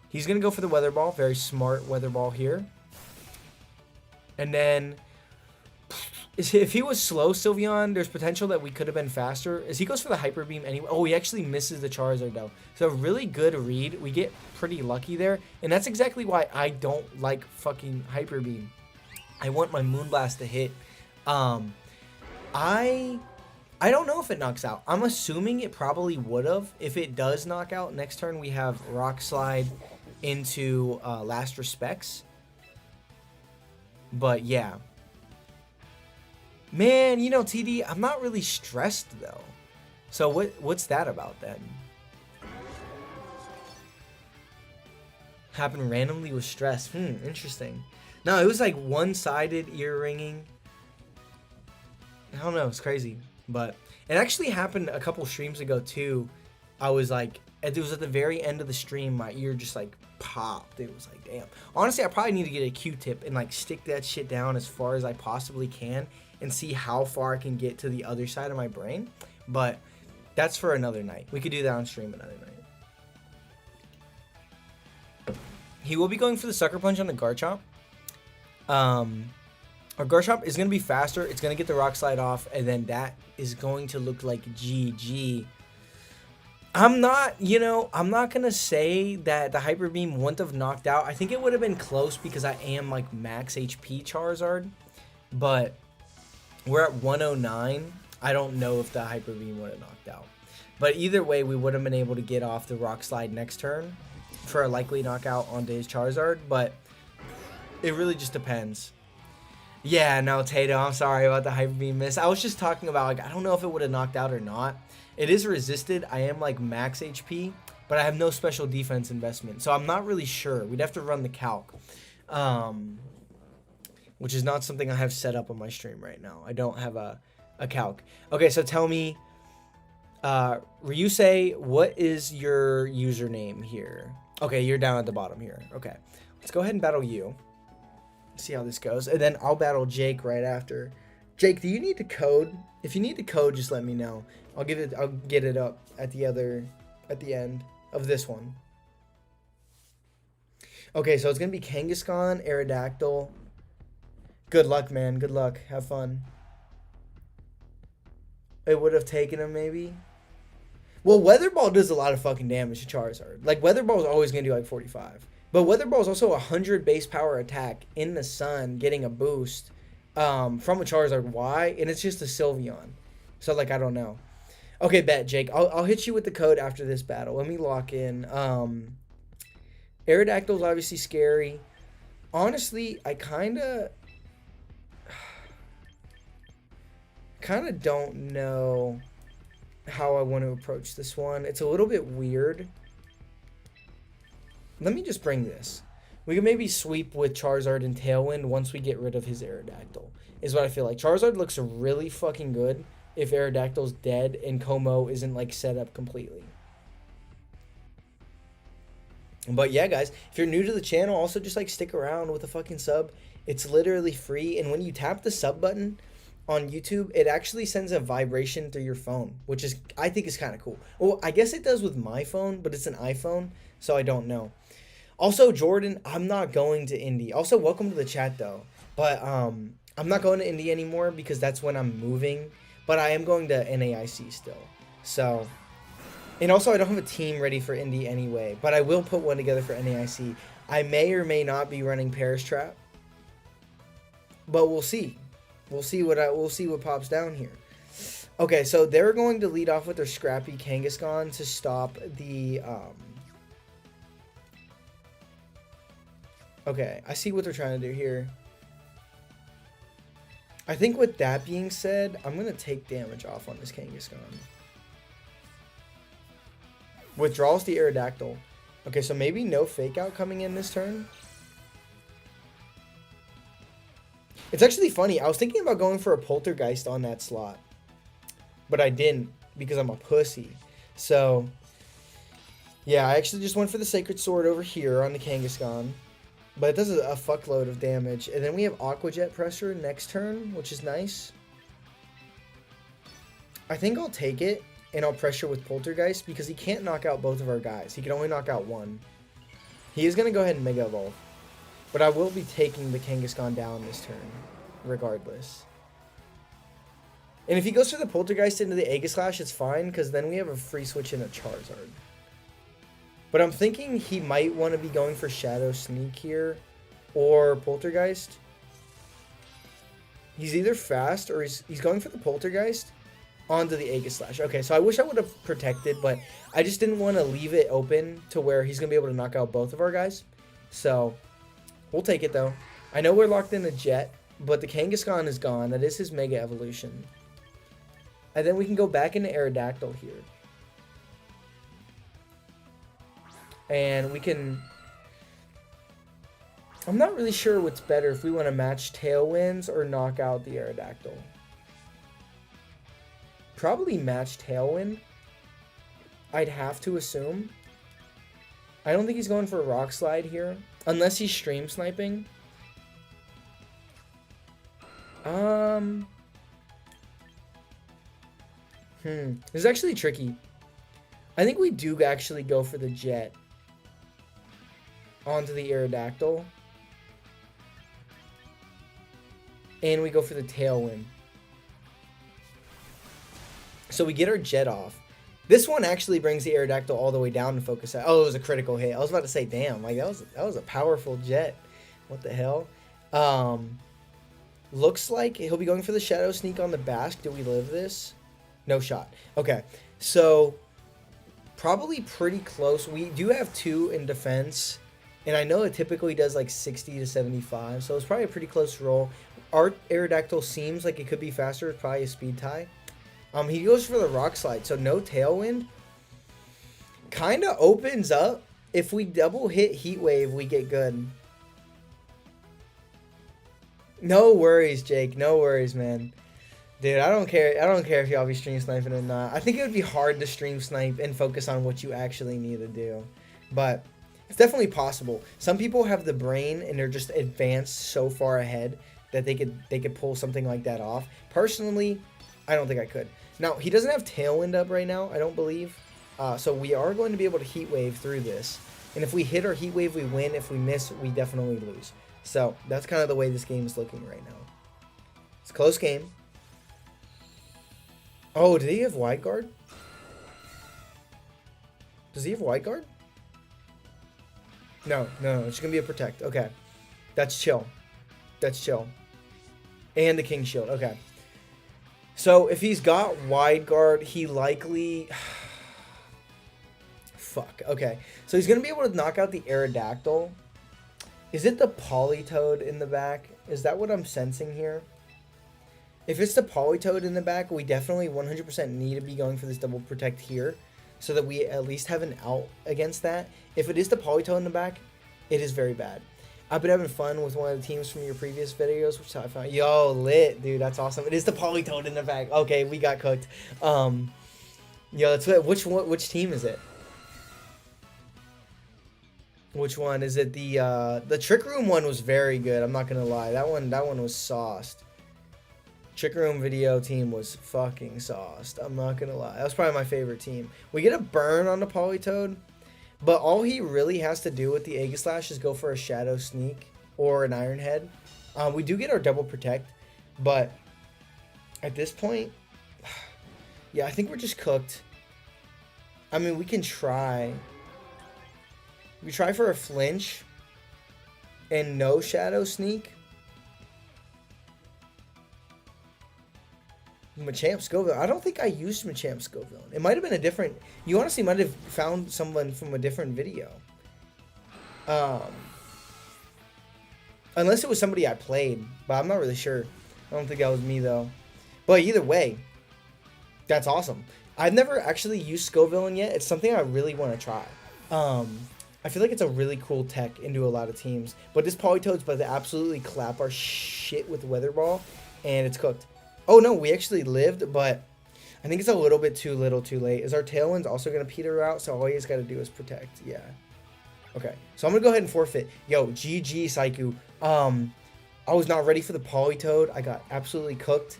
Speaker 1: He's going to go for the Weather Ball. Very smart Weather Ball here. And then if he was slow, Sylveon, there's potential that we could have been faster. As he goes for the Hyper Beam anyway. Oh, he actually misses the Charizard, though. So really good read. We get pretty lucky there. And that's exactly why I don't like fucking Hyper Beam. I want my Moonblast to hit. I don't know if it knocks out. I'm assuming it probably would have. If it does knock out, next turn we have Rock Slide into Last Respects. But yeah. Man, you know, TD, I'm not really stressed, though. So what's that about, then? Happened randomly with stress. Interesting. No, it was like one-sided ear ringing. I don't know, it's crazy. But it actually happened a couple streams ago, too. I was like, it was at the very end of the stream, my ear just like popped. It was like, damn. Honestly, I probably need to get a Q-tip and like stick that shit down as far as I possibly can and see how far I can get to the other side of my brain. But that's for another night. We could do that on stream another night. He will be going for the Sucker Punch on the Garchomp. Our Garchomp is going to be faster. It's going to get the Rock Slide off, and then that is going to look like GG. I'm not going to say that the Hyper Beam wouldn't have knocked out. I think it would have been close because I am like max HP Charizard. But we're at 109. I don't know if the Hyper Beam would have knocked out. But either way, we would have been able to get off the Rock Slide next turn for a likely knockout onto his Charizard. But it really just depends. Yeah, no, Tato, I'm sorry about the Hyper Beam miss. I was just talking about, like, I don't know if it would have knocked out or not. It is resisted. I am, like, max HP, but I have no special defense investment. So I'm not really sure. We'd have to run the calc, which is not something I have set up on my stream right now. I don't have a calc. Okay, so tell me, Ryusei, what is your username here? Okay, you're down at the bottom here. Okay, let's go ahead and battle you. See how this goes, and then I'll battle Jake right after. Jake, do you need to code? If you need to code, just let me know. I'll get it up at the end of this one. Okay, so it's gonna be Kangaskhan, Aerodactyl. Good luck, man. Good luck. Have fun. It would have taken him maybe. Well, Weather Ball does a lot of fucking damage to Charizard. Like Weather Ball is always gonna do like 45. But Weather Ball is also a 100 base power attack in the sun, getting a boost from a Charizard. Why? And it's just a Sylveon. So, like, I don't know. Okay, bet, Jake. I'll hit you with the code after this battle. Let me lock in. Aerodactyl is obviously scary. Honestly, I kind of don't know how I want to approach this one. It's a little bit weird. Let me just bring this. We can maybe sweep with Charizard and Tailwind once we get rid of his Aerodactyl, is what I feel like. Charizard looks really fucking good if Aerodactyl's dead and Como isn't, like, set up completely. But yeah, guys, if you're new to the channel, also just, like, stick around with a fucking sub. It's literally free, and when you tap the sub button on YouTube, it actually sends a vibration through your phone, which is, I think, is kind of cool. Well, I guess it does with my phone, but it's an iPhone, so I don't know. Also, Jordan, I'm not going to Indy. Also, welcome to the chat, though. But I'm not going to Indy anymore because that's when I'm moving. But I am going to NAIC still. So, and also, I don't have a team ready for Indy anyway. But I will put one together for NAIC. I may or may not be running Paris Trap. But we'll see. We'll see what pops down here. Okay, so they're going to lead off with their Scrappy Kangaskhan to stop the... Okay, I see what they're trying to do here. I think with that being said, I'm going to take damage off on this Kangaskhan. Withdraws the Aerodactyl. Okay, so maybe no Fake Out coming in this turn. It's actually funny. I was thinking about going for a Poltergeist on that slot. But I didn't. because I'm a pussy. So, yeah, I actually just went for the Sacred Sword over here on the Kangaskhan. But it does a fuckload of damage. And then we have Aqua Jet Pressure next turn, which is nice. I think I'll take it, and I'll pressure with Poltergeist, because he can't knock out both of our guys. He can only knock out one. He is going to go ahead and Mega Evolve. But I will be taking the Kangaskhan down this turn, regardless. And if he goes for the Poltergeist into the Aegislash, it's fine, because then we have a free switch in a Charizard. But I'm thinking he might want to be going for Shadow Sneak here, or Poltergeist. He's either fast, or he's going for the Poltergeist onto the Aegislash. Okay, so I wish I would have protected, but I just didn't want to leave it open to where he's going to be able to knock out both of our guys. So, we'll take it, though. I know we're locked in a Jet, but the Kangaskhan is gone. That is his Mega Evolution. And then we can go back into Aerodactyl here. And we can... I'm not really sure what's better, if we want to match Tailwinds or knock out the Aerodactyl. Probably match Tailwind, I'd have to assume. I don't think he's going for a Rock Slide here, unless he's Stream Sniping. This is actually tricky. I think we do actually go for the Jet onto the Aerodactyl. And we go for the Tailwind. So we get our Jet off. This one actually brings the Aerodactyl all the way down to focus. Oh, it was a critical hit. I was about to say, damn, like that was a powerful Jet. What the hell? Looks like he'll be going for the Shadow Sneak on the Basque. Do we live this? No shot. Okay, so probably pretty close. We do have 2 in defense, and I know it typically does like 60 to 75, so it's probably a pretty close roll. Our Aerodactyl seems like it could be faster. It's probably a speed tie. He goes for the Rock Slide, so no Tailwind. Kind of opens up. If we double hit Heat Wave, we get good. No worries, Jake. No worries, man. Dude, I don't care. I don't care if y'all be stream sniping or not. I think it would be hard to stream snipe and focus on what you actually need to do. But it's definitely possible. Some people have the brain and they're just advanced so far ahead that they could pull something like that off. Personally, I don't think I could. Now, he doesn't have Tailwind up right now, I don't believe. So we are going to be able to Heat Wave through this. And if we hit our Heat Wave, we win. If we miss, we definitely lose. So that's kind of the way this game is looking right now. It's a close game. Oh, did he have Wide Guard? Does he have Wide Guard? No, it's going to be a Protect. Okay. That's chill. That's chill. And the King Shield. Okay. So if he's got Wide Guard, he likely... Fuck. Okay. So he's going to be able to knock out the Aerodactyl. Is it the Politoed in the back? Is that what I'm sensing here? If it's the Politoed in the back, we definitely 100% need to be going for this double protect here so that we at least have an out against that. If it is the Politoed in the back, it is very bad. I've been having fun with one of the teams from your previous videos, which I found. Yo, lit, dude. That's awesome. It is the Politoed in the back. Okay, we got cooked. Yo, that's which team is it? Which one is it? The Trick Room one was very good. I'm not gonna lie. That one was sauced. Trick Room video team was fucking sauced. I'm not gonna lie. That was probably my favorite team. We get a burn on the Politoed, but all he really has to do with the Aegislash is go for a Shadow Sneak or an Iron Head. We do get our double protect, but at this point, yeah, I think we're just cooked. I mean, we can try. We try for a flinch and no Shadow Sneak. Machamp Scoville. I don't think I used Machamp Scoville. It might have been a different... You honestly might have found someone from a different video. Unless it was somebody I played. But I'm not really sure. I don't think that was me, though. But either way, that's awesome. I've never actually used Scoville yet. It's something I really want to try. I feel like it's a really cool tech into a lot of teams. But this Politoed's about to absolutely clap our shit with Weather Ball. And it's cooked. Oh, no, we actually lived, but I think it's a little bit too little too late. Is our Tailwind's also going to peter out? So all he's got to do is protect. Yeah. Okay. So I'm going to go ahead and forfeit. Yo, GG, Saiku. I was not ready for the Politoed. I got absolutely cooked.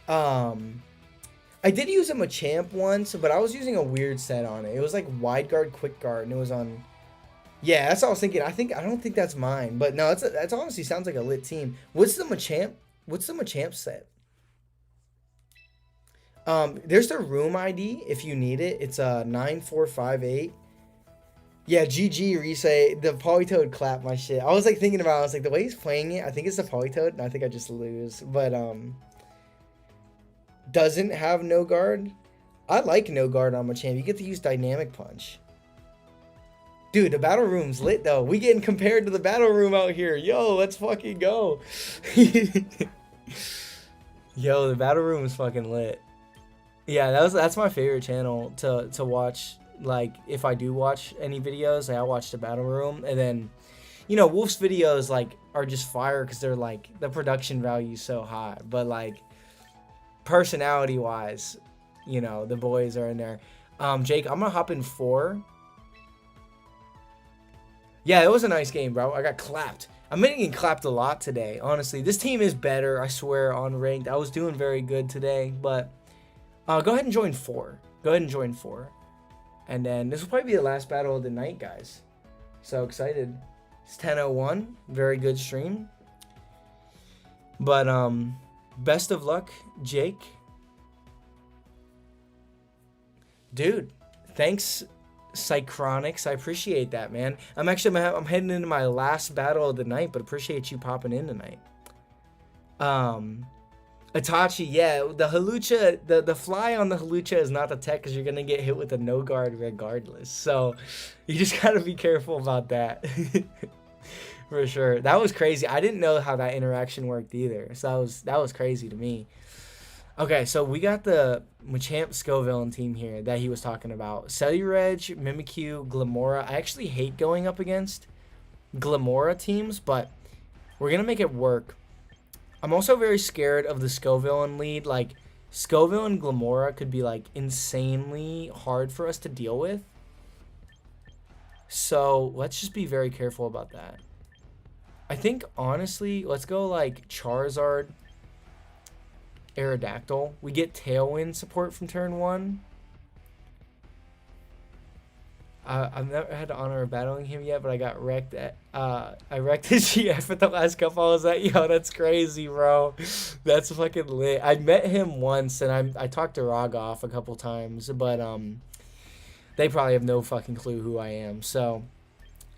Speaker 1: I did use a Machamp once, but I was using a weird set on it. It was like wide guard, quick guard, and it was on. Yeah, that's what I was thinking. I don't think that's mine, but no, that's honestly sounds like a lit team. What's the Machamp? What's the Machamp set? There's the room ID if you need it. It's 9458. Yeah, GG Risei. The Politoed clapped my shit. I was like thinking about it. I was like, the way he's playing it, I think it's the Politoed, and I think I just lose. But doesn't have no guard. I like no guard on Machamp. You get to use Dynamic Punch. Dude, the battle room's lit though. We getting compared to the battle room out here. Yo, let's fucking go. Yo, the battle room is fucking lit. Yeah, that's my favorite channel to watch. Like, if I do watch any videos, like, I watch the battle room, and then, you know, Wolf's videos like are just fire because they're like the production value is so high. But like, personality wise, you know, the boys are in there. Jake, I'm gonna hop in 4. Yeah, it was a nice game, bro. I got clapped. I'm getting clapped a lot today, honestly. This team is better, I swear, on ranked. I was doing very good today, but go ahead and join 4. Go ahead and join 4. And then this will probably be the last battle of the night, guys. So excited. It's 10:01. Very good stream. But best of luck, Jake. Dude, thanks, Psychronics. I appreciate that, man. I'm heading into my last battle of the night, but appreciate you popping in tonight. Itachi, yeah, the Halucha, the fly on the Halucha is not the tech because you're gonna get hit with a no guard regardless. So you just gotta be careful about that. For sure. That was crazy. I didn't know how that interaction worked either. So that was crazy to me. Okay, so we got the Machamp Scovillain team here that he was talking about. Cellureg, Mimikyu, Glamora. I actually hate going up against Glamora teams, but we're going to make it work. I'm also very scared of the Scovillain lead. Like, Scovillain Glamora could be, like, insanely hard for us to deal with. So, let's just be very careful about that. I think, honestly, let's go, like, Charizard, Aerodactyl. We get Tailwind support from turn 1. I've never had the honor of battling him yet, but I got wrecked at I wrecked his GF at the last couple. I was like, yo, that's crazy, bro. That's fucking lit. I met him once, and I talked to Rogoff a couple times, but they probably have no fucking clue who I am. So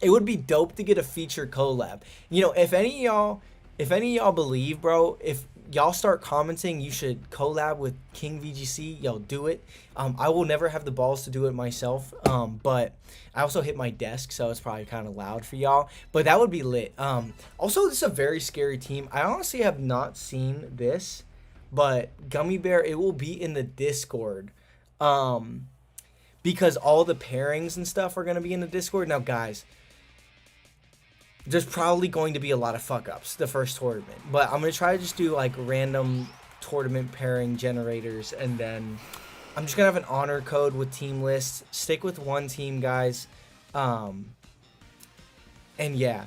Speaker 1: it would be dope to get a feature collab. You know, if any of y'all believe, bro, if y'all start commenting you should collab with King VGC, yo, do it. I will never have the balls to do it myself, but I also hit my desk, so it's probably kind of loud for y'all, but that would be lit. Also, this is a very scary team. I honestly have not seen this, but Gummy Bear, it will be in the Discord, because all the pairings and stuff are going to be in the Discord. Now, guys, there's probably going to be a lot of fuck-ups the first tournament, but I'm going to try to just do, like, random tournament pairing generators, and then I'm just going to have an honor code with team lists. Stick with one team, guys. And yeah.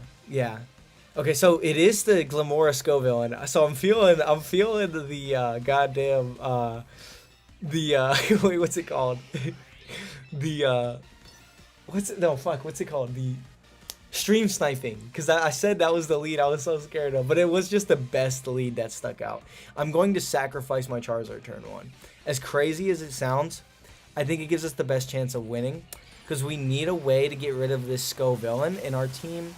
Speaker 1: Okay, so it is the Glamora Scovillain. So I'm feeling the goddamn, wait, what's it called? What's it called? The stream sniping, because I said that was the lead I was so scared of, but it was just the best lead that stuck out. I'm going to sacrifice my Charizard turn 1. As crazy as it sounds, I think it gives us the best chance of winning, because we need a way to get rid of this Scovillain, and our team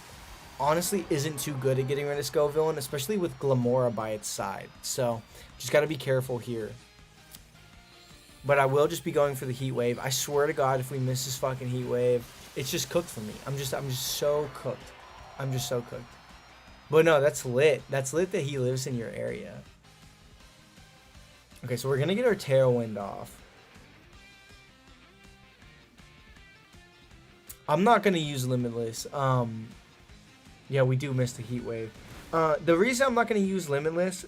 Speaker 1: honestly isn't too good at getting rid of Scovillain, especially with Glamora by its side. So just got to be careful here. But I will just be going for the Heat Wave. I swear to God, if we miss this fucking Heat Wave, it's just cooked for me. I'm just so cooked. I'm just so cooked. But no, that's lit. That's lit that he lives in your area. Okay, so we're going to get our Tailwind off. I'm not going to use Limitless. Yeah, we do miss the Heat Wave. The reason I'm not going to use Limitless...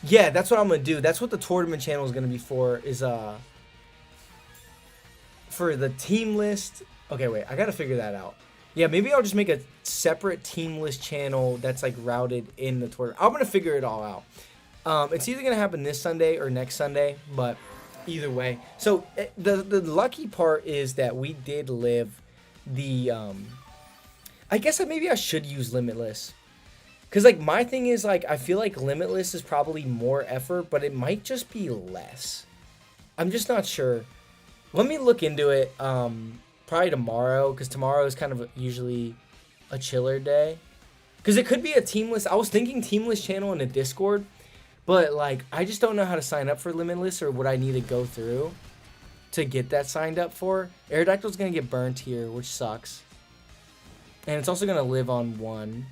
Speaker 1: Yeah, that's what I'm gonna do. That's what the tournament channel is gonna be for. Is for the team list. Okay, wait, I gotta figure that out. Yeah, maybe I'll just make a separate team list channel that's like routed in the tournament. I'm gonna figure it all out. It's either gonna happen this Sunday or next Sunday, but either way. So the lucky part is that we did live the. I guess maybe I should use Limitless, cause like my thing is like I feel like Limitless is probably more effort, but it might just be less. I'm just not sure. Let me look into it. Probably tomorrow, because tomorrow is kind of usually a chiller day. Because it could be a teamless. I was thinking teamless channel in a Discord, but like I just don't know how to sign up for Limitless or what I need to go through to get that signed up for. Aerodactyl's gonna get burnt here, which sucks, and it's also gonna live on one.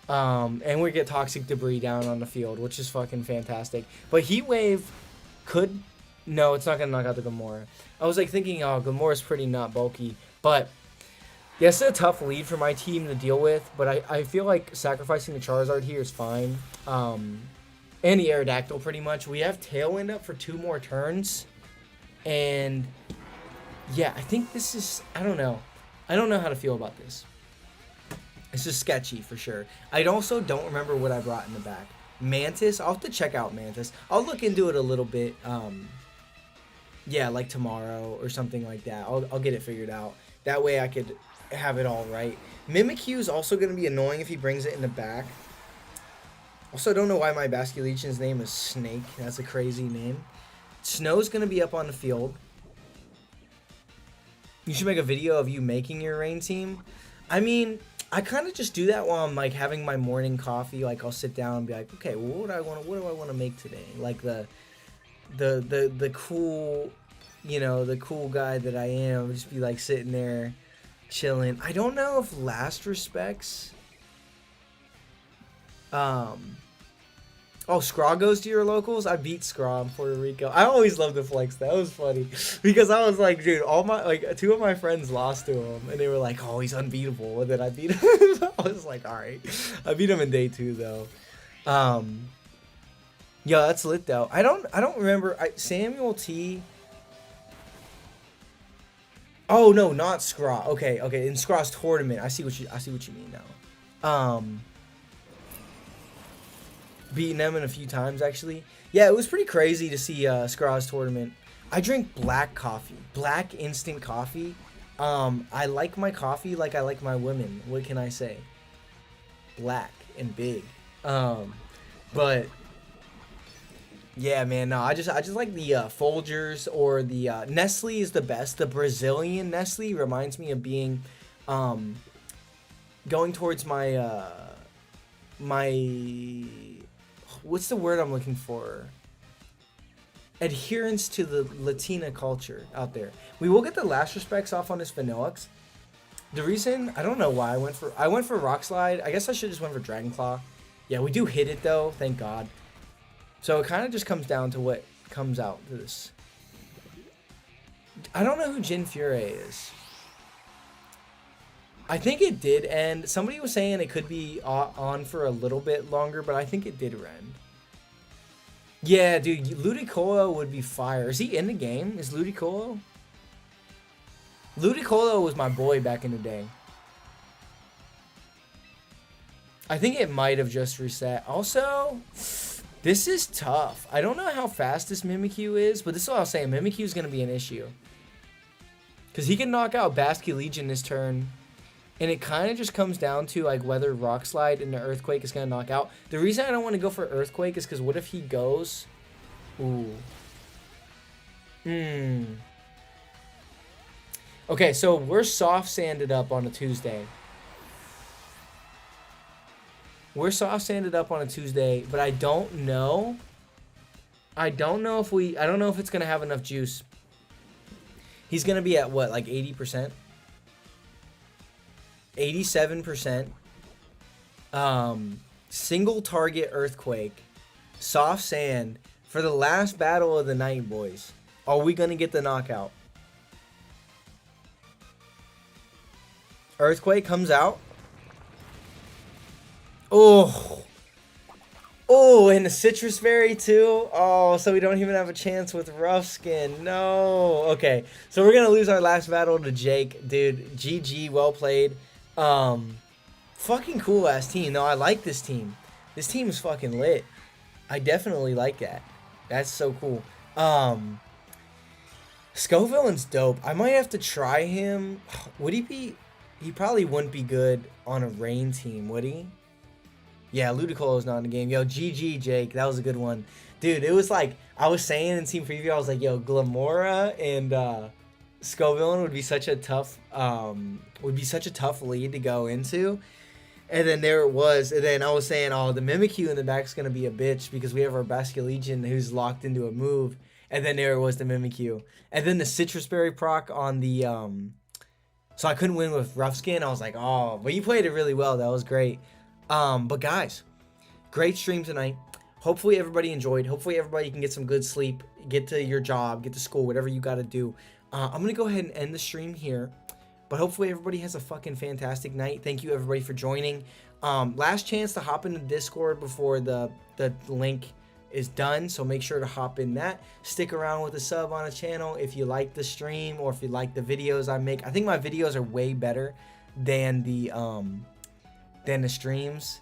Speaker 1: And we get toxic debris down on the field, which is fucking fantastic. But Heat Wave could. No, it's not going to knock out the Gamora. I was like thinking, oh, Gamora's pretty not bulky. But yeah, it's a tough lead for my team to deal with. But I feel like sacrificing the Charizard here is fine. And the Aerodactyl pretty much. We have Tailwind up for 2 more turns. And yeah, I think this is, I don't know. I don't know how to feel about this. This is sketchy for sure. I also don't remember what I brought in the back. Mantis, I'll have to check out Mantis. I'll look into it a little bit. Yeah, like tomorrow or something like that. I'll get it figured out. That way I could have it all right. Mimikyu is also going to be annoying if he brings it in the back. Also, I don't know why my Basculegion's name is Snake. That's a crazy name. Snow's going to be up on the field. You should make a video of you making your rain team. I mean, I kind of just do that while I'm like having my morning coffee. Like I'll sit down and be like, okay, well, what do I want to make today? Like the cool, you know, the cool guy that I am, just be like sitting there chilling. I don't know if Last Respects. Oh, Scraw goes to your locals? I beat Scraw in Puerto Rico. I always love to flex. That was funny. Because I was like, dude, all my, like, 2 of my friends lost to him. And they were like, oh, he's unbeatable. And then I beat him. I was like, all right. I beat him in day 2, though. Yeah, that's lit, though. I don't remember. Samuel T. Oh, no, not Scraw. Okay. In Scraw's tournament. I see what you mean now. Beating them in a few times, actually. Yeah, it was pretty crazy to see Scraw's tournament. I drink black coffee. Black instant coffee. I like my coffee like I like my women. What can I say? Black and big. But yeah, man, no, I just like the Folgers or the Nestle is the best. The Brazilian Nestle reminds me of being going towards my what's the word I'm looking for? Adherence to the Latina culture out there. We will get the Last Respects off on this Vanillux. The reason, I don't know why I went for Rock Slide. I guess I should just went for Dragon Claw. Yeah, we do hit it though, thank God. So it kind of just comes down to what comes out to this. I don't know who Jin Fure is. I think it did end. Somebody was saying it could be on for a little bit longer, but I think it did end. Yeah, dude, Ludicolo would be fire. Is he in the game? Is Ludicolo? Ludicolo was my boy back in the day. I think it might have just reset. Also, this is tough. I don't know how fast this Mimikyu is, but this is what I'll say. Mimikyu is going to be an issue. Because he can knock out Basculegion this turn. And it kind of just comes down to like whether Rock Slide and the Earthquake is going to knock out. The reason I don't want to go for Earthquake is because what if he goes... Ooh. Okay, so we're soft sanded up on a Tuesday. We're soft sanded up on a Tuesday, but I don't know. I don't know if it's going to have enough juice. He's going to be at what, like 80%? 87%. Single target Earthquake. Soft sand for the last battle of the night, boys. Are we going to get the knockout? Earthquake comes out. Oh. Oh, and the citrus berry too. Oh, so we don't even have a chance with rough skin. No. Okay, so we're gonna lose our last battle to Jake, dude. GG, well played. Um, Fucking cool ass team. No, I like this team. This team is fucking lit. I definitely like that. That's so cool. Scovillain's dope. I might have to try him. Would he be? He probably wouldn't be good on a rain team, would he? Yeah, Ludicolo's not in the game. Yo, GG, Jake. That was a good one. Dude, it was like, I was saying in team preview, I was like, yo, Glamora and Scovillain would be such a tough lead to go into. And then there it was. And then I was saying, oh, the Mimikyu in the back's going to be a bitch because we have our Basculegion who's locked into a move. And then there it was, the Mimikyu. And then the Citrus Berry proc on the... So I couldn't win with Rough Skin. I was like, oh, but you played it really well. That was great. But guys, great stream tonight. Hopefully everybody enjoyed. Hopefully everybody can get some good sleep, get to your job, get to school, whatever you got to do. I'm going to go ahead and end the stream here. But hopefully everybody has a fucking fantastic night. Thank you everybody for joining. Last chance to hop into Discord before the link is done. So make sure to hop in that. Stick around with a sub on the channel if you like the stream or if you like the videos I make. I think my videos are way better than the streams.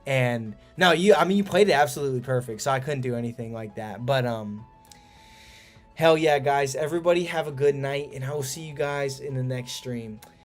Speaker 1: And no, you played it absolutely perfect. So I couldn't do anything like that. But hell yeah, guys. Everybody have a good night, and I will see you guys in the next stream.